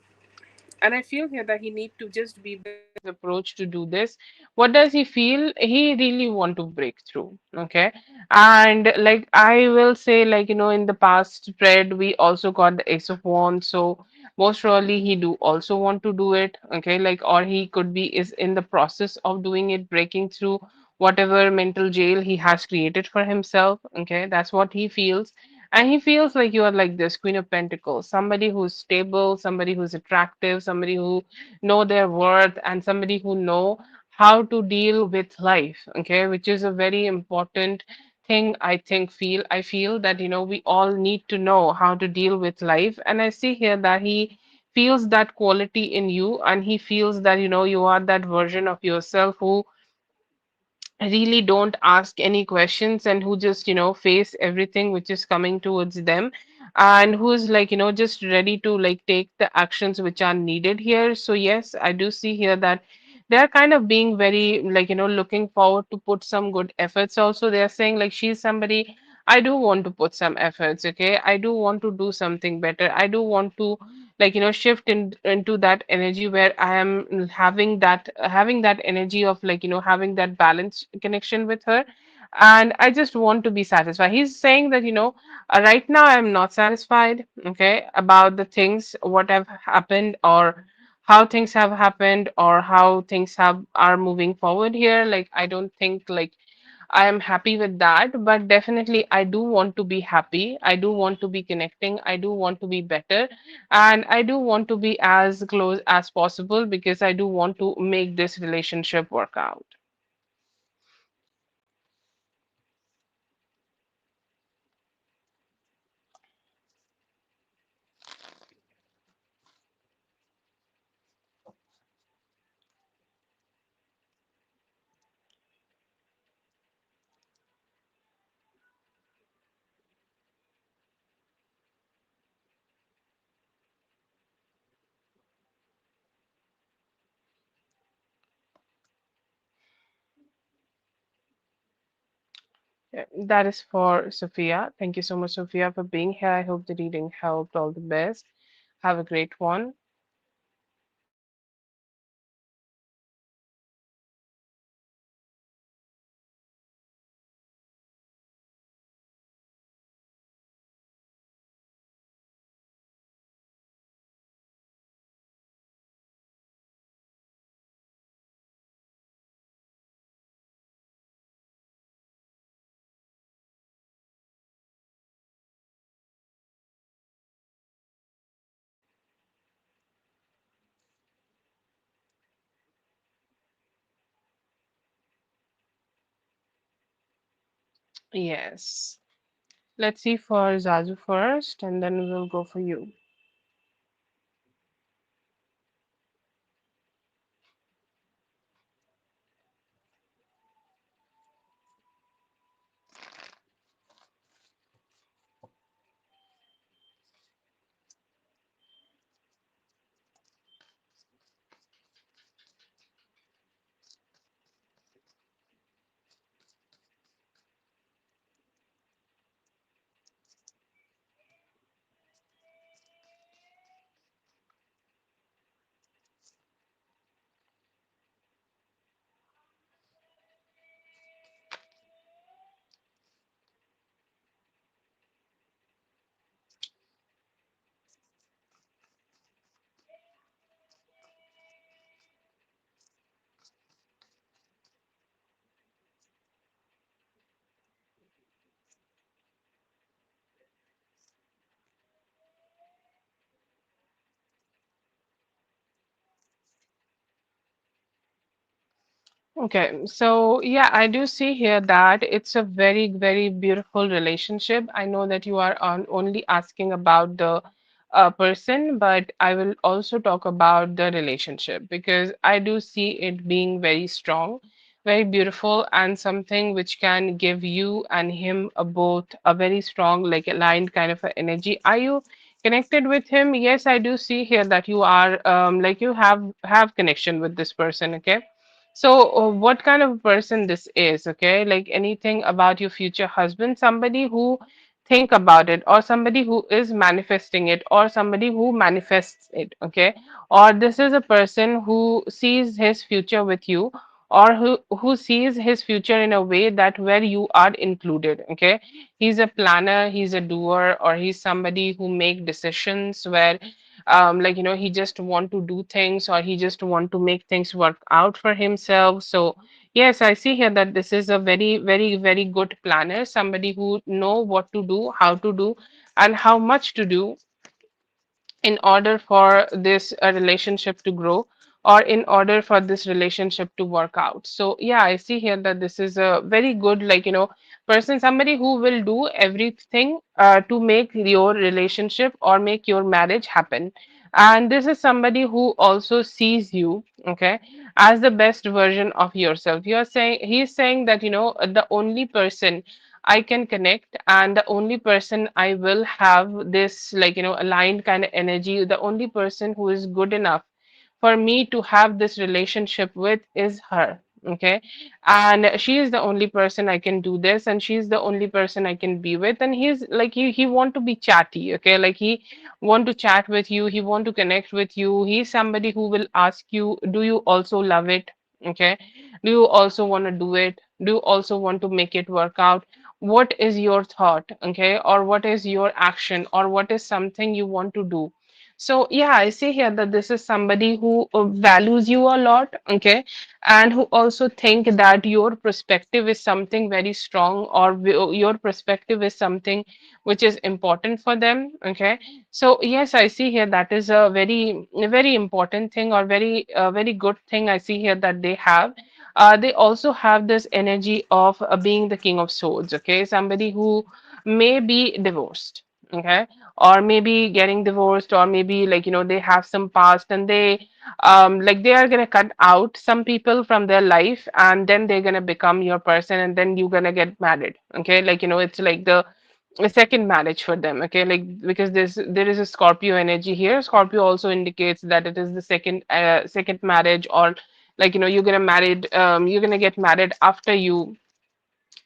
And I feel here that he need to just be this approach to do this. What does he feel? He really want to break through. Okay. And like I will say, like, in the past spread, we also got the Ace of Wands. So most probably he do also want to do it. Okay. Like, or he could be is in the process of doing it, breaking through whatever mental jail he has created for himself. Okay. That's what he feels. And he feels like you are like this Queen of Pentacles, somebody who's stable, somebody who's attractive, somebody who know their worth, and somebody who know how to deal with life. Okay, which is a very important thing. I feel that we all need to know how to deal with life. And I see here that he feels that quality in you, and he feels that you are that version of yourself who really don't ask any questions and who just face everything which is coming towards them, and who's like just ready to like take the actions which are needed here. So yes, I do see here that they're kind of being very like looking forward to put some good efforts. Also, they're saying like she's somebody, I do want to put some efforts. Okay, I do want to do something better. I do want to like shift into that energy where I am having that energy of like having that balance connection with her, and I just want to be satisfied. He's saying that right now I'm not satisfied, okay, about the things what have happened, or how things have happened, or how things have are moving forward here. Like I don't think like I am happy with that, but definitely I do want to be happy. I do want to be connecting. I do want to be better. And I do want to be as close as possible because I do want to make this relationship work out. Yeah, that is for Sophia. Thank you so much, Sophia, for being here. I hope the reading helped. All the best. Have a great one. Yes. Let's see for Zazu first, and then we'll go for you. Okay, so yeah, I do see here that it's a very, very beautiful relationship. I know that you are only asking about the person, but I will also talk about the relationship because I do see it being very strong, very beautiful, and something which can give you and him a both a very strong, like aligned kind of a energy. Are you connected with him? Yes, I do see here that you are like you have connection with this person, okay? So, what kind of person this is, okay? Like anything about your future husband, somebody who think about it, or somebody who is manifesting it, or somebody who manifests it, okay? Or this is a person who sees his future with you, or who sees his future in a way that where you are included, okay? He's a planner, he's a doer, or he's somebody who make decisions where like he just want to do things, or he just want to make things work out for himself. So yes, I see here that this is a very, very, very good planner, somebody who know what to do, how to do, and how much to do in order for this relationship to grow, or in order for this relationship to work out. So yeah, I see here that this is a very good, person, somebody who will do everything to make your relationship or make your marriage happen. And this is somebody who also sees you, okay, as the best version of yourself. You're saying, he's saying that the only person I can connect, and the only person I will have this, aligned kind of energy, the only person who is good enough for me to have this relationship with is her. Okay. And she is the only person I can do this, and she's the only person I can be with. And he's like, he want to be chatty. Okay. Like he want to chat with you. He want to connect with you. He's somebody who will ask you, do you also love it? Okay. Do you also want to do it? Do you also want to make it work out? What is your thought? Okay. Or what is your action? Or what is something you want to do? So yeah, I see here that this is somebody who values you a lot, okay, and who also think that your perspective is something very strong, or your perspective is something which is important for them, okay. So yes, I see here that is a very important thing, or very good thing I see here that they have. They also have this energy of being the king of swords, okay, somebody who may be divorced, okay, or maybe getting divorced, or maybe they have some past, and they are gonna cut out some people from their life, and then they're gonna become your person, and then you're gonna get married, okay, it's like the a second marriage for them, okay, like because there is a Scorpio energy here. Scorpio also indicates that it is the second marriage, or you're gonna get married after you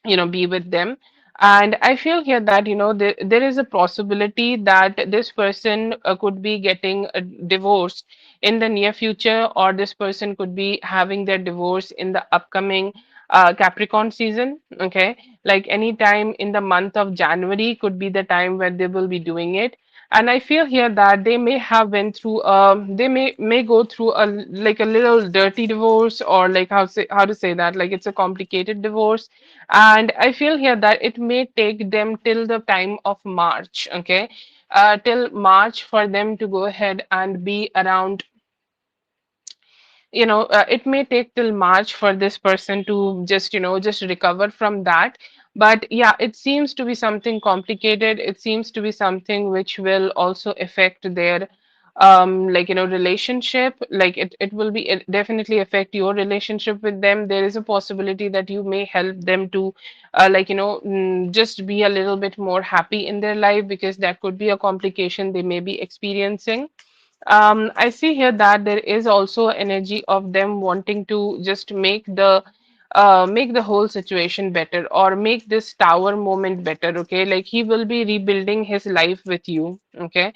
be with them. And I feel here that there is a possibility that this person could be getting divorced in the near future, or this person could be having their divorce in the upcoming Capricorn season, okay, like any time in the month of January could be the time where they will be doing it. And I feel here that they may have went through they may go through a little dirty divorce, or how to say that, like it's a complicated divorce. And I feel here that it may take them till the time of March, okay, till March for them to go ahead and be around. It may take till March for this person to just recover from that. But yeah, it seems to be something complicated. It seems to be something which will also affect their relationship. Like it will be, it definitely affect your relationship with them. There is a possibility that you may help them to just be a little bit more happy in their life, because that could be a complication they may be experiencing. I see here that there is also energy of them wanting to just make the whole situation better, or make this tower moment better. Okay, like he will be rebuilding his life with you. Okay,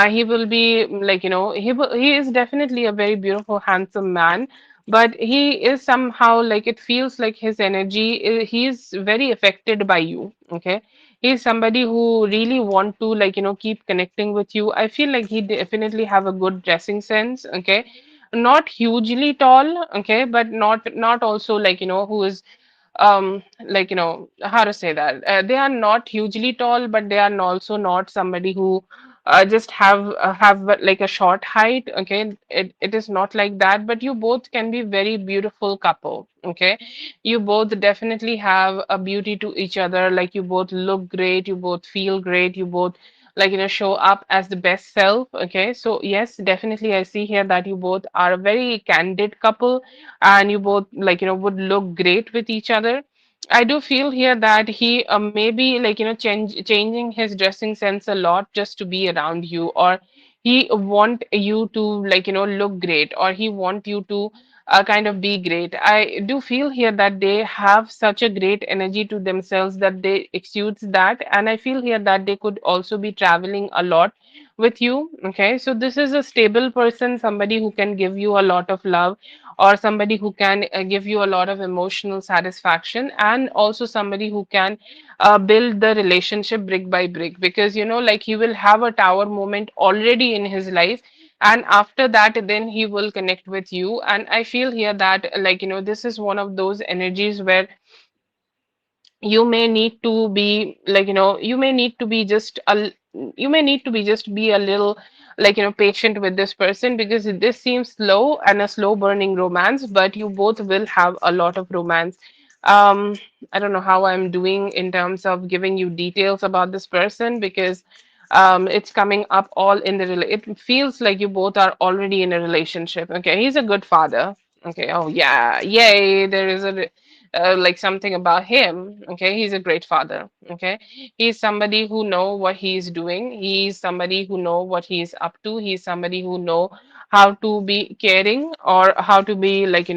he will be he is definitely a very beautiful, handsome man, but he is somehow, like it feels like his energy, he's very affected by you. Okay, he's somebody who really want to keep connecting with you. I feel like he definitely have a good dressing sense, okay, not hugely tall, okay, but not also who is how to say that, they are not hugely tall, but they are also not somebody who just have like a short height, okay. It is not like that, but you both can be very beautiful couple, okay. You both definitely have a beauty to each other, like you both look great, you both feel great, you both show up as the best self, okay. So yes, definitely I see here that you both are a very candid couple, and you both would look great with each other. I do feel here that he maybe changing his dressing sense a lot just to be around you, or he want you to, like, look great, or he want you to kind of be great. I do feel here that they have such a great energy to themselves that they exudes that, and I feel here that they could also be traveling a lot with you. Okay, so this is a stable person, somebody who can give you a lot of love, or somebody who can give you a lot of emotional satisfaction, and also somebody who can build the relationship brick by brick, because like he will have a tower moment already in his life, and after that then he will connect with you. And I feel here that, like, this is one of those energies where you may need to be, like, you may need to be just you may need to be just be a little, like, patient with this person, because this seems slow and a slow burning romance, but you both will have a lot of romance. um I don't know how I'm doing in terms of giving you details about this person, because it's coming up all in the it feels like you both are already in a relationship. Okay, he's a good father. Okay, oh yeah, yay, there is a like something about him. Okay, he's a great father. Okay, he's somebody who know what he's doing. He's somebody who know what he's up to. He's somebody who know how to be caring, or how to be, like,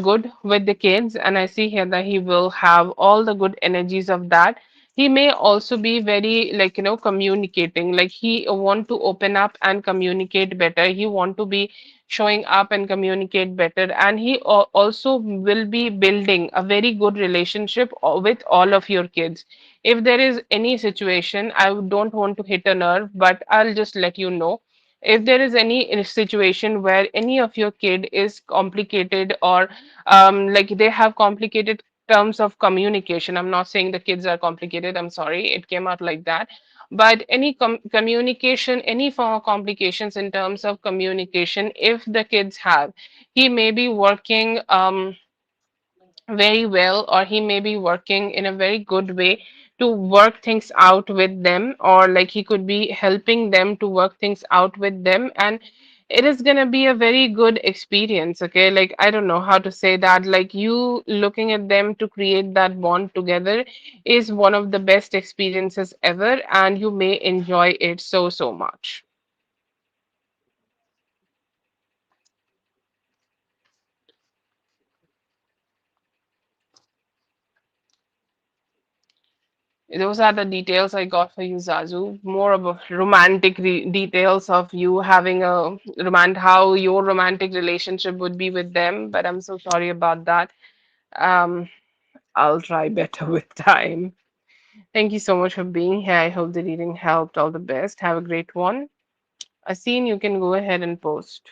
good with the kids. And I see here that he will have all the good energies of that. He may also be very, like, communicating, like he want to open up and communicate better. He want to be showing up and communicate better, and he also will be building a very good relationship with all of your kids. If there is any situation, I don't want to hit a nerve, but I'll just let you know. If there is any situation where any of your kid is complicated, or like they have complicated terms of communication, I'm not saying the kids are complicated, I'm sorry, it came out like that, but any communication, any form of complications in terms of communication, if the kids have, he may be working very well, or he may be working in a very good way to work things out with them, or like he could be helping them to work things out with them, and it is going to be a very good experience. Okay, like, I don't know how to say that, like, you looking at them to create that bond together is one of the best experiences ever, and you may enjoy it so much. Those are the details I got for you, Zazu. More about romantic details of you having a how your romantic relationship would be with them. But I'm so sorry about that. Um, I'll try better with time. Thank you so much for being here. I hope the reading helped. All the best. Have a great one. Asin, you can go ahead and post.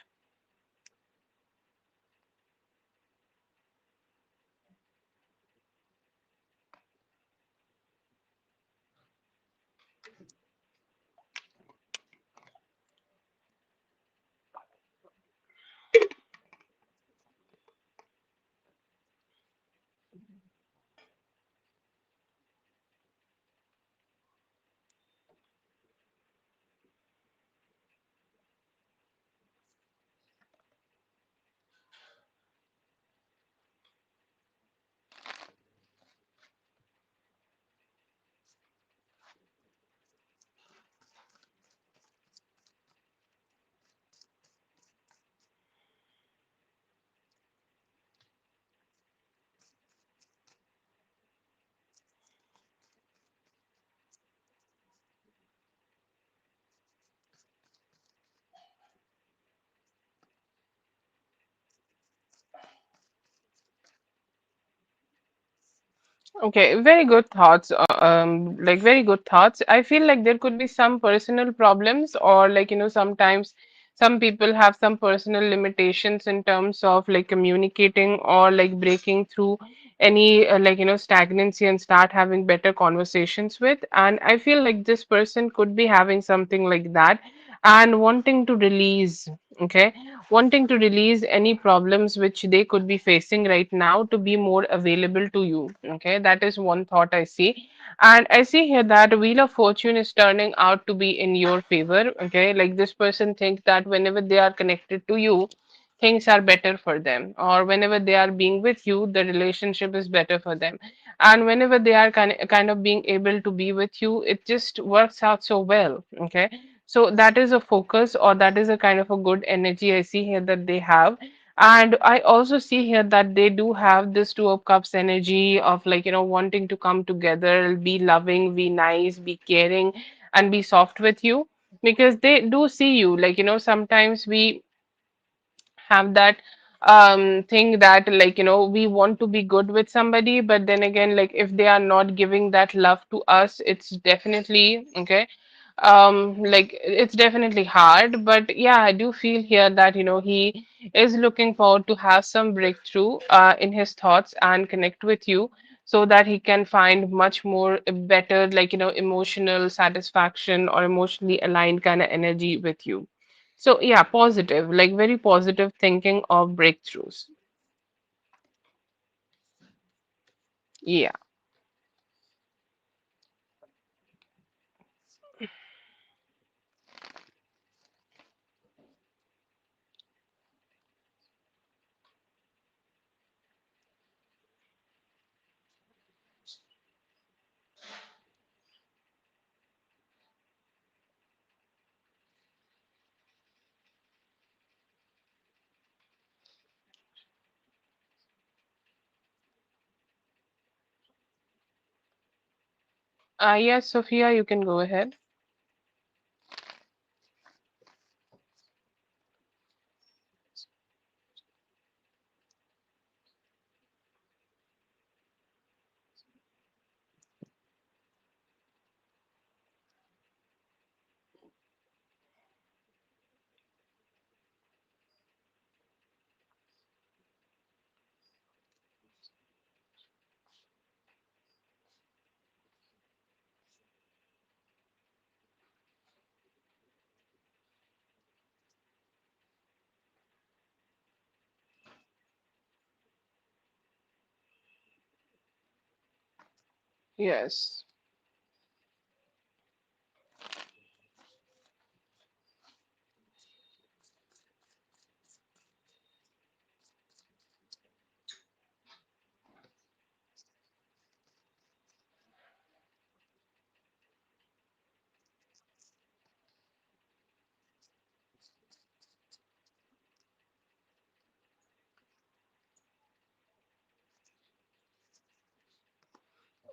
Okay, very good thoughts. Like, very good thoughts. I feel like there could be some personal problems, or like, sometimes some people have some personal limitations in terms of like communicating, or like breaking through any like, stagnancy, and start having better conversations with. And I feel like this person could be having something like that, and wanting to release. Okay, wanting to release any problems which they could be facing right now, to be more available to you. Okay, that is one thought I see. And I see here that Wheel of Fortune is turning out to be in your favor. Okay, like this person thinks that whenever they are connected to you, things are better for them, or whenever they are being with you, the relationship is better for them. And whenever they are kind of being able to be with you, it just works out so well. Okay, So that is a focus, or that is a kind of a good energy I see here that they have. And I also see here that they do have this Two of Cups energy of, like, wanting to come together, be loving, be nice, be caring, and be soft with you, because they do see you. Like, sometimes we have that thing that, like, we want to be good with somebody, but then again, like, if they are not giving that love to us, it's definitely okay. Like, it's definitely hard. But yeah, I do feel here that, he is looking forward to have some breakthrough in his thoughts and connect with you, so that he can find much more better, like, emotional satisfaction or emotionally aligned kind of energy with you. So yeah, positive, like very positive thinking of breakthroughs. Yeah. Yes, Sophia, you can go ahead. Yes.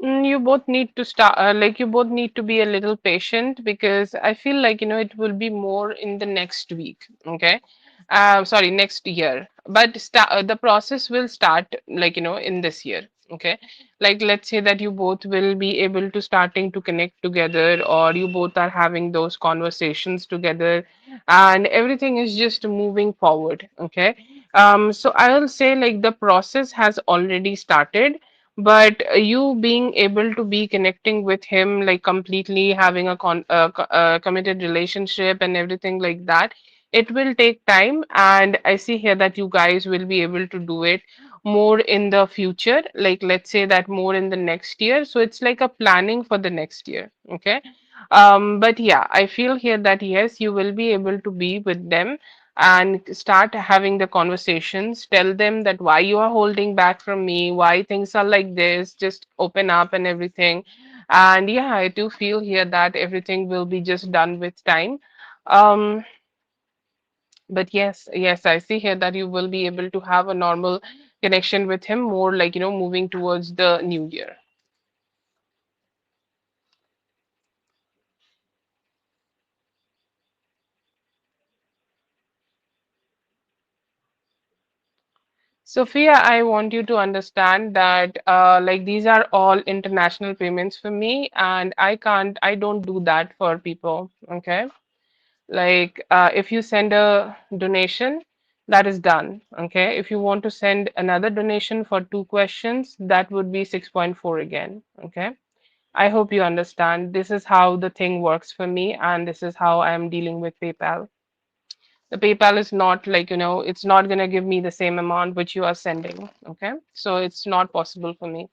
You both need to start, like, you both need to be a little patient, because I feel like, it will be more in the next week. Okay. Sorry, next year. But the process will start, like, in this year. Okay. Like, let's say that you both will be able to starting to connect together, or you both are having those conversations together, and everything is just moving forward. Okay. So I'll say, like, the process has already started, but you being able to be connecting with him, like completely having a committed relationship and everything like that, it will take time. And I see here that you guys will be able to do it more in the future, like, let's say that more in the next year. So it's like a planning for the next year. Okay. But yeah, I feel here that yes, you will be able to be with them and start having the conversations. Tell them that why you are holding back from me, why things are like this, just open up and everything. And yeah, I do feel here that everything will be just done with time. um but yes, I see here that you will be able to have a normal connection with him, more like, moving towards the new year. Sophia, I want you to understand that, like, these are all international payments for me, and I don't do that for people. Okay. Like, if you send a donation, that is done. Okay. If you want to send another donation for two questions, that would be 6.4 again. Okay. I hope you understand. This is how the thing works for me, and this is how I am dealing with PayPal. The PayPal is not like, it's not going to give me the same amount which you are sending. Okay. So it's not possible for me.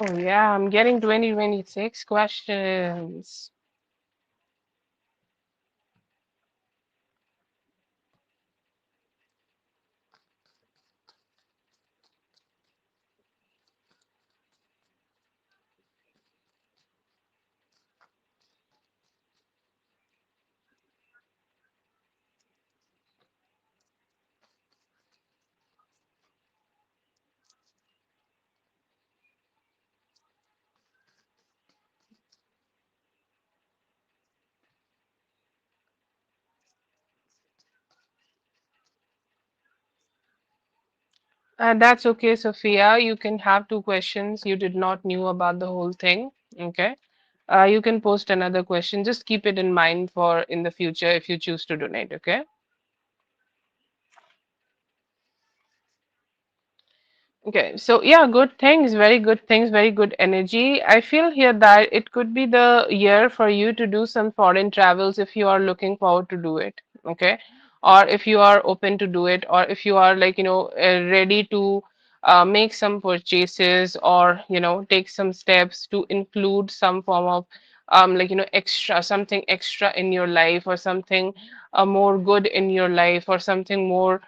Oh yeah, I'm getting 2026 questions. That's okay, Sophia. You can have two questions. You did not knew about the whole thing. Okay. You can post another question. Just keep it in mind for in the future if you choose to donate. Okay. Okay, so yeah, good things, very good things, very good energy. I feel here that it could be the year for you to do some foreign travels if you are looking forward to do it, okay? Or if you are open to do it, or if you are like, ready to make some purchases or, take some steps to include some form of extra, something extra in your life or something more good in your life or something more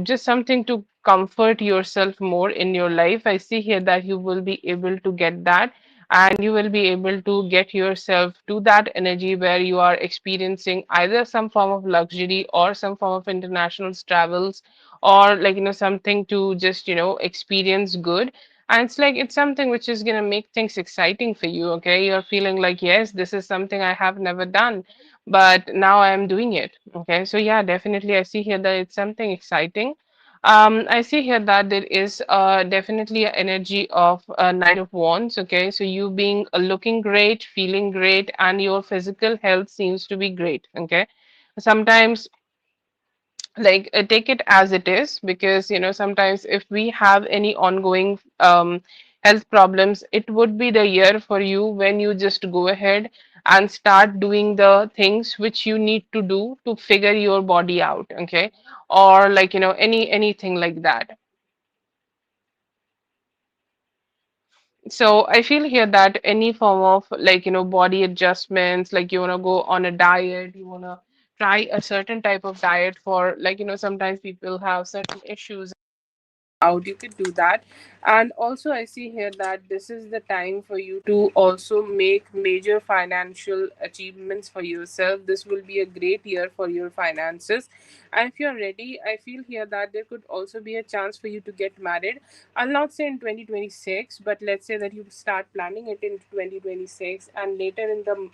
just something to comfort yourself more in your life. I see here that you will be able to get that and you will be able to get yourself to that energy where you are experiencing either some form of luxury or some form of international travels or something to just experience good. And it's like it's something which is going to make things exciting for you. Okay, you're feeling like, yes, this is something I have never done, but now I am doing it. Okay, so yeah, definitely I see here that it's something exciting. I see here that there is definitely an energy of Knight of Wands. Okay, so you being looking great, feeling great, and your physical health seems to be great. Okay, sometimes take it as it is because sometimes if we have any ongoing health problems, it would be the year for you when you just go ahead and start doing the things which you need to do to figure your body out, okay, or anything like that. So I feel here that any form of body adjustments, like you want to go on a diet, you want to try a certain type of diet for sometimes people have certain issues out, you could do that. And also I see here that this is the time for you to also make major financial achievements for yourself. This will be a great year for your finances, and if you're ready, I feel here that there could also be a chance for you to get married. I'll not say in 2026, but let's say that you start planning it in 2026, and later in the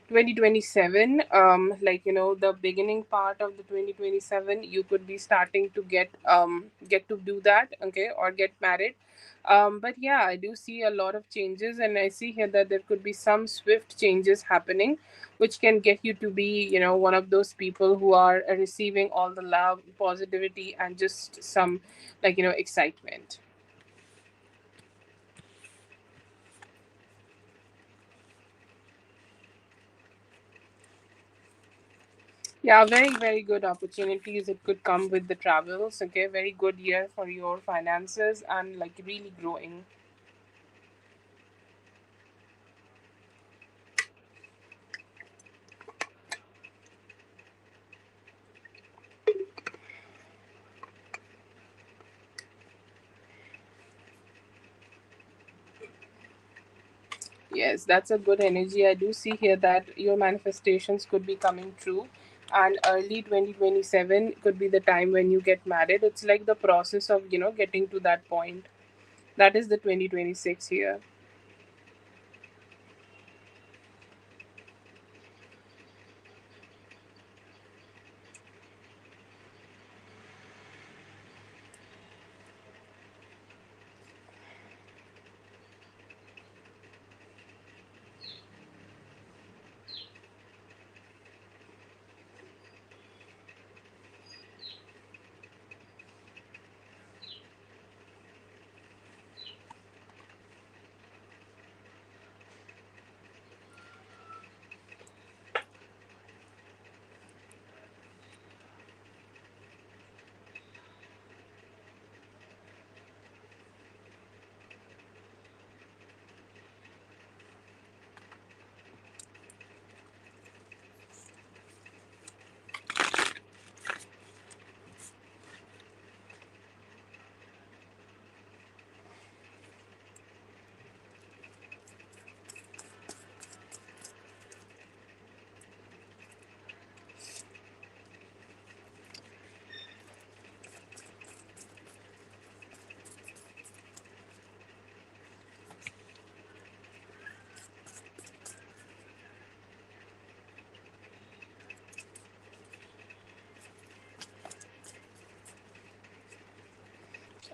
2027, the beginning part of the 2027, you could be starting to get to do that, okay, or get married. But yeah, I do see a lot of changes, and I see here that there could be some swift changes happening which can get you to be one of those people who are receiving all the love, positivity, and just some excitement. Yeah, very, very good opportunities. It could come with the travels. Okay, very good year for your finances and like really growing. Yes, that's a good energy. I do see here that your manifestations could be coming true. And early 2027 could be the time when you get married. It's like the process of, getting to that point. That is the 2026 here.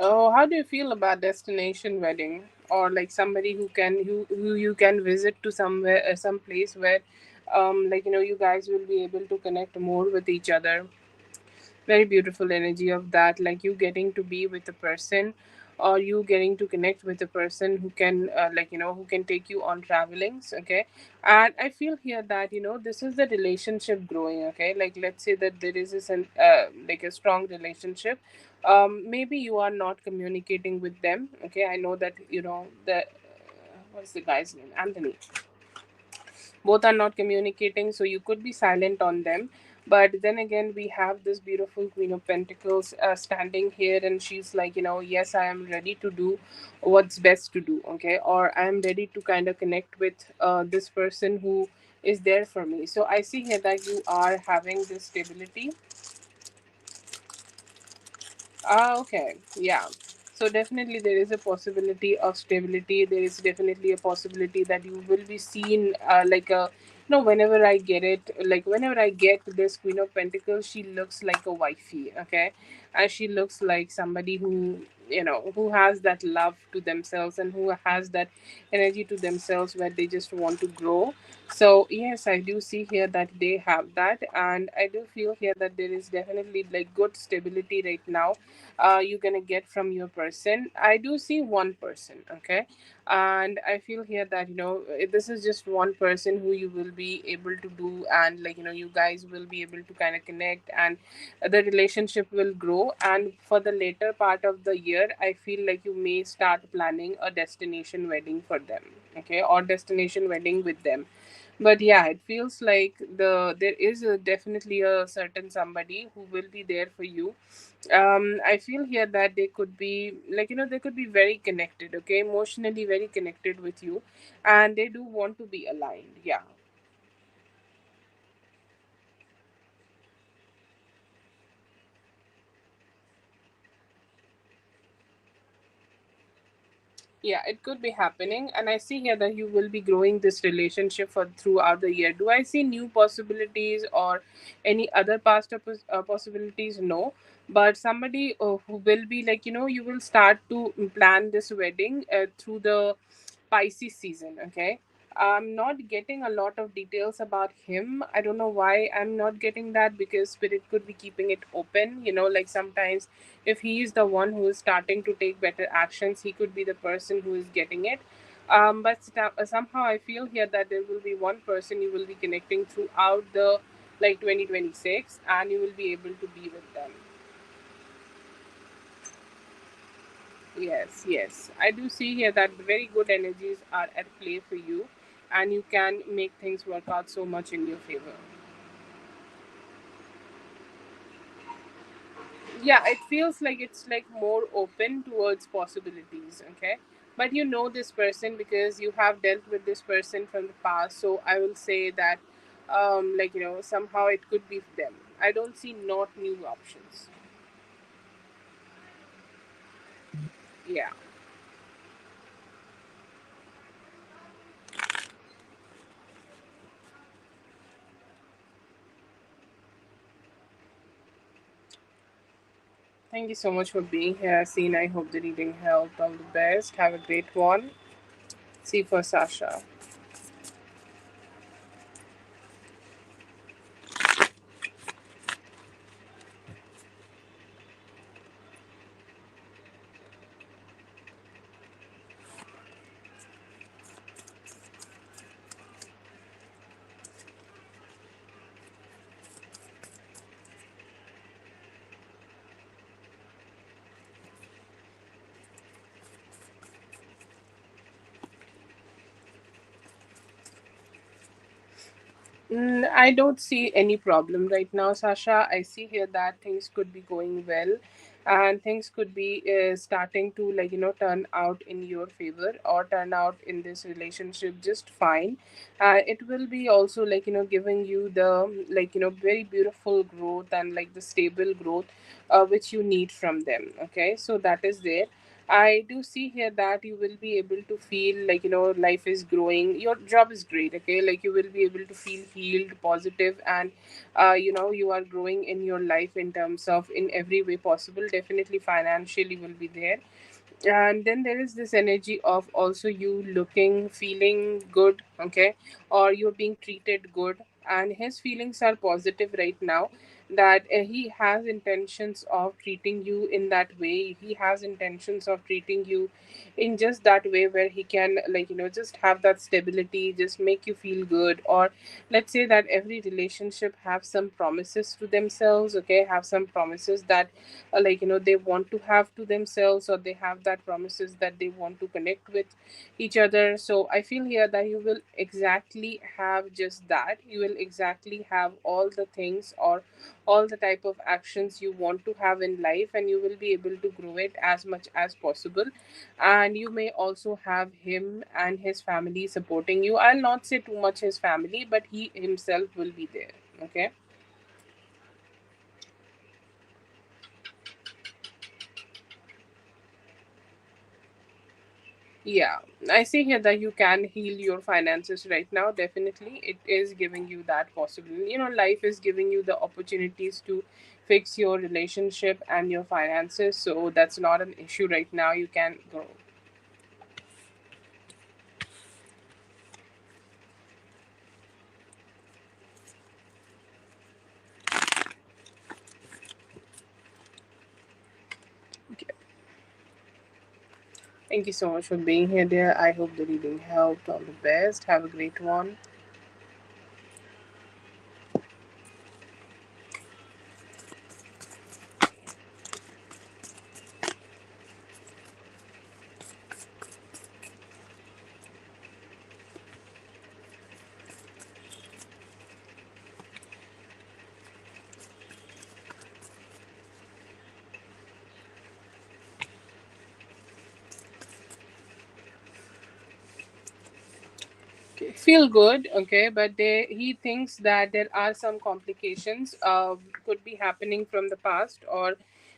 Oh, how do you feel about destination wedding, or like somebody who you can visit to somewhere, some place where, like you guys will be able to connect more with each other. Very beautiful energy of that, like you getting to be with a person, or you getting to connect with a person who can, who can take you on travelings. Okay, and I feel here that this is the relationship growing. Okay, like let's say that there is like a strong relationship. Maybe you are not communicating with them. Okay, I know that the what's the guy's name, Anthony. Both are not communicating, so you could be silent on them. But then again, we have this beautiful Queen of Pentacles standing here, and she's like, yes, I am ready to do what's best to do. Okay, or I am ready to kind of connect with this person who is there for me. So I see here that you are having this stability. Ah, okay. Yeah. So definitely there is a possibility of stability. There is definitely a possibility that you will be seen, whenever I get it, like whenever I get this Queen of Pentacles, she looks like a wifey, okay? And she looks like somebody who has that love to themselves and who has that energy to themselves where they just want to grow. So yes, I do see here that they have that, and I do feel here that there is definitely like good stability right now you're gonna get from your person. I do see one person, okay, and I feel here that this is just one person who you will be able to do, and you guys will be able to kind of connect, and the relationship will grow. And for the later part of the year, I feel like you may start planning a destination wedding for them, okay, or destination wedding with them. But yeah, it feels like there is definitely a certain somebody who will be there for you. I feel here that they could be they could be very connected, okay, emotionally very connected with you, and they do want to be aligned. Yeah. Yeah, it could be happening, and I see here that you will be growing this relationship for throughout the year. Do I see new possibilities or any other past possibilities? No, but somebody who will be you will start to plan this wedding through the Pisces season. Okay, I'm not getting a lot of details about him. I don't know why I'm not getting that, because spirit could be keeping it open. Like sometimes if he is the one who is starting to take better actions, he could be the person who is getting it. But somehow I feel here that there will be one person you will be connecting throughout the 2026, and you will be able to be with them. Yes, yes, I do see here that very good energies are at play for you, and you can make things work out so much in your favor. Yeah, it feels like it's like more open towards possibilities. Okay, but you know this person because you have dealt with this person from the past, so I will say that somehow it could be them. I don't see not new options. Yeah. Thank you so much for being here, Seen. I hope the reading helped. All the best. Have a great one. See for Sasha. I don't see any problem right now, Sasha. I see here that things could be going well, and things could be starting to turn out in your favor, or turn out in this relationship just fine. It will be also giving you the very beautiful growth, and like the stable growth which you need from them. Okay, so that is there. I do see here that you will be able to feel like, life is growing. Your job is great, okay? Like, you will be able to feel healed, positive, and, you are growing in your life in terms of in every way possible. Definitely financially will be there. And then there is this energy of also you looking, feeling good, okay, or you're being treated good, and his feelings are positive right now, that he has intentions of treating you in that way. He has intentions of treating you in just that way, where he can, like, just have that stability, just make you feel good. Or let's say that every relationship have some promises to themselves, okay, have some promises that, like, they want to have to themselves, or they have that promises that they want to connect with each other. So I feel here that you will exactly have just that. You will exactly have all the things, or all the type of actions you want to have in life, and you will be able to grow it as much as possible. And you may also have him and his family supporting you. I'll not say too much his family, but he himself will be there, okay. Yeah, I see here that you can heal your finances right now. Definitely, it is giving you that possibility. Life is giving you the opportunities to fix your relationship and your finances. So that's not an issue right now. You can grow. Okay. Thank you so much for being here, dear. I hope the reading helped. All the best. Have a great one. Okay, feel good, okay, but he thinks that there are some complications could be happening from the past, or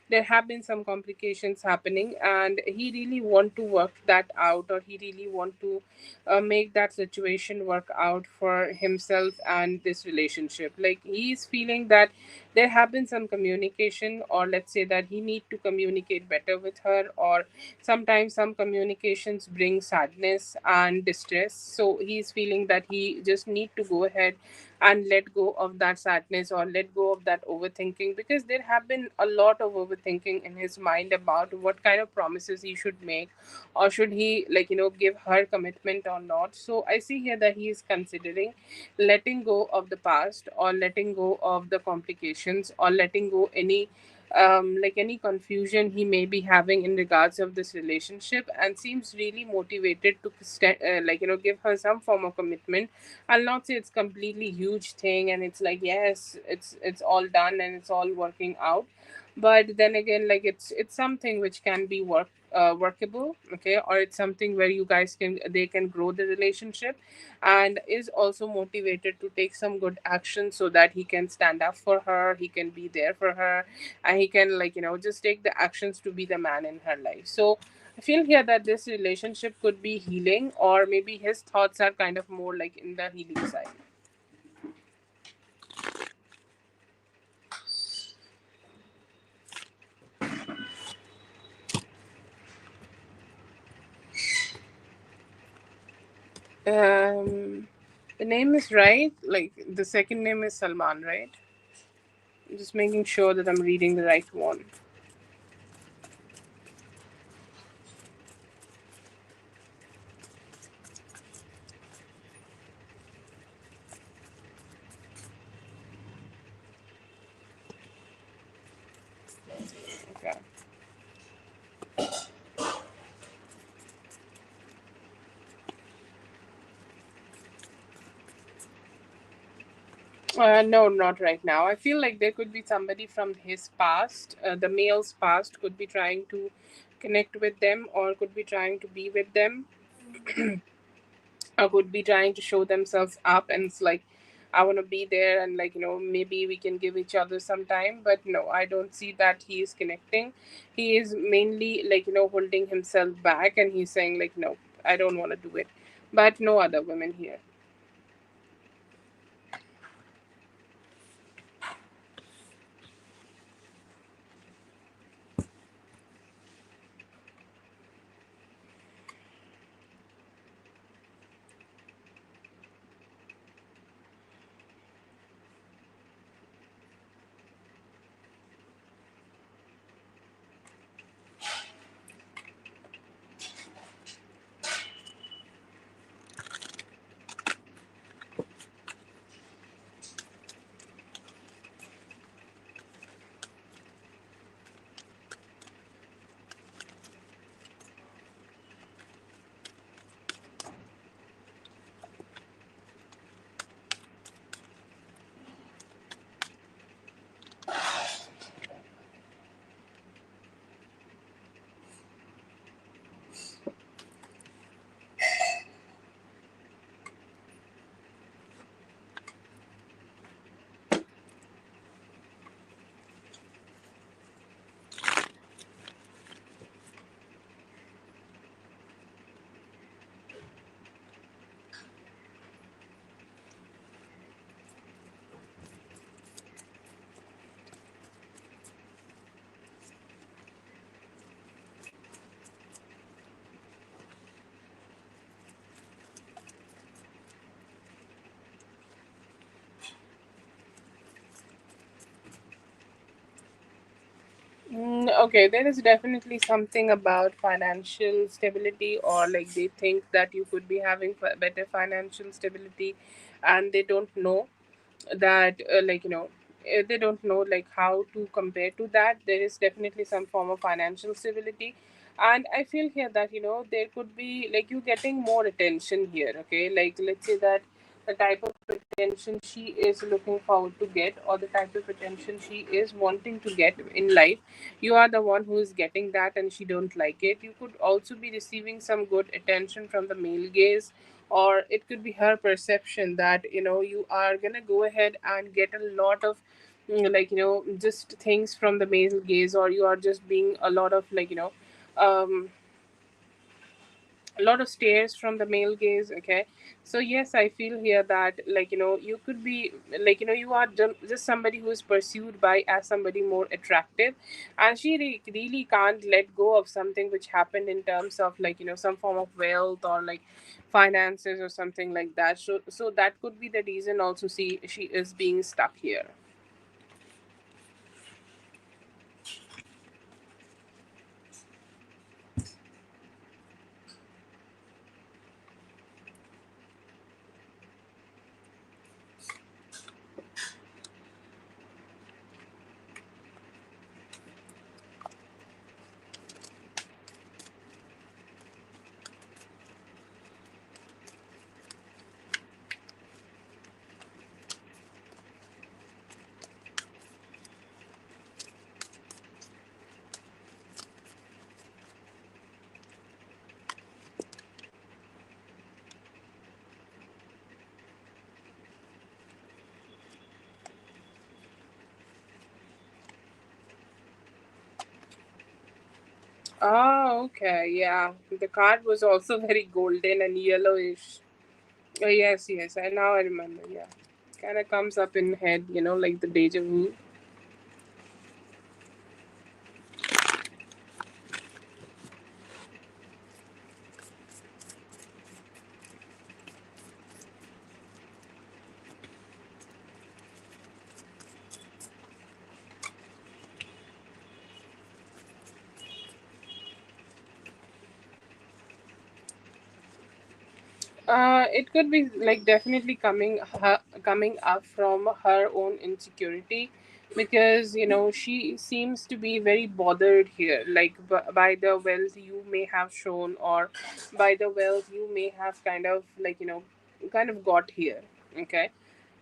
there have been some complications happening, and he really want to work that out, or he really want to make that situation work out for himself and this relationship. Like, he's feeling that there have been some communication, or let's say that he need to communicate better with her, or sometimes some communications bring sadness and distress. So he's feeling that he just need to go ahead and let go of that sadness, or let go of that overthinking, because there have been a lot of overthinking in his mind about what kind of promises he should make, or should he, like, give her commitment or not. So I see here that he is considering letting go of the past, or letting go of the complications, or letting go any like any confusion he may be having in regards of this relationship, and seems really motivated to like, give her some form of commitment. I'll not say it's completely huge thing, and it's like, yes, it's all done and it's all working out, but then again, like, it's something which can be workable, okay, or it's something where you guys can they can grow the relationship, and is also motivated to take some good action, so that he can stand up for her, he can be there for her, and he can, like, just take the actions to be the man in her life. So I feel here that this relationship could be healing, or maybe his thoughts are kind of more like in the healing side. um the name is right, like the second name is Salman, right? I'm just making sure that I'm reading the right one. Okay. No, not right now. I feel like there could be somebody from his past, the male's past, could be trying to connect with them, or could be trying to be with them, or could be trying to show themselves up, and it's like, I want to be there, and maybe we can give each other some time. But no, I don't see that he is connecting. He is mainly holding himself back, and he's saying no, I don't want to do it. But no other women here. Okay, there is definitely something about financial stability, or they think that you could be having better financial stability, and they don't know that they don't know how to compare to that. There is definitely some form of financial stability, and I feel here that there could be you getting more attention here. Okay, let's say that the type of attention she is looking forward to get, or the type of attention she is wanting to get in life, you are the one who is getting that, and she don't like it. You could also be receiving some good attention from the male gaze, or it could be her perception that you are gonna go ahead and get a lot of just things from the male gaze, or you are just being a lot of um a lot of stares from the male gaze. Okay, so yes, I feel here that you could be you are just somebody who is pursued by as somebody more attractive, and she really can't let go of something which happened in terms of some form of wealth, or finances, or something like that. So that could be the reason also. See, she is being stuck here. Oh, okay, yeah. The card was also very golden and yellowish. Oh, yes, yes. I now I remember. Yeah, kind of comes up in head. Like the deja vu. It could be definitely coming up from her own insecurity, because she seems to be very bothered here, by the wealth you may have shown, or by the wealth you may have kind of got here. Okay,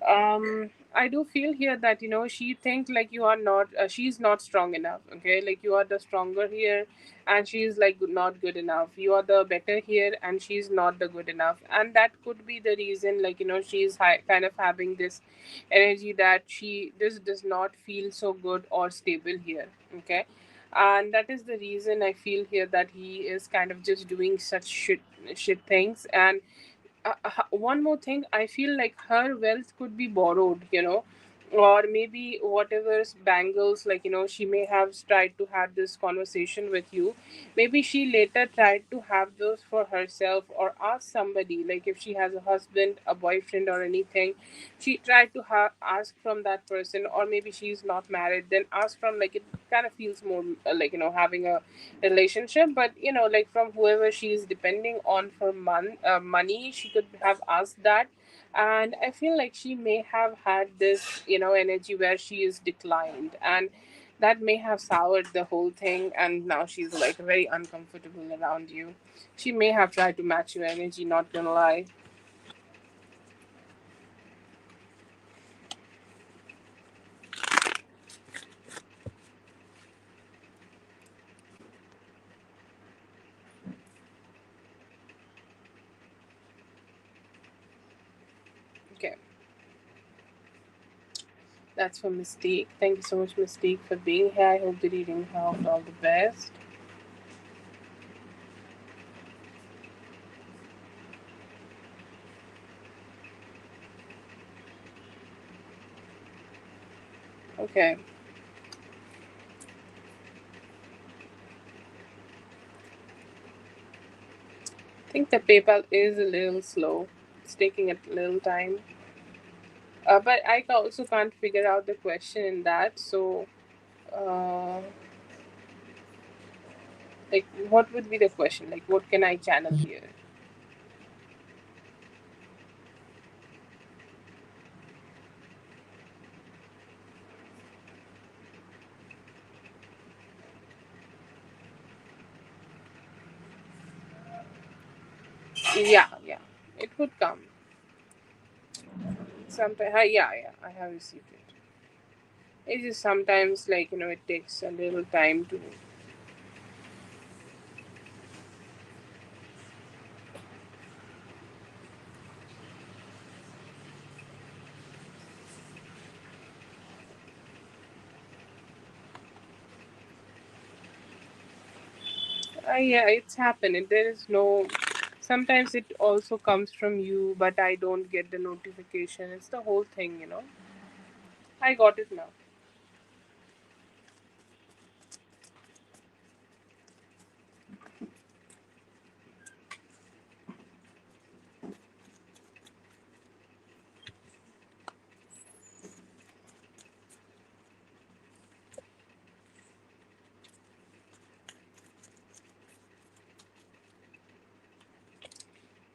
I do feel here that she think like you are not she's not strong enough. Okay, like you are the stronger here, and she's like not good enough. You are the better here, and she's not the good enough. And that could be the reason, like she's kind of having this energy that she this does not feel so good or stable here. Okay, and that is the reason I feel here that he is kind of just doing such shit things. And one more thing, I feel like her wealth could be borrowed, or maybe whatever's bangles, like she may have tried to have this conversation with you. Maybe she later tried to have those for herself, or ask somebody, like if she has a husband, a boyfriend, or anything. She tried to ask from that person, or maybe she's not married, then ask from, like, it kind of feels more like having a relationship. But like from whoever she is depending on for money, she could have asked that. And I feel like she may have had this energy where she is declined, and that may have soured the whole thing, and now she's like very uncomfortable around you. She may have tried to match your energy, not gonna lie. Okay, that's for Mystique. Thank you so much, Mystique, for being here. I hope the reading helped. All the best. Okay, I think the PayPal is a little slow. It's taking a little time. But I also can't figure out the question in that. So, uh, like, what would be the question? Like, what can I channel here? Yeah, yeah, it would come. Sometimes, yeah, yeah, I have received it. It's just sometimes, like, it takes a little time to. Yeah, it's happened. There is no. Sometimes it also comes from you, but I don't get the notification. It's the whole thing. I got it now.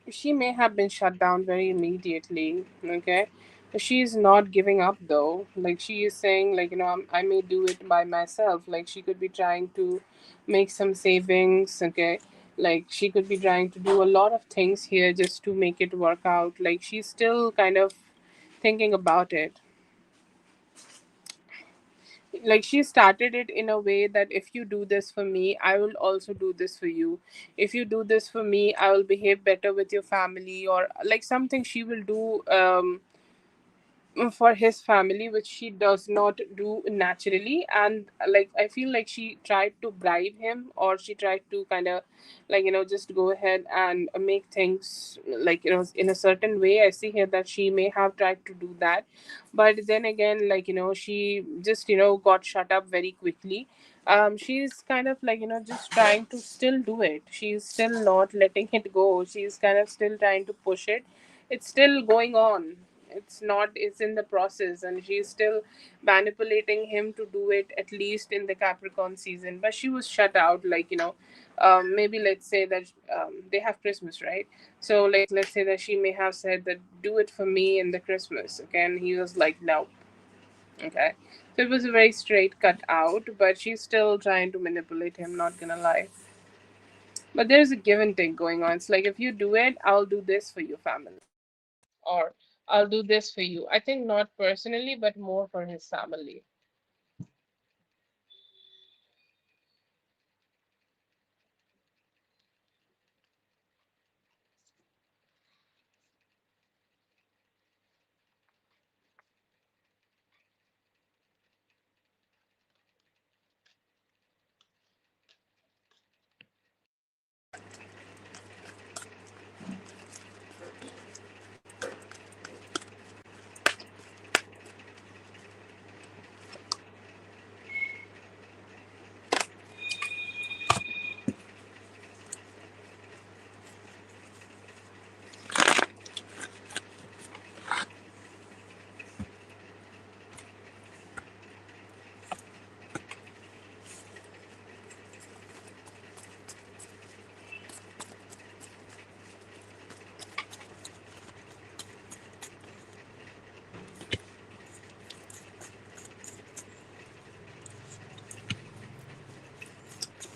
She may have been shut down very immediately. Okay, she's not giving up though. Like she is saying, like I may do it by myself. Like she could be trying to make some savings. Okay, like she could be trying to do a lot of things here just to make it work out. Like she's still kind of thinking about it. Like she started it in a way that if you do this for me, I will also do this for you. If you do this for me, I will behave better with your family, or like something she will do for his family, which she does not do naturally. And like I feel like she tried to bribe him, or she tried to kind of like just go ahead and make things like in a certain way. I see here that she may have tried to do that, but then again, like she just got shut up very quickly. She's kind of like just trying to still do it. She's still not letting it go. She's kind of still trying to push it. It's still going on. It's in the process, and she's still manipulating him to do it, at least in the Capricorn season. But she was shut out, like maybe let's say that they have Christmas, right? So like let's say that she may have said that do it for me in the Christmas, okay, and he was like no. Okay, so it was a very straight cut out, but she's still trying to manipulate him, not gonna lie. But there's a give and take going on. It's like if you do it, I'll do this for your family, or I'll do this for you. I think not personally, but more for his family.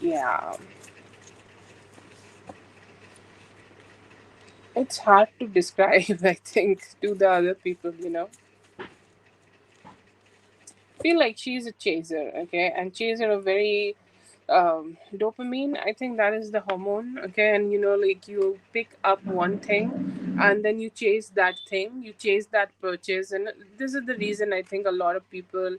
Yeah. It's hard to describe, I think, to the other people. Feel like she's a chaser, okay? And chaser of very dopamine, I think that is the hormone, okay? And like you pick up one thing and then you chase that thing, you chase that purchase. And this is the reason I think a lot of people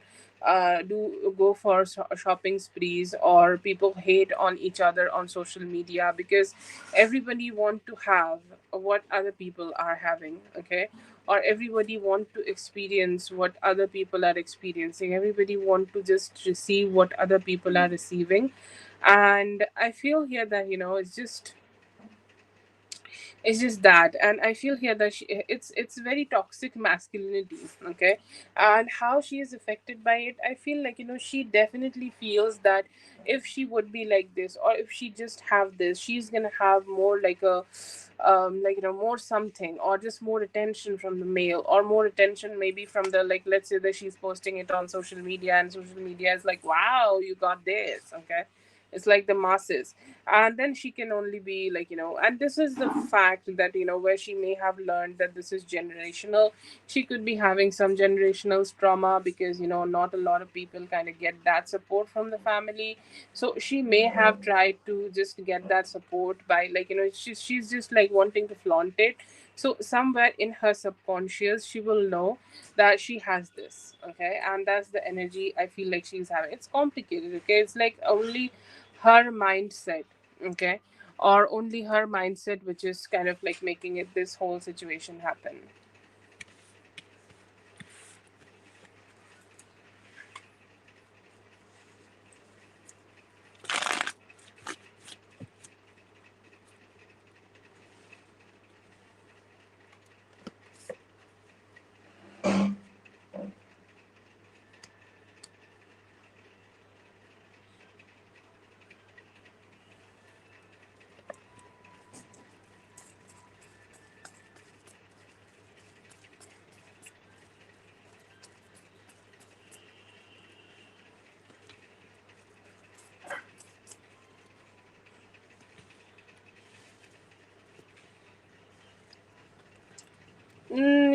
do go for shopping sprees, or people hate on each other on social media, because everybody want to have what other people are having, okay? Or everybody want to experience what other people are experiencing, everybody want to just receive what other people are receiving. And I feel here that it's just that. And I feel here that it's very toxic masculinity, okay? And how she is affected by it, I feel like she definitely feels that if she would be like this, or if she just have this, she's gonna have more like a more something, or just more attention from the male, or more attention maybe from the, like, let's say that she's posting it on social media, and social media is like, wow, you got this, okay? It's like the masses. And then she can only be like, and this is the fact that where she may have learned that this is generational. She could be having some generational trauma, because not a lot of people kind of get that support from the family. So she may have tried to just get that support by, like, she's just like wanting to flaunt it. So somewhere in her subconscious she will know that she has this, okay? And that's the energy I feel like she's having. It's complicated, okay? It's like only her mindset, okay? Or only her mindset, which is kind of like making it this whole situation happen.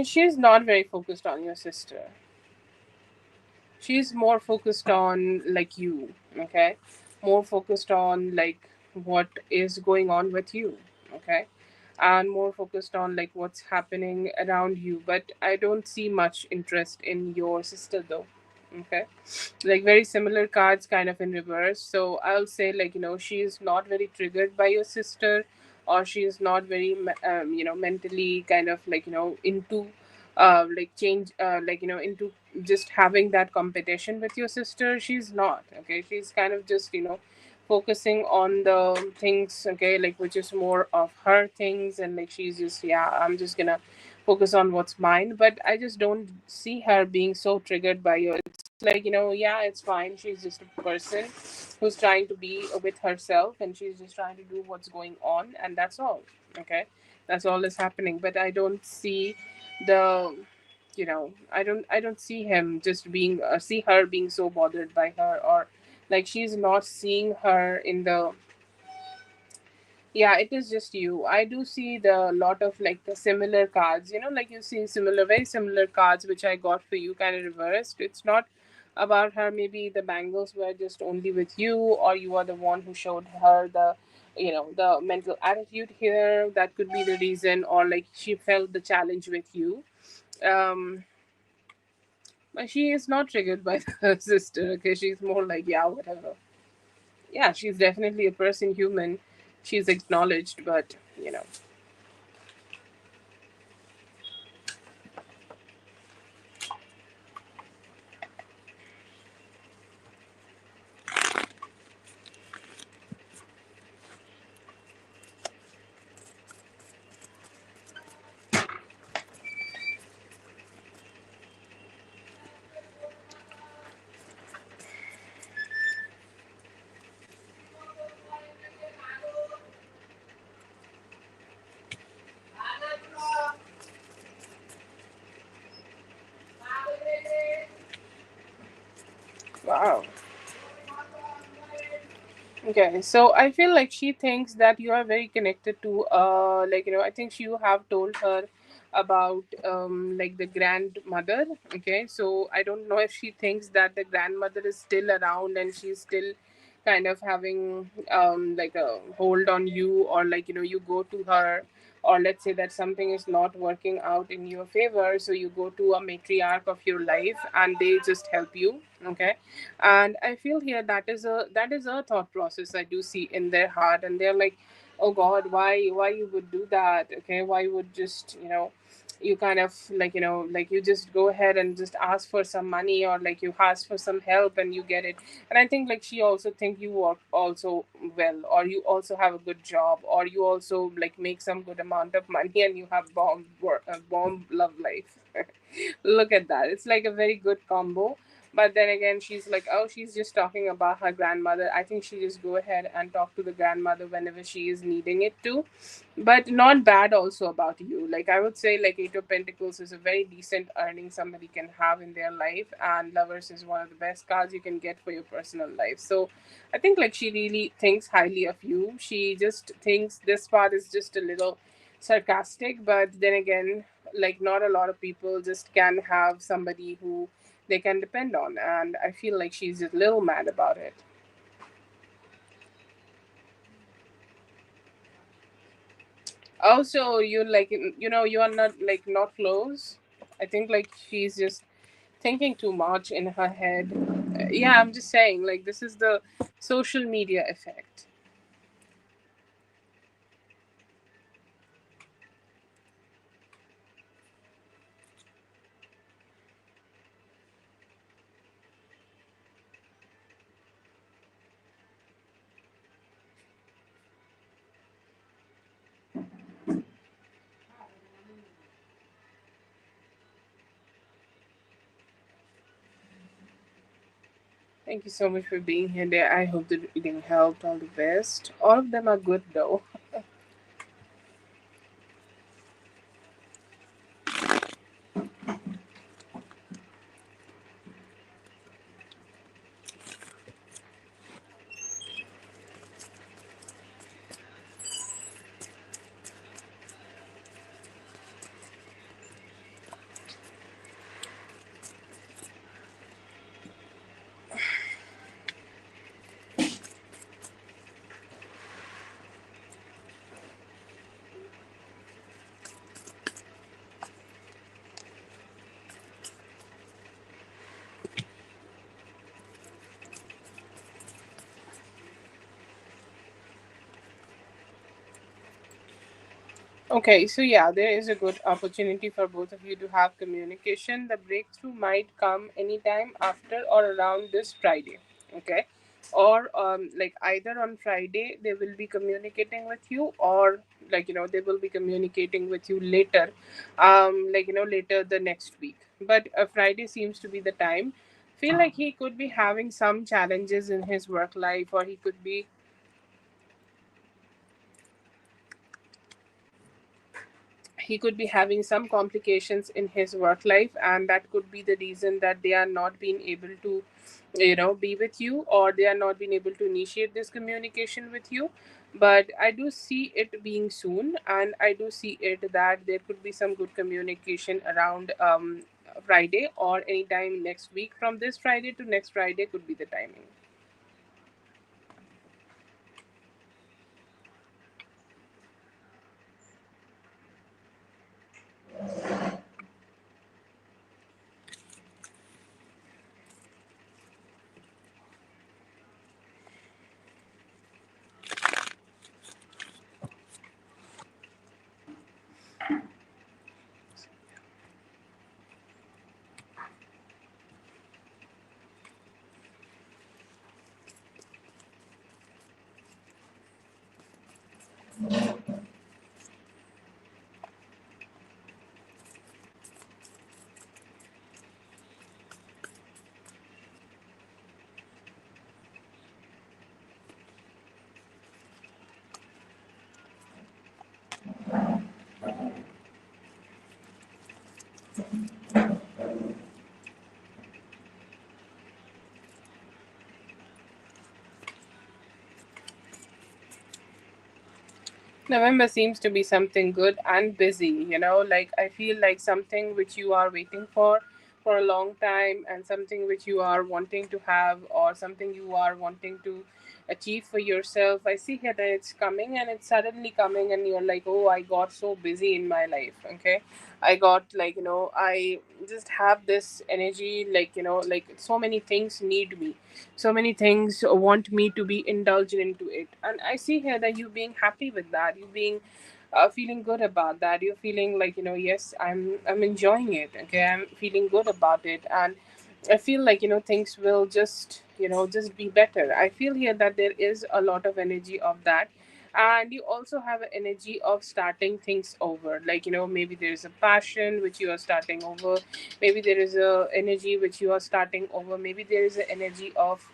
She's not very focused on your sister. She's more focused on like you, okay? More focused on like what is going on with you, okay? And more focused on like what's happening around you. But I don't see much interest in your sister though, okay? Like very similar cards kind of in reverse. So I'll say, like, she's not very triggered by your sister, or she's not very mentally kind of like into like change, like into just having that competition with your sister. She's not, okay? She's kind of just focusing on the things, okay, like which is more of her things. And like she's just, yeah, I'm just gonna focus on what's mine. But I just don't see her being so triggered by your, like, yeah, it's fine. She's just a person who's trying to be with herself, and she's just trying to do what's going on, and that's all, okay? That's all is happening. But I don't see the, I don't see him just being see her being so bothered by her, or like she's not seeing her in the, Yeah, it is just you. I do see the lot of like the similar cards, like you see similar, very similar cards which I got for you, kind of reversed. It's not about her. Maybe the bangles were just only with you, or you are the one who showed her the mental attitude here. That could be the reason, or like she felt the challenge with you. Um, but she is not triggered by her sister. Okay, she's more like, yeah, whatever. Yeah, she's definitely a person, human. She's acknowledged, but wow. Okay, so I feel like she thinks that you are very connected to, I think you have told her about like the grandmother. Okay, so I don't know if she thinks that the grandmother is still around and she's still kind of having like a hold on you, or like you go to her, or let's say that something is not working out in your favor, so you go to a matriarch of your life and they just help you. Okay, and I feel here that is a thought process I do see in their heart, and they're like, oh god, why you would do that? Okay, why you would just you kind of like you just go ahead and just ask for some money, or like you ask for some help and you get it. And I think like she also think you work also well, or you also have a good job, or you also like make some good amount of money, and you have bomb love life. Look at that, it's like a very good combo. But then again, she's like, oh, she's just talking about her grandmother. I think she just go ahead and talk to the grandmother whenever she is needing it to. But not bad also about you. Like I would say like Eight of Pentacles is a very decent earning somebody can have in their life, and Lovers is one of the best cards you can get for your personal life. So I think like she really thinks highly of you. She just thinks this part is just a little sarcastic, but then again, like not a lot of people just can have somebody who they can depend on, and I feel like she's a little mad about it. Also, you like you are not like not close. I think like she's just thinking too much in her head. Yeah, I'm just saying like this is the social media effect. Thank you so much for being here there. I hope the reading helped. All the best. All of them are good though. Okay, so yeah, there is a good opportunity for both of you to have communication. The breakthrough might come anytime after or around this Friday. Okay, or like either on Friday they will be communicating with you, or like they will be communicating with you later, later the next week. But Friday seems to be the time. Feel like he could be having some challenges in his work life, or he could be he could be having some complications in his work life, and that could be the reason that they are not being able to, be with you, or they are not being able to initiate this communication with you. But I do see it being soon, and I do see it that there could be some good communication around Friday, or anytime next week. From this Friday to next Friday could be the timing. November seems to be something good and busy, like I feel like something which you are waiting for a long time, and something which you are wanting to have, or something you are wanting to achieve for yourself. I see here that it's coming, and it's suddenly coming, and you're like, oh, I got so busy in my life. Okay, I got, like, I just have this energy, like, like so many things need me, so many things want me to be indulged into it. And I see here that you being happy with that, you being feeling good about that, you're feeling like, yes, I'm enjoying it. Okay, I'm feeling good about it, and I feel like, things will just be better. I feel here that there is a lot of energy of that. And you also have an energy of starting things over, like, maybe there's a passion which you are starting over, maybe there is a energy which you are starting over, maybe there is an energy of,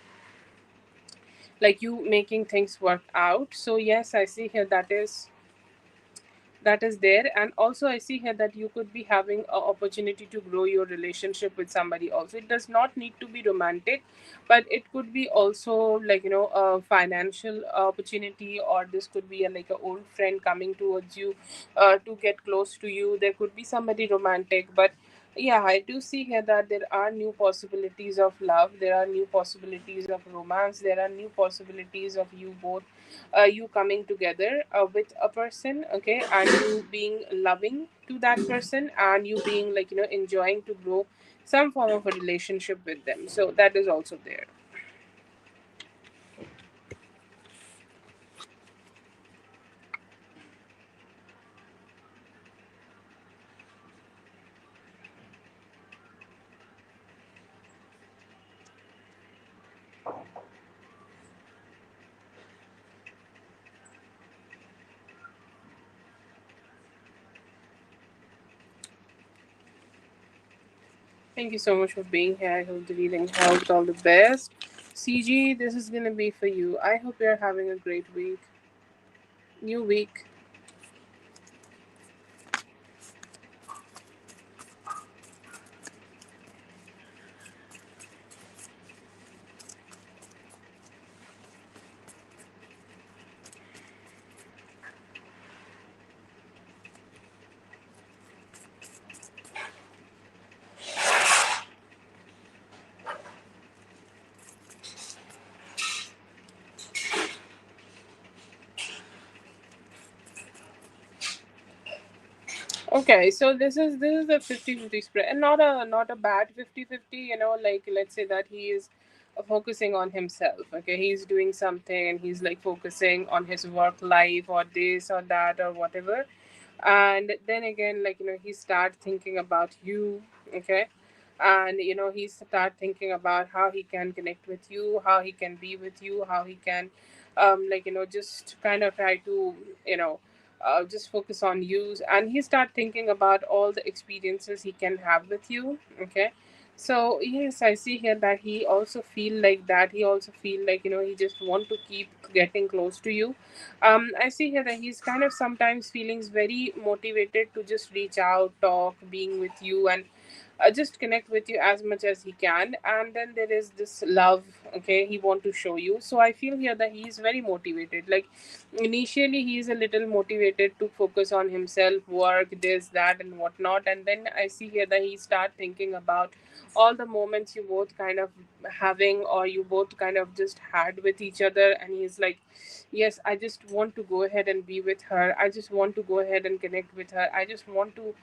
like, you making things work out. So yes, I see here that is there. And also I see here that you could be having an opportunity to grow your relationship with somebody also. It does not need to be romantic, but it could be also, like, a financial opportunity, or this could be like an old friend coming towards you to get close to you. There could be somebody romantic, but yeah, I do see here that there are new possibilities of love, there are new possibilities of romance, there are new possibilities of you both, you coming together with a person. Okay, and you being loving to that person, and you being, like, enjoying to grow some form of a relationship with them. So that is also there. Thank you so much for being here. I hope the reading helped. All the best. CG, this is gonna be for you. I hope you're having a great week. New week. Okay, so this is a 50-50 spread, and not a bad 50-50. Like, let's say that he is focusing on himself. Okay, he's doing something, and he's like focusing on his work life, or this or that or whatever. And then again, like, he start thinking about you. Okay, and he start thinking about how he can connect with you, how he can be with you, how he can, like, just kind of try to, you know just focus on you. And he start thinking about all the experiences he can have with you. Okay, So yes, I see here that he also feel like that. He also feel like, he just want to keep getting close to you. I see here that he's kind of sometimes feelings very motivated to just reach out, talk, being with you, and just connect with you as much as he can. And then there is this love, okay, he want to show you. So I feel here that he is very motivated. Like initially he is a little motivated to focus on himself, work, this, that, and whatnot. And then I see here that he start thinking about all the moments you both kind of having, or you both kind of just had with each other. And he's like, yes, I just want to go ahead and be with her. I just want to go ahead and connect with her. I just want to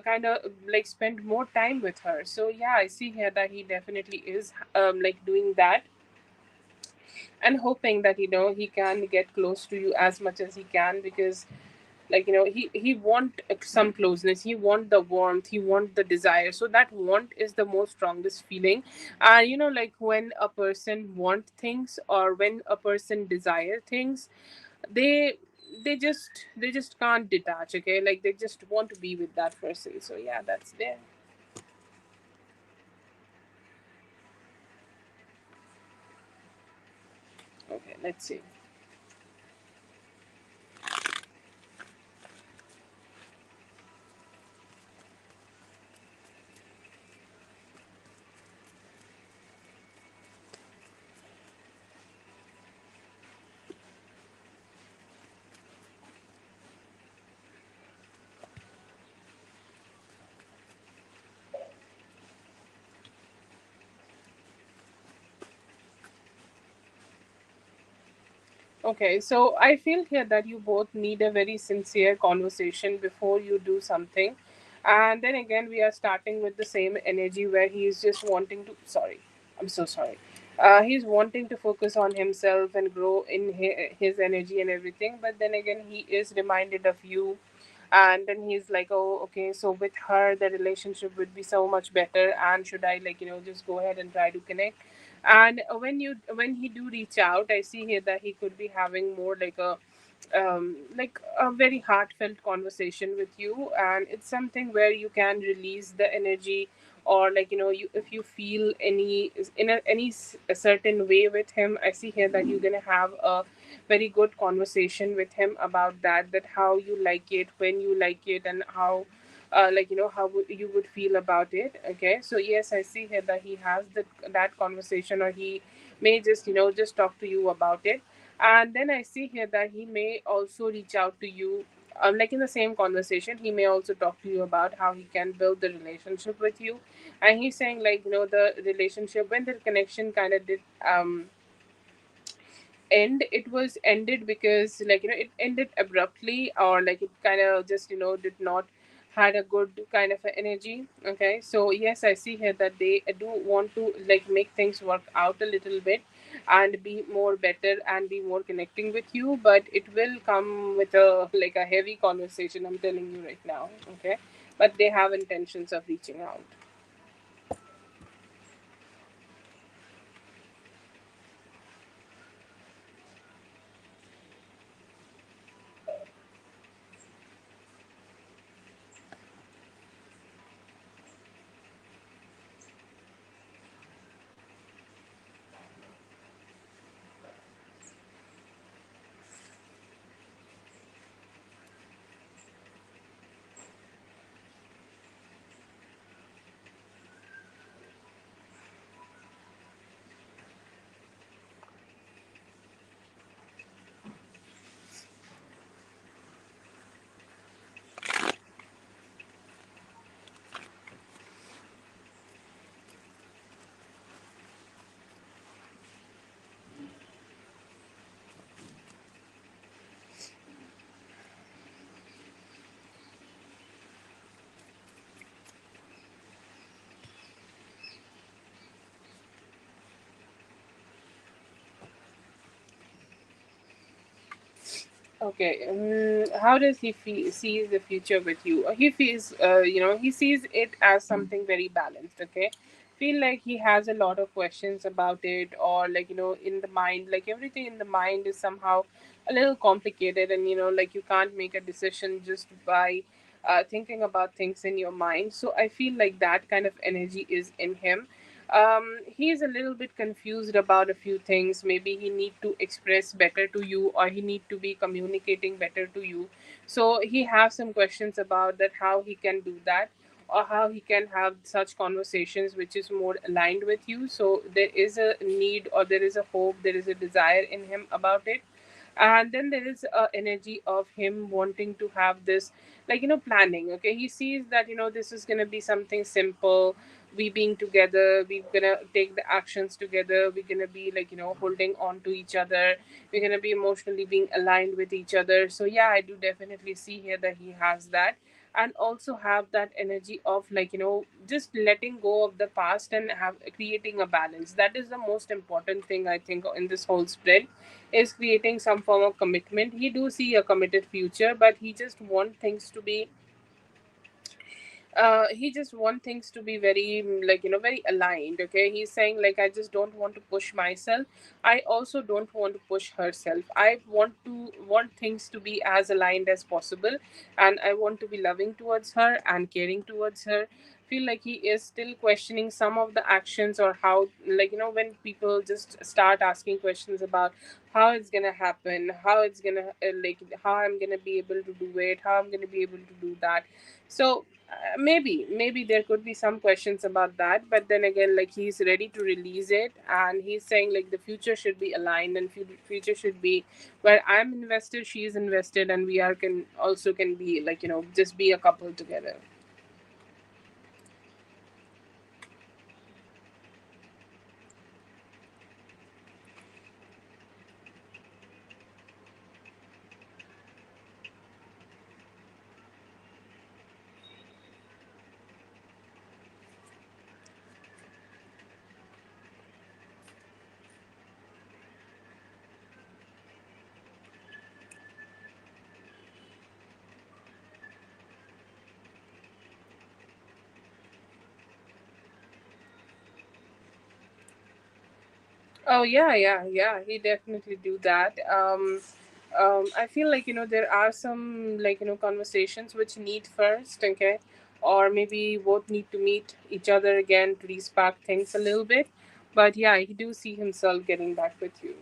kind of like spend more time with her. So yeah, I see here that he definitely is like doing that, and hoping that he can get close to you as much as he can. Because like he want some closeness, he want the warmth, he want the desire. So that want is the most strongest feeling. And like when a person want things, or when a person desire things, they they just can't detach, okay, like they just want to be with that person. So yeah, that's there. Okay, let's see. Okay, so I feel here that you both need a very sincere conversation before you do something. And then again, we are starting with the same energy where he is just wanting to. Sorry, I'm so sorry. He's wanting to focus on himself and grow in his energy and everything. But then again, he is reminded of you. And then he's like, oh, okay, so with her, the relationship would be so much better. And should I, like, just go ahead and try to connect? And when he do reach out, I see here that he could be having more like a very heartfelt conversation with you. And it's something where you can release the energy, or like you, if you feel a certain way with him, I see here that you're gonna have a very good conversation with him about that how you like it, when you like it, and how like how you would feel about it. Okay, so yes, I see here that he has that conversation, or he may just talk to you about it. And then I see here that he may also reach out to you, like in the same conversation, he may also talk to you about how he can build the relationship with you. And he's saying, like, the relationship, when the connection kind of did end, it was ended because, like, it ended abruptly, or like it kind of just did not had a good kind of a energy. Okay, so yes, I see here that they do want to like make things work out a little bit, and be more better, and be more connecting with you. But it will come with a like a heavy conversation, I'm telling you right now. Okay, but they have intentions of reaching out. Okay, how does he sees the future with you? He feels, he sees it as something very balanced. Okay, feel like he has a lot of questions about it, or like in the mind, like everything in the mind is somehow a little complicated, and like you can't make a decision just by thinking about things in your mind. So I feel like that kind of energy is in him. He's a little bit confused about a few things. Maybe he need to express better to you, or he need to be communicating better to you. So he has some questions about that, how he can do that, or how he can have such conversations which is more aligned with you. So there is a need, or there is a hope, there is a desire in him about it. And then there is a energy of him wanting to have this, like, planning. Okay, he sees that, this is going to be something simple. We being together, we're gonna take the actions together, we're gonna be like, holding on to each other, we're gonna be emotionally being aligned with each other. So yeah, I do definitely see here that he has that. And also have that energy of, like, just letting go of the past and have creating a balance. That is the most important thing, I think, in this whole spread, is creating some form of commitment. He do see a committed future, but he just want things to be, he just want things to be very, like, very aligned. Okay, he's saying, like, I just don't want to push myself. I also don't want to push herself. I want things to be as aligned as possible, and I want to be loving towards her and caring towards her. Feel like he is still questioning some of the actions, or how, like, when people just start asking questions about how it's gonna happen, how it's gonna, like, how I'm gonna be able to do it, how I'm gonna be able to do that. So maybe there could be some questions about that, but then again, like, he's ready to release it, and he's saying, like, the future should be aligned, and future should be where I'm invested, she is invested, and we are can be, like, just be a couple together. Oh yeah, yeah, yeah. He definitely do that. I feel like, there are some, like, conversations which need first. Okay, or maybe both need to meet each other again to respark things a little bit. But yeah, he do see himself getting back with you.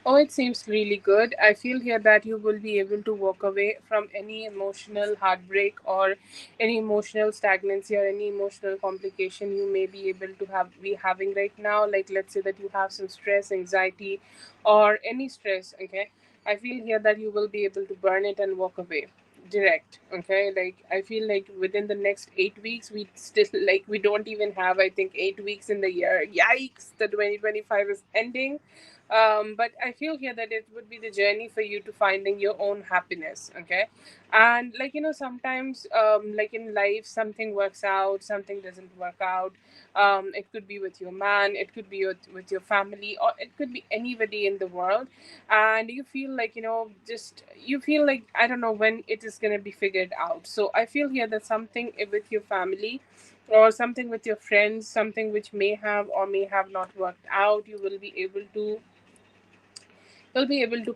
Oh, it seems really good. I feel here that you will be able to walk away from any emotional heartbreak, or any emotional stagnancy, or any emotional complication you may be able to be having right now. Like, let's say that you have some stress, anxiety, or any stress. Okay, I feel here that you will be able to burn it and walk away direct. Okay, like, I feel like within the next 8 weeks, we still, like, we don't even have, I think, 8 weeks in the year. Yikes, the 2025 is ending. But I feel here that it would be the journey for you to finding your own happiness. Okay, and, like, sometimes, like, in life, something works out, something doesn't work out. It could be with your man, it could be with your family, or it could be anybody in the world. And you feel like, just you feel like, I don't know when it is going to be figured out. So I feel here that something with your family, or something with your friends, something which may have or may have not worked out, you will be able to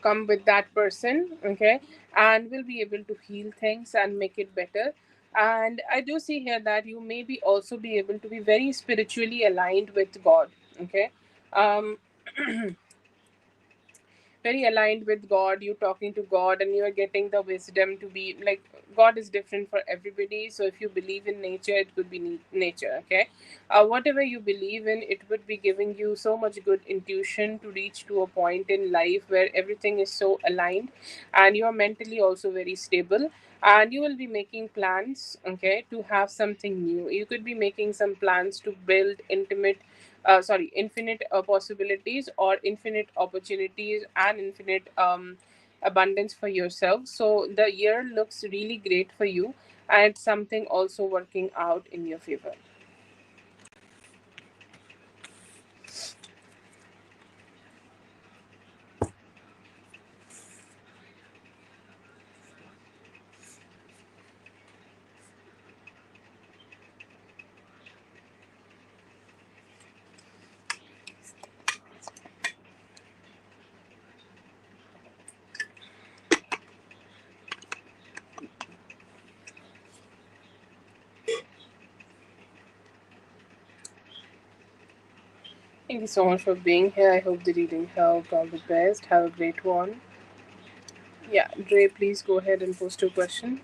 come with that person. Okay, and will be able to heal things and make it better. And I do see here that you may be also be able to be very spiritually aligned with God. Okay, um very aligned with God. You're talking to God, and you're getting the wisdom to be like, God is different for everybody. So if you believe in nature, it could be nature. Okay, whatever you believe in, it would be giving you so much good intuition to reach to a point in life where everything is so aligned, and you're mentally also very stable. and you will be making plans, okay, to have something new. You could be making some plans to build infinite possibilities or infinite opportunities and infinite abundance for yourself. So the year looks really great for you, and it's something also working out in your favor. Thank you so much for being here. I hope the reading helped. All the best. Have a great one. Yeah, Dre, please go ahead and post your question.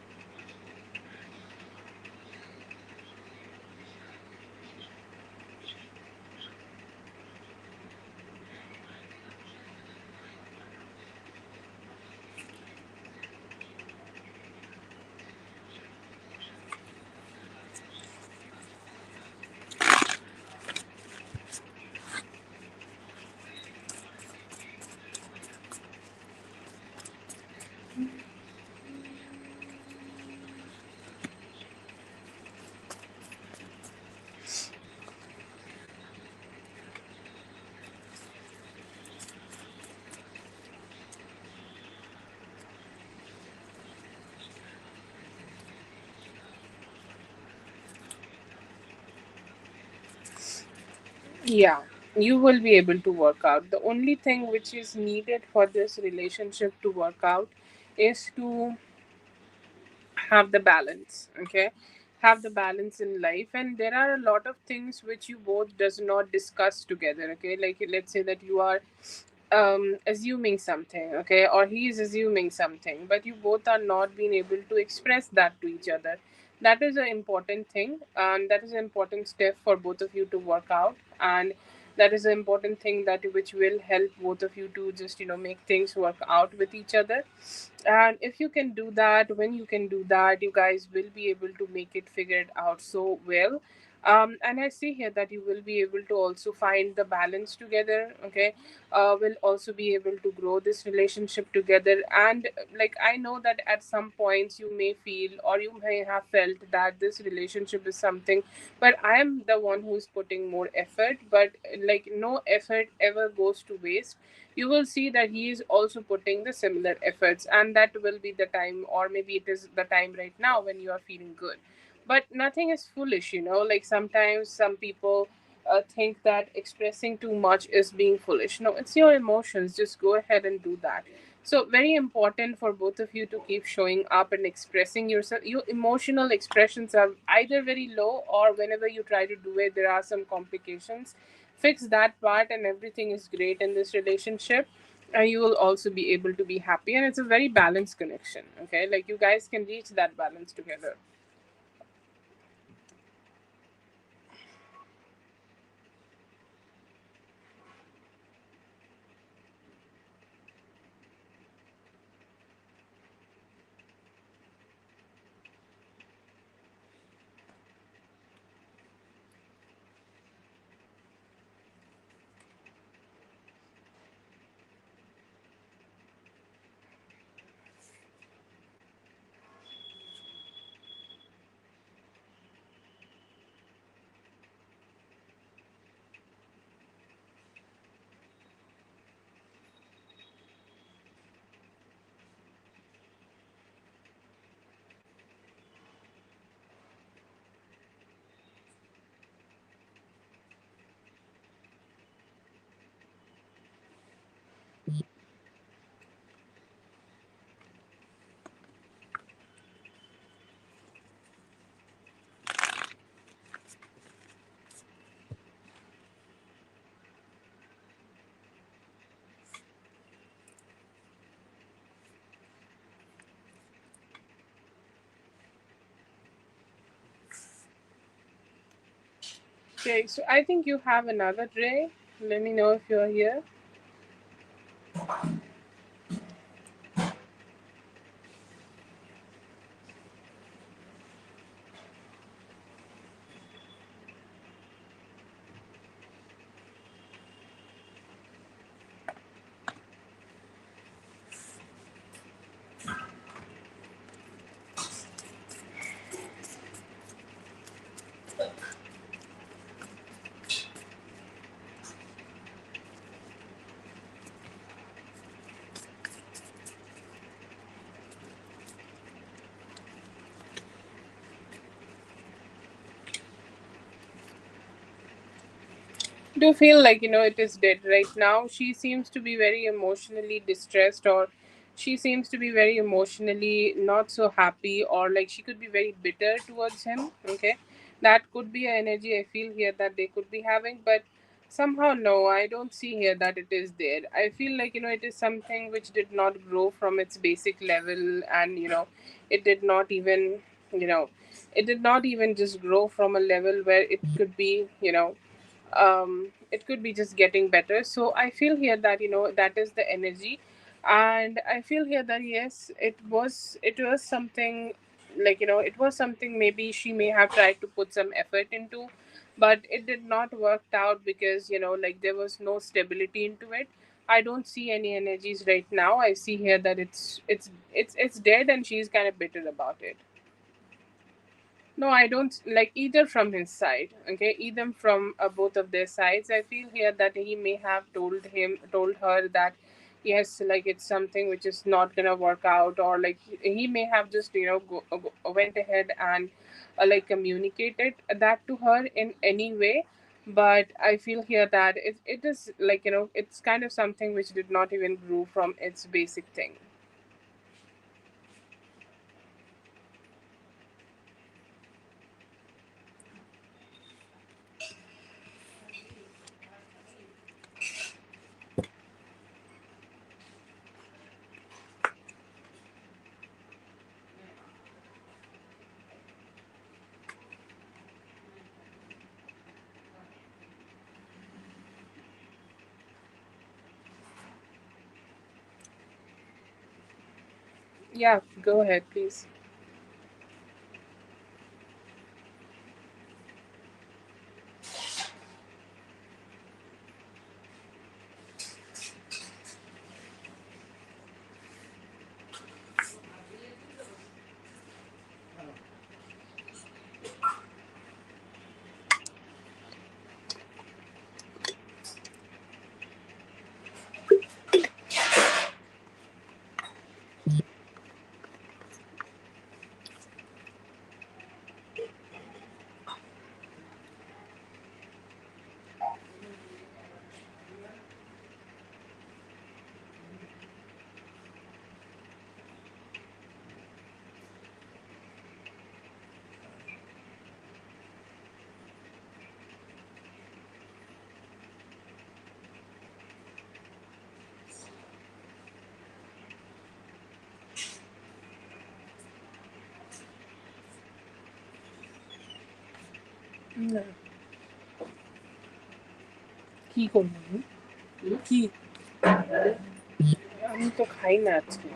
Yeah, you will be able to work out. The only thing which is needed for this relationship to work out is to have the balance, okay? Have the balance in life, and there are a lot of things which you both does not discuss together, okay? Like let's say that you are assuming something, okay, or he is assuming something, but you both are not being able to express that to each other. That is an important thing, and that is an important step for both of you to work out. And that is an important thing that which will help both of you to just make things work out with each other. And if you can do that, when you can do that, you guys will be able to make it figured out so well. And I see here that you will be able to also find the balance together, okay? Will also be able to grow this relationship together. And like, I know that at some points you may feel or you may have felt that this relationship is something, but I am the one who's putting more effort. But like, no effort ever goes to waste. You will see that he is also putting the similar efforts, and that will be the time, or maybe it is the time right now when you are feeling good. But nothing is foolish, like sometimes some people think that expressing too much is being foolish. No, it's your emotions. Just go ahead and do that. So very important for both of you to keep showing up and expressing yourself. Your emotional expressions are either very low, or whenever you try to do it there are some complications. Fix that part and everything is great in this relationship, and you will also be able to be happy, and it's a very balanced connection, okay? Like, you guys can reach that balance together. Okay, so I think you have another Ray. Let me know if you're here. Do feel like it is dead right now. She seems to be very emotionally distressed, or she seems to be very emotionally not so happy, or like she could be very bitter towards him. Okay, that could be an energy I feel here that they could be having, but somehow no, I don't see here that it is there. I feel like it is something which did not grow from its basic level, and it did not even you know it did not even just grow from a level where it could be it could be just getting better. So I feel here that that is the energy. And I feel here that yes, it was something, like it was something maybe she may have tried to put some effort into, but it did not work out because like there was no stability into it. I don't see any energies right now. I see here that it's dead, and she's kind of bitter about it. No, I don't like either from his side. Okay, either from both of their sides. I feel here that he may have told her that yes, like it's something which is not gonna work out, or like he may have just went ahead and like communicated that to her in any way. But I feel here that it is like it's kind of something which did not even grow from its basic thing. Yeah, go ahead, please. না, কি করবো আমি? কি? আমি তো খাই না আজকে।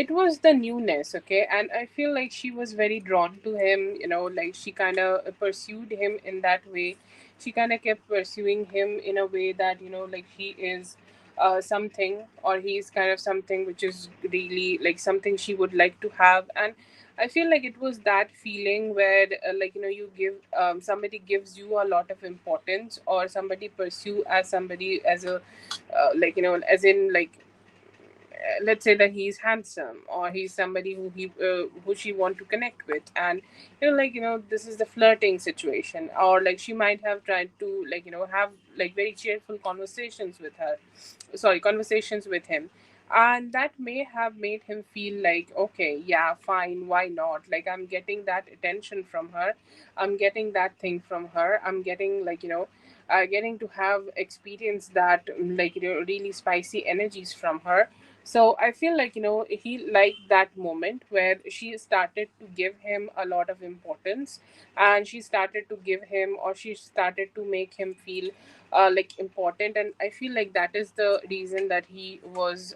It was the newness, okay, and I feel like she was very drawn to him. Like she kind of pursued him in that way. She kind of kept pursuing him in a way that like he is something, or he's kind of something which is really like something she would like to have. And I feel like it was that feeling where like you give somebody gives you a lot of importance, or somebody pursue as somebody as a like as in like let's say that he's handsome, or he's somebody who she want to connect with. And like this is the flirting situation, or like she might have tried to like have like very cheerful conversations with her, sorry, conversations with him. And that may have made him feel like, okay, yeah, fine, why not, like I'm getting that attention from her, I'm getting that thing from her, I'm getting like getting to have experience that like really spicy energies from her. So I feel like he liked that moment where she started to give him a lot of importance, and she started to give him, or she started to make him feel like important. And I feel like that is the reason that he was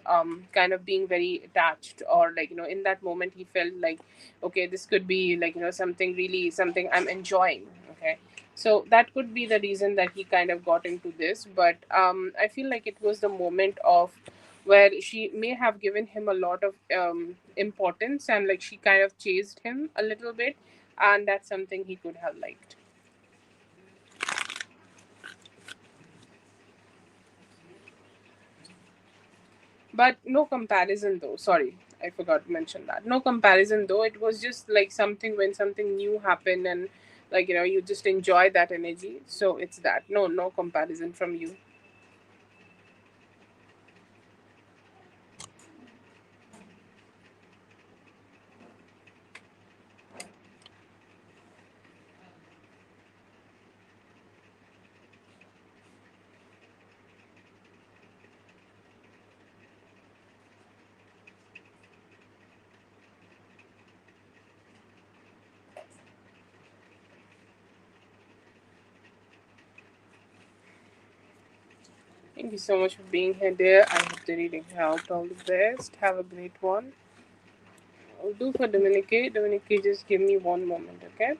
kind of being very attached, or like in that moment he felt like, okay, this could be like something really, something I'm enjoying. Okay, so that could be the reason that he kind of got into this. But I feel like it was the moment of where she may have given him a lot of importance, and like she kind of chased him a little bit, and that's something he could have liked. But no comparison though. Sorry, I forgot to mention that. No comparison though. It was just like something when something new happened, and like you just enjoy that energy. So it's that. No, no comparison from you. Thank you so much for being here, dear. I hope the reading helped. All the best. Have a great one. I'll do for Dominique. Dominique, just give me one moment, okay?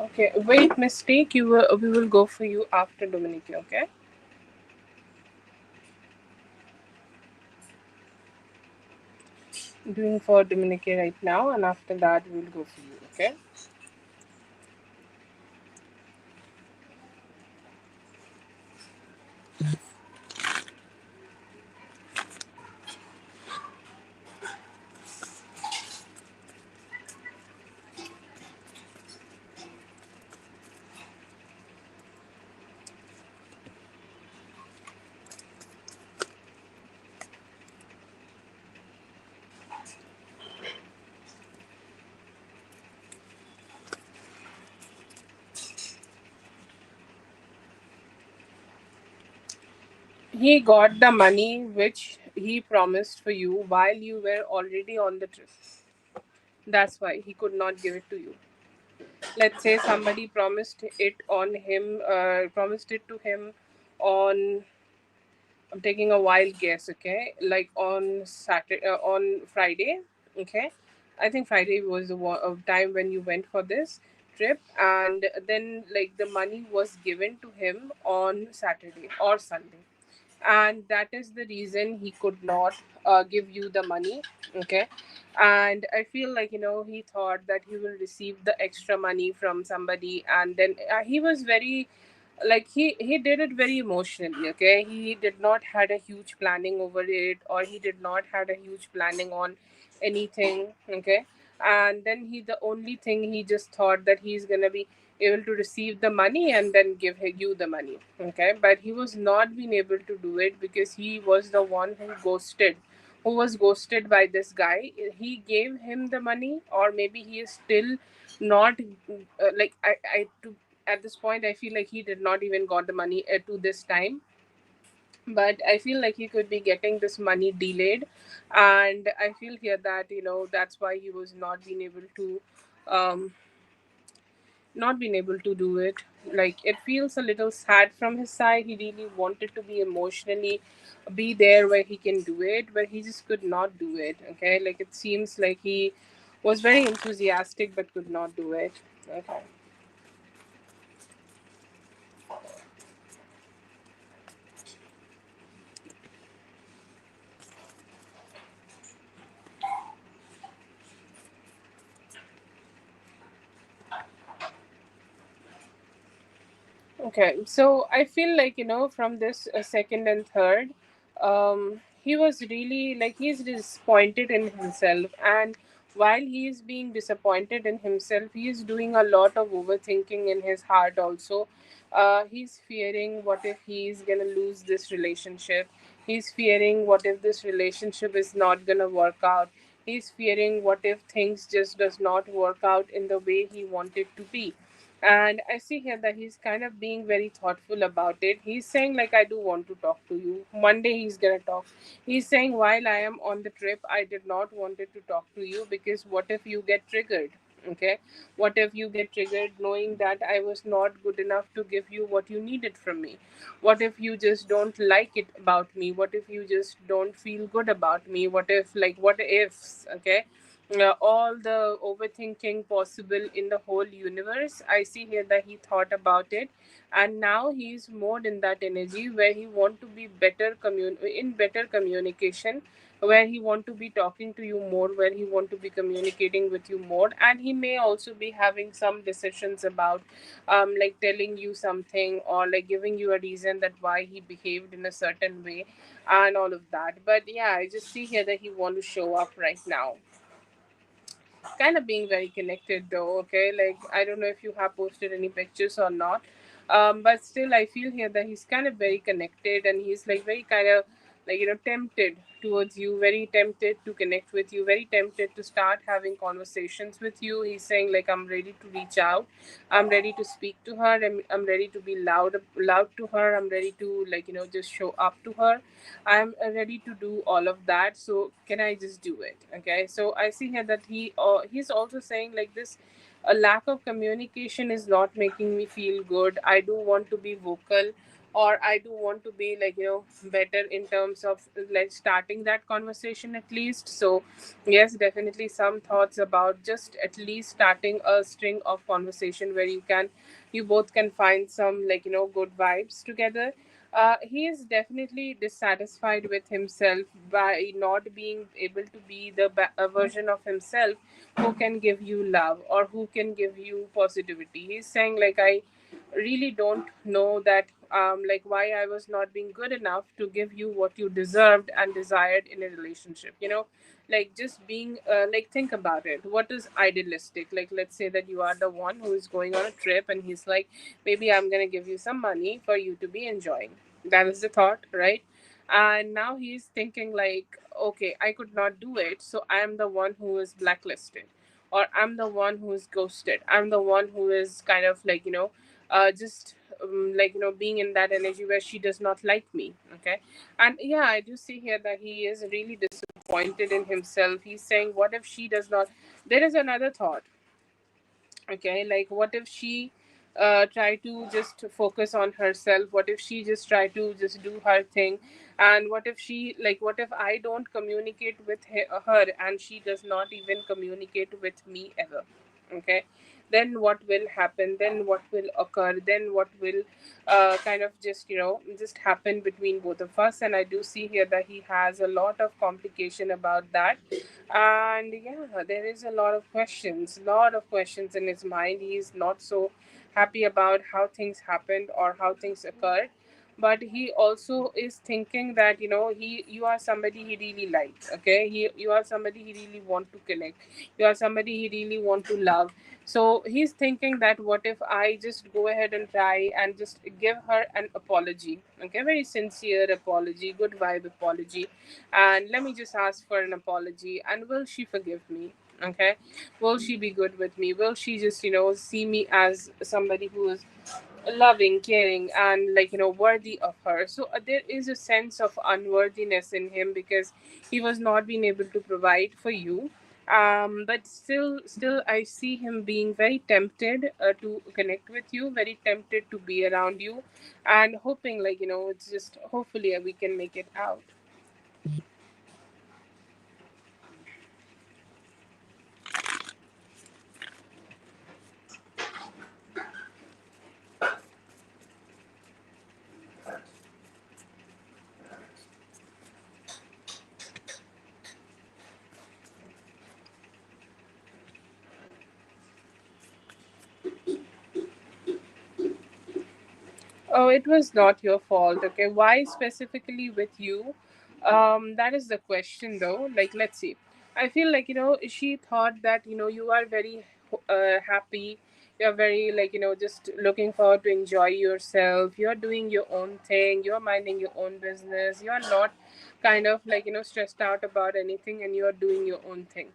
Okay, wait, mistake. We will go for you after Dominique, okay? Doing for Dominique right now, and after that, we will go for you, okay? He got the money which he promised for you while you were already on the trip. That's why he could not give it to you. Let's say somebody promised it to him on I'm taking a wild guess, okay? Like on Saturday, on Friday, okay? I think Friday was the time when you went for this trip, and then like the money was given to him on Saturday or Sunday, and that is the reason he could not give you the money, okay? And I feel like, he thought that he will receive the extra money from somebody, and then he was very, like, he did it very emotionally, okay? He did not had a huge planning over it, or he did not had a huge planning on anything, okay? And then the only thing, he just thought that he's gonna be able to receive the money and then give you the money, okay? But he was not being able to do it because he was the one who was ghosted by this guy. He gave him the money, or maybe he is still not, like, I to at this point I feel like he did not even got the money to this time. But I feel like he could be getting this money delayed, and I feel here that, that's why he was not being able to, um not been able to do it. Like, it feels a little sad from his side. He really wanted to be emotionally be there where he can do it, but he just could not do it, okay? Like, it seems like he was very enthusiastic but could not do it, okay? Okay, so I feel like, from this second and third, he was really like, he's disappointed in himself, and while he is being disappointed in himself, he is doing a lot of overthinking in his heart also. He's fearing what if he's gonna lose this relationship. He's fearing what if this relationship is not gonna work out. He's fearing what if things just does not work out in the way he wanted to be. And I see here that he's kind of being very thoughtful about it. He's saying, like, I do want to talk to you. Monday he's gonna talk. He's saying, while I am on the trip, I did not wanted to talk to you because what if you get triggered? Okay. What if you get triggered knowing that I was not good enough to give you what you needed from me? What if you just don't like it about me? What if you just don't feel good about me? What if, like, what ifs? Okay. All the overthinking possible in the whole universe, I see here that he thought about it, and now he's more in that energy where he want to be in better communication, where he want to be talking to you more, where he want to be communicating with you more, and he may also be having some decisions about, like, telling you something, or like giving you a reason that why he behaved in a certain way, and all of that. But yeah, I just see here that he want to show up right now, kind of being very connected though, okay? Like, I don't know if you have posted any pictures or not, but still I feel here that he's kind of very connected, and he's like very kind of, like, tempted towards you, very tempted to connect with you, very tempted to start having conversations with you. He's saying, like, I'm ready to reach out, I'm ready to speak to her, I'm ready to be loud to her, I'm ready to, like, just show up to her. I'm ready to do all of that. So can I just do it? Okay. So I see here that he's also saying, like, this a lack of communication is not making me feel good. I do want to be vocal, or I do want to be, like, better in terms of, like, starting that conversation at least. So yes, definitely some thoughts about just at least starting a string of conversation where you both can find some, like, good vibes together. He is definitely dissatisfied with himself by not being able to be the a version of himself who can give you love, or who can give you positivity. He's saying, like, I really don't know that, like, why I was not being good enough to give you what you deserved and desired in a relationship. Like, just being, like, think about it. What is idealistic? Like, let's say that you are the one who is going on a trip, and he's like, maybe I'm gonna give you some money for you to be enjoying. That is the thought, right? And now he's thinking, like, okay, I could not do it, so I am the one who is blacklisted, or I'm the one who is ghosted, I'm the one who is kind of, like, just, like, being in that energy where she does not like me, okay? And yeah, I do see here that he is really disappointed in himself. He's saying, what if she does not, there is another thought, okay? Like, what if she try to just focus on herself? What if she just try to just do her thing? And what if she, like, what if I don't communicate with her, and she does not even communicate with me ever? Okay, then what will happen? Then what will occur? Then what will kind of just, just happen between both of us? And I do see here that he has a lot of complication about that. And yeah, there is a lot of questions in his mind. He's not so happy about how things happened or how things occurred. But he also is thinking that, you are somebody he really likes. Okay, you are somebody he really want to connect. You are somebody he really want to love. So he's thinking that what if I just go ahead and try and just give her an apology? Okay, very sincere apology, good vibe apology. And let me just ask for an apology. And will she forgive me? Okay, will she be good with me? Will she just, see me as somebody who is loving, caring, and, like, worthy of her? So there is a sense of unworthiness in him because he was not being able to provide for you. But still I see him being very tempted to connect with you, very tempted to be around you, and hoping, like, it's just hopefully we can make it out. Oh, it was not your fault. Okay, why specifically with you? That is the question, though. Like, let's see. I feel like, she thought that, you are very happy. You're very, like, just looking forward to enjoy yourself. You're doing your own thing. You're minding your own business. You're not kind of, like, stressed out about anything, and you're doing your own thing.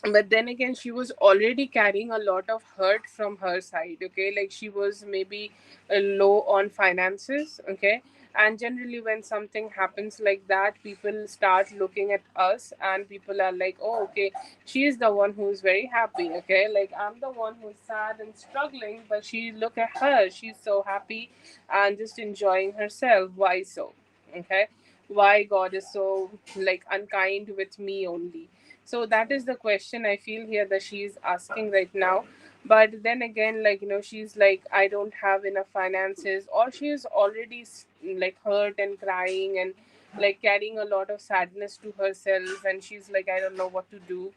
But then again, she was already carrying a lot of hurt from her side. Okay, like, she was maybe low on finances. Okay, and generally when something happens like that, people start looking at us, and people are like, oh, okay, she is the one who's very happy. Okay, like, I'm the one who's sad and struggling, but she, look at her, she's so happy and just enjoying herself. Why so? Okay, why God is so, like, unkind with me only? So that is the question I feel here that she's asking right now. But then again, like, she's like, I don't have enough finances, or she is already like hurt and crying and, like, carrying a lot of sadness to herself, and she's like, I don't know what to do.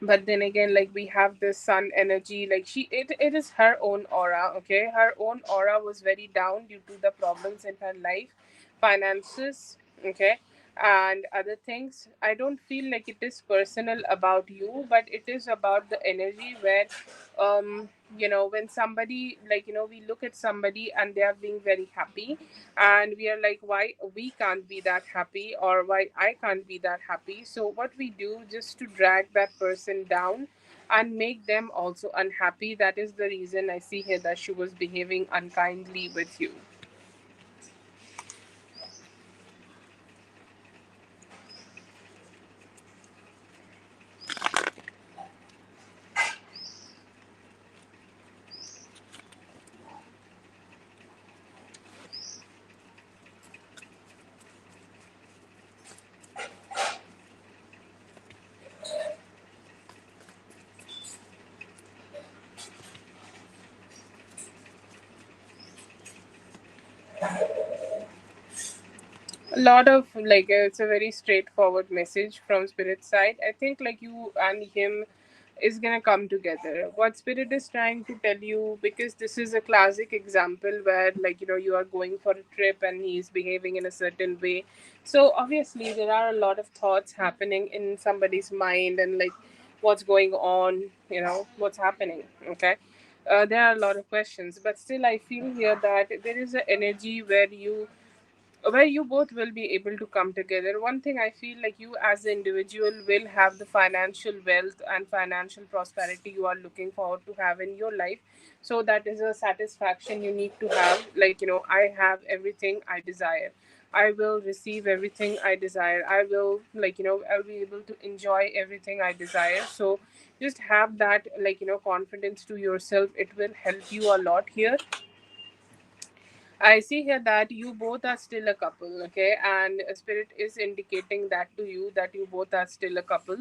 But then again, like, we have this sun energy, like, it is her own aura. Okay, her own aura was very down due to the problems in her life, finances. Okay, and other things. I don't feel like it is personal about you, but it is about the energy where, when somebody, like, we look at somebody and they are being very happy, and we are like, why we can't be that happy, or why I can't be that happy? So what we do, just to drag that person down and make them also unhappy. That is the reason I see here that she was behaving unkindly with you. A lot of, like, it's a very straightforward message from spirit side. I think, like, you and him is gonna come together. What spirit is trying to tell you, because this is a classic example where, like, you are going for a trip and he's behaving in a certain way. So obviously there are a lot of thoughts happening in somebody's mind, and, like, what's going on, what's happening. Okay, there are a lot of questions, but still I feel here that there is an energy where you both will be able to come together. One thing I feel, like, you as an individual will have the financial wealth and financial prosperity you are looking forward to have in your life. So that is a satisfaction you need to have. Like, I have everything I desire. I will receive everything I desire. I will, like, I'll be able to enjoy everything I desire. So just have that, like, confidence to yourself. It will help you a lot here. I see here that you both are still a couple, okay? And Spirit is indicating that to you, that you both are still a couple,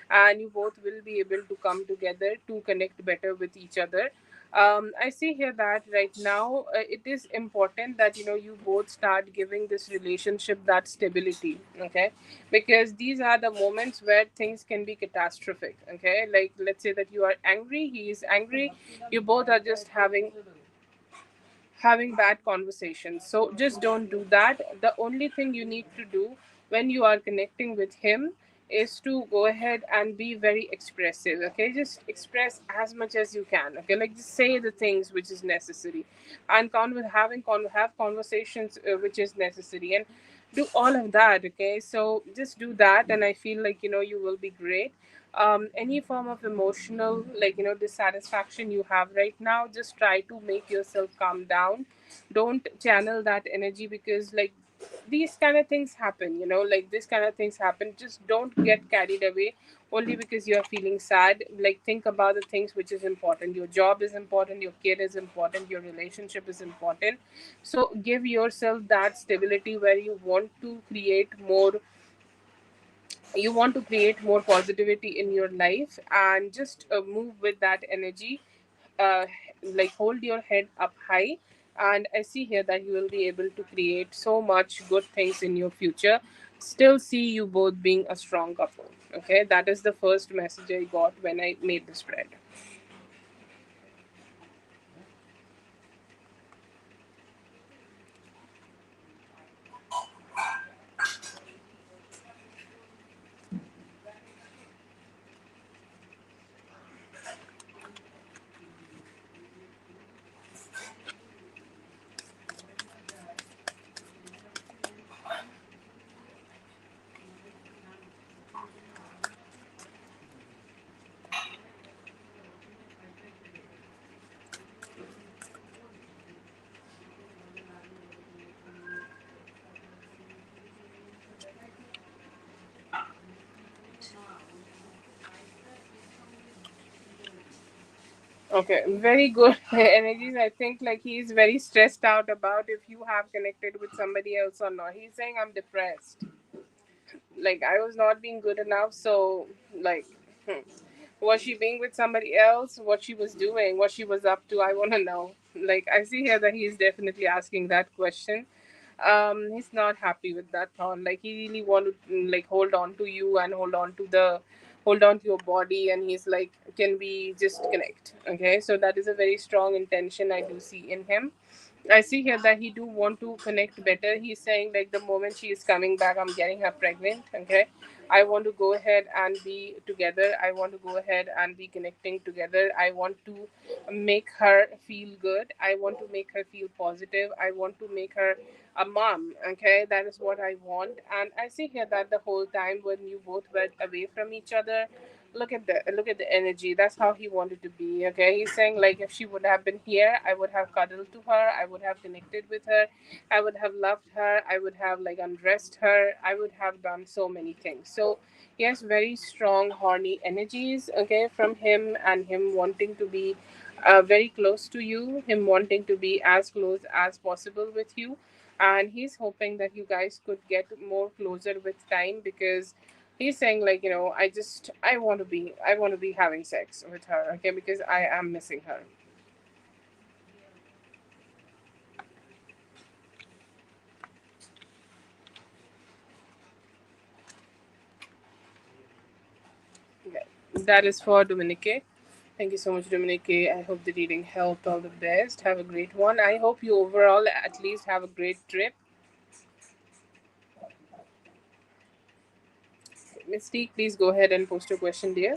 and you both will be able to come together to connect better with each other. I see here that right now it is important that you both start giving this relationship that stability, okay? Because these are the moments where things can be catastrophic, okay? Like, let's say that you are angry, he is angry, you both are just having bad conversations. So just don't do that. The only thing you need to do when you are connecting with him is to go ahead and be very expressive. Okay, just express as much as you can. Okay, like just say the things which is necessary, and have conversations which is necessary, and do all of that. Okay, so just do that, and I feel like you will be great. Any form of emotional, like dissatisfaction you have right now, just try to make yourself calm down. Don't channel that energy, because like these kind of things happen, like this kind of things happen. Just don't get carried away only because you are feeling sad. Like, think about the things which is important. Your job is important, your kid is important, your relationship is important. So give yourself that stability where you want to create more positivity in your life, and just move with that energy. uh, like, hold your head up high, and I see here that you will be able to create so much good things in your future. Still see you both being a strong couple. Okay, that is the first message I got when I made the spread. Okay, very good energies. I think like he's very stressed out about if you have connected with somebody else or not. He's saying, I'm depressed. Like, I was not being good enough. So, like, hmm. Was she being with somebody else? What she was doing? What she was up to? I want to know. Like, I see here that he's definitely asking that question. He's not happy with that thought. Like, he really want to like hold on to you and hold on to your body, and he's like, can we just connect? Okay, so that is a very strong intention I do see in him. I see here that he do want to connect better. He's saying like, the moment she is coming back, I'm getting her pregnant. Okay, I want to go ahead and be together. I want to go ahead and be connecting together. I want to make her feel good. I want to make her feel positive. I want to make her a mom. Okay, that is what I want. And I see here that the whole time when you both were away from each other, look at the energy. That's how he wanted to be. Okay, he's saying like, if she would have been here, I would have cuddled to her, I would have connected with her, I would have loved her, I would have like undressed her, I would have done so many things. So he has very strong horny energies, okay, from him, and him wanting to be very close to you, him wanting to be as close as possible with you. And he's hoping that you guys could get more closer with time, because he's saying like, I want to be having sex with her, okay, because I am missing her. Okay. That is for Dominique. Thank you so much, Dominique. I hope the reading helped. All the best. Have a great one. I hope you overall at least have a great trip. Mystique, please go ahead and post your question, dear.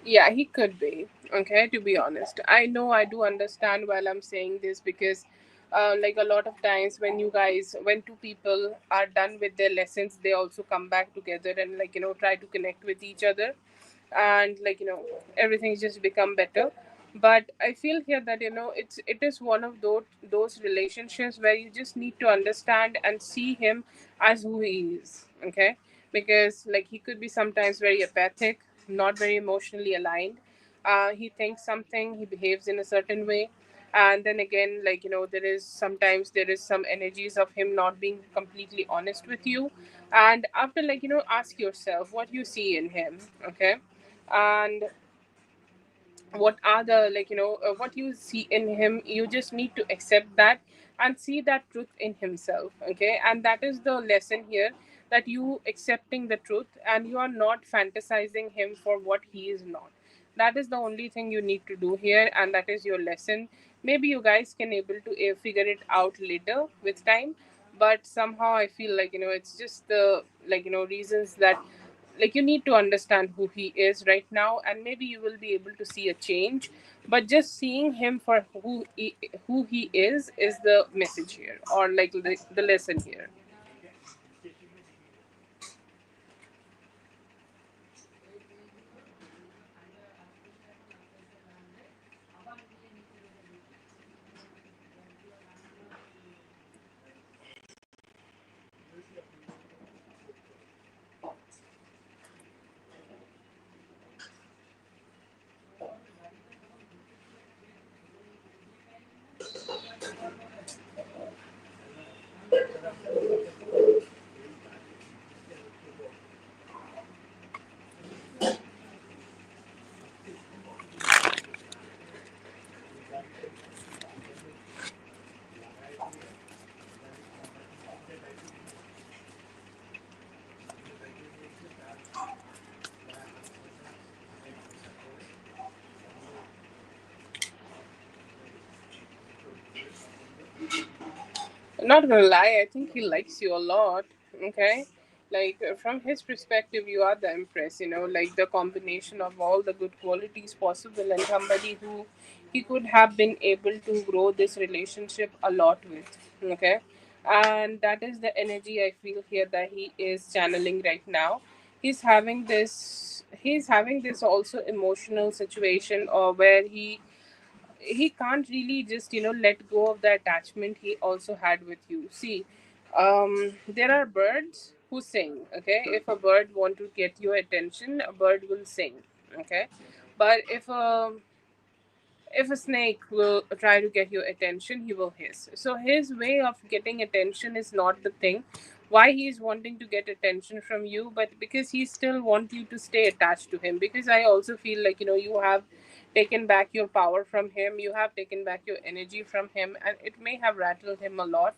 Yeah, he could be. Okay, to be honest, I know I do understand while I'm saying this because, like a lot of times when you guys, when two people are done with their lessons, they also come back together and like try to connect with each other, and like everything's just become better. But I feel here that it is one of those relationships where you just need to understand and see him as who he is. Okay, because like he could be sometimes very apathic, not very emotionally aligned. He thinks something, he behaves in a certain way, and then again, like there is some energies of him not being completely honest with you. And after, like ask yourself what you see in him. Okay, and what are the, like what you see in him, you just need to accept that and see that truth in himself. Okay, and that is the lesson here, that you accepting the truth and you are not fantasizing him for what he is not. That is the only thing you need to do here, and that is your lesson. Maybe you guys can able to figure it out later with time, but somehow I feel like it's just the, like reasons that, like you need to understand who he is right now, and maybe you will be able to see a change. But just seeing him for who he is the message here, or like the lesson here. Not gonna lie, I think he likes you a lot. Okay, like from his perspective, you are the empress. Like the combination of all the good qualities possible, and somebody who he could have been able to grow this relationship a lot with. Okay, and that is the energy I feel here that he is channeling right now. He's having this also emotional situation, or where he can't really just let go of the attachment he also had with you. See, there are birds who sing. Okay, if a bird want to get your attention, a bird will sing. Okay, but if a snake will try to get your attention, he will hiss. So his way of getting attention is not the thing. Why he is wanting to get attention from you, but because he still want you to stay attached to him. Because I also feel like you have taken back your power from him, you have taken back your energy from him, and it may have rattled him a lot.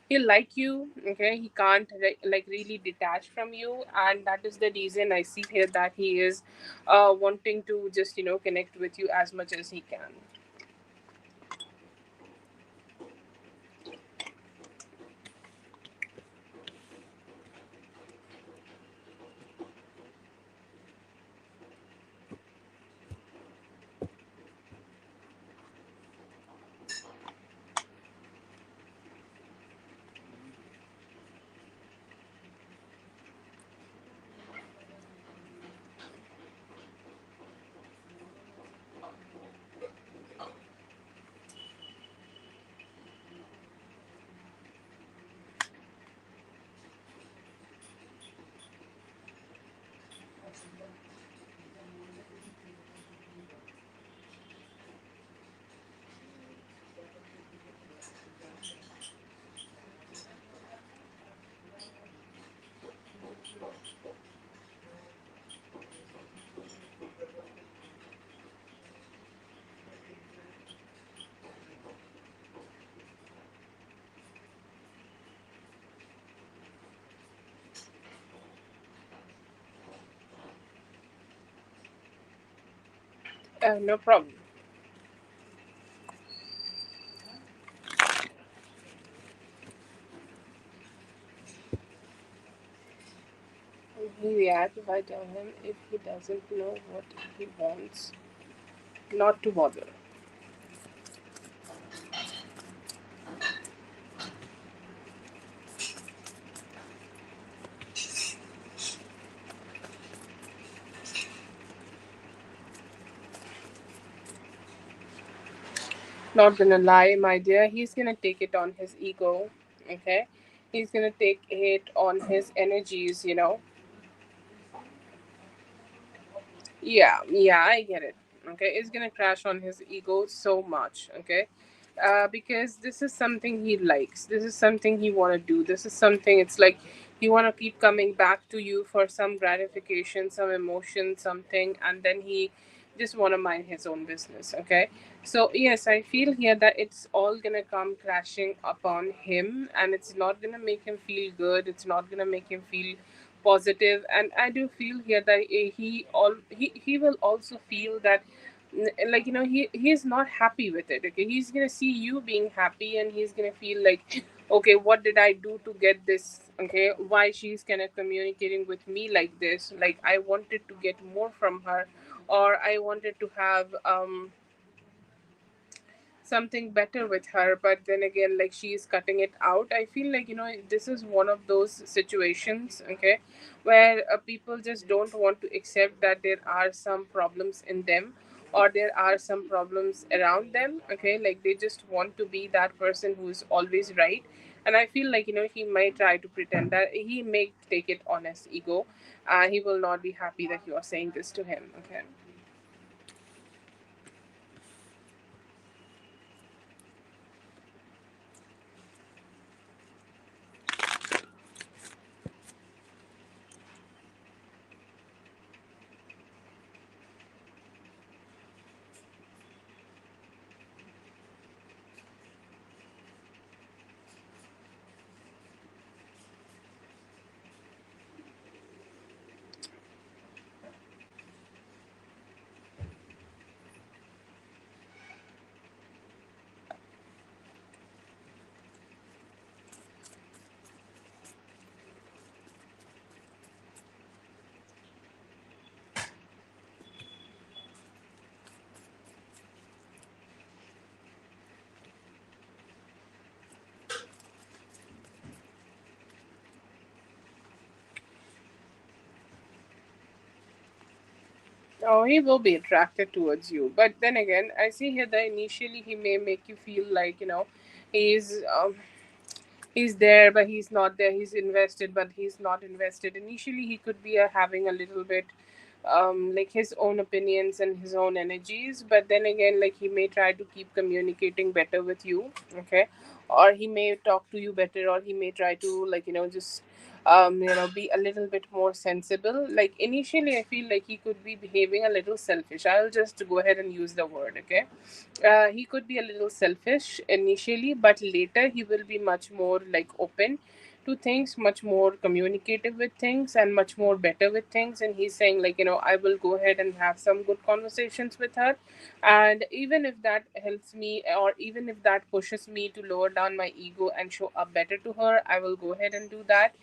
He like you. Okay, he can't like really detach from you, and that is the reason I see here that he is wanting to just connect with you as much as he can. No problem. he react if I tell him if he doesn't know what he wants? Not to bother. Not gonna lie, my dear, he's gonna take it on his ego. Okay? He's gonna take it on his energies. Yeah, I get it. Okay, it's gonna crash on his ego so much. Okay, because this is something he likes. This is something he wanna do. This is something. It's like he wanna keep coming back to you for some gratification, some emotion, something, and then he just wanna mind his own business. Okay, so yes, I feel here that it's all gonna come crashing upon him, and it's not gonna make him feel good. It's not gonna make him feel positive. And I do feel here that he will also feel that like he's not happy with it. Okay, he's gonna see you being happy, and he's gonna feel like, okay, what did I do to get this? Okay, why she's kind of communicating with me like this? Like, I wanted to get more from her, or I wanted to have something better with her, but then again, like, she's cutting it out. I feel like this is one of those situations, okay, where people just don't want to accept that there are some problems in them, or there are some problems around them. Okay, like, they just want to be that person who's always right. And I feel like he might try to pretend that he may take it on his ego. He will not be happy that you are saying this to him. Okay. Oh, he will be attracted towards you. But then again, I see here that initially he may make you feel like, he's he's there, but he's not there. He's invested, but he's not invested. Initially, he could be having a little bit like his own opinions and his own energies. But then again, like, he may try to keep communicating better with you. Okay, or he may talk to you better, or he may try to, like, just be a little bit more sensible. Like, initially, I feel like he could be behaving a little selfish. I'll just go ahead and use the word. Okay, he could be a little selfish initially, but later he will be much more like open to things, much more communicative with things, and much more better with things. And he's saying, like, I will go ahead and have some good conversations with her, and even if that helps me, or even if that pushes me to lower down my ego and show up better to her, I will go ahead and do that.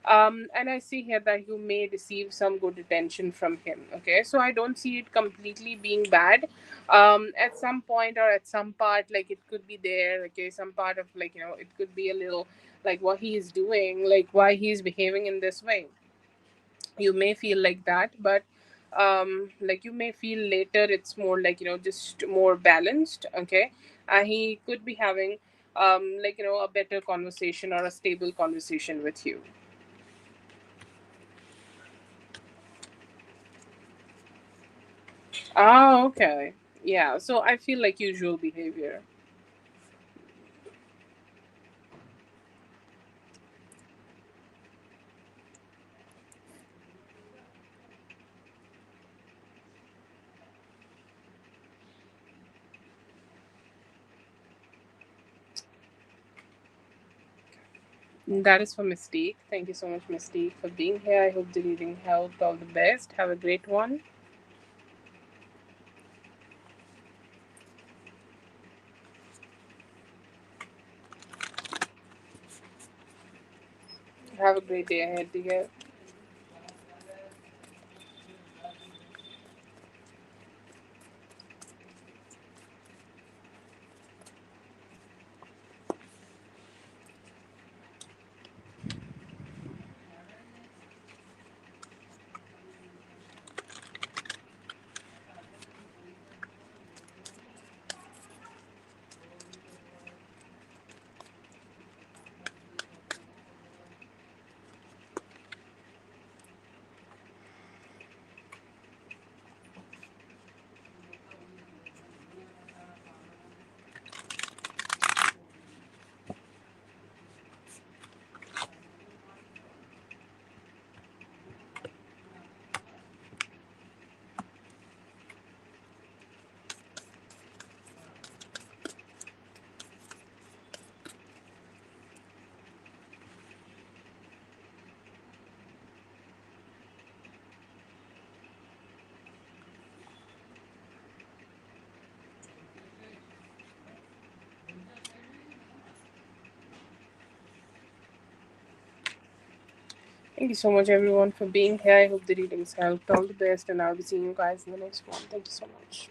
And I see here that you may receive some good attention from him. Okay, so I don't see it completely being bad. At some point, or at some part, like, it could be there. Okay, some part of, like, it could be a little like what he is doing, like why he's behaving in this way. You may feel like that, but like, you may feel later it's more like, just more balanced. Okay, he could be having like, a better conversation or a stable conversation with you. Oh, okay. Yeah, so I feel like usual behavior. That is for Mystique. Thank you so much, Mystique, for being here. I hope the reading helped. All the best. Have a great one. Have a great day ahead, dear. Thank you so much, everyone, for being here. I hope the readings helped. All the best, and I'll be seeing you guys in the next one. Thank you so much.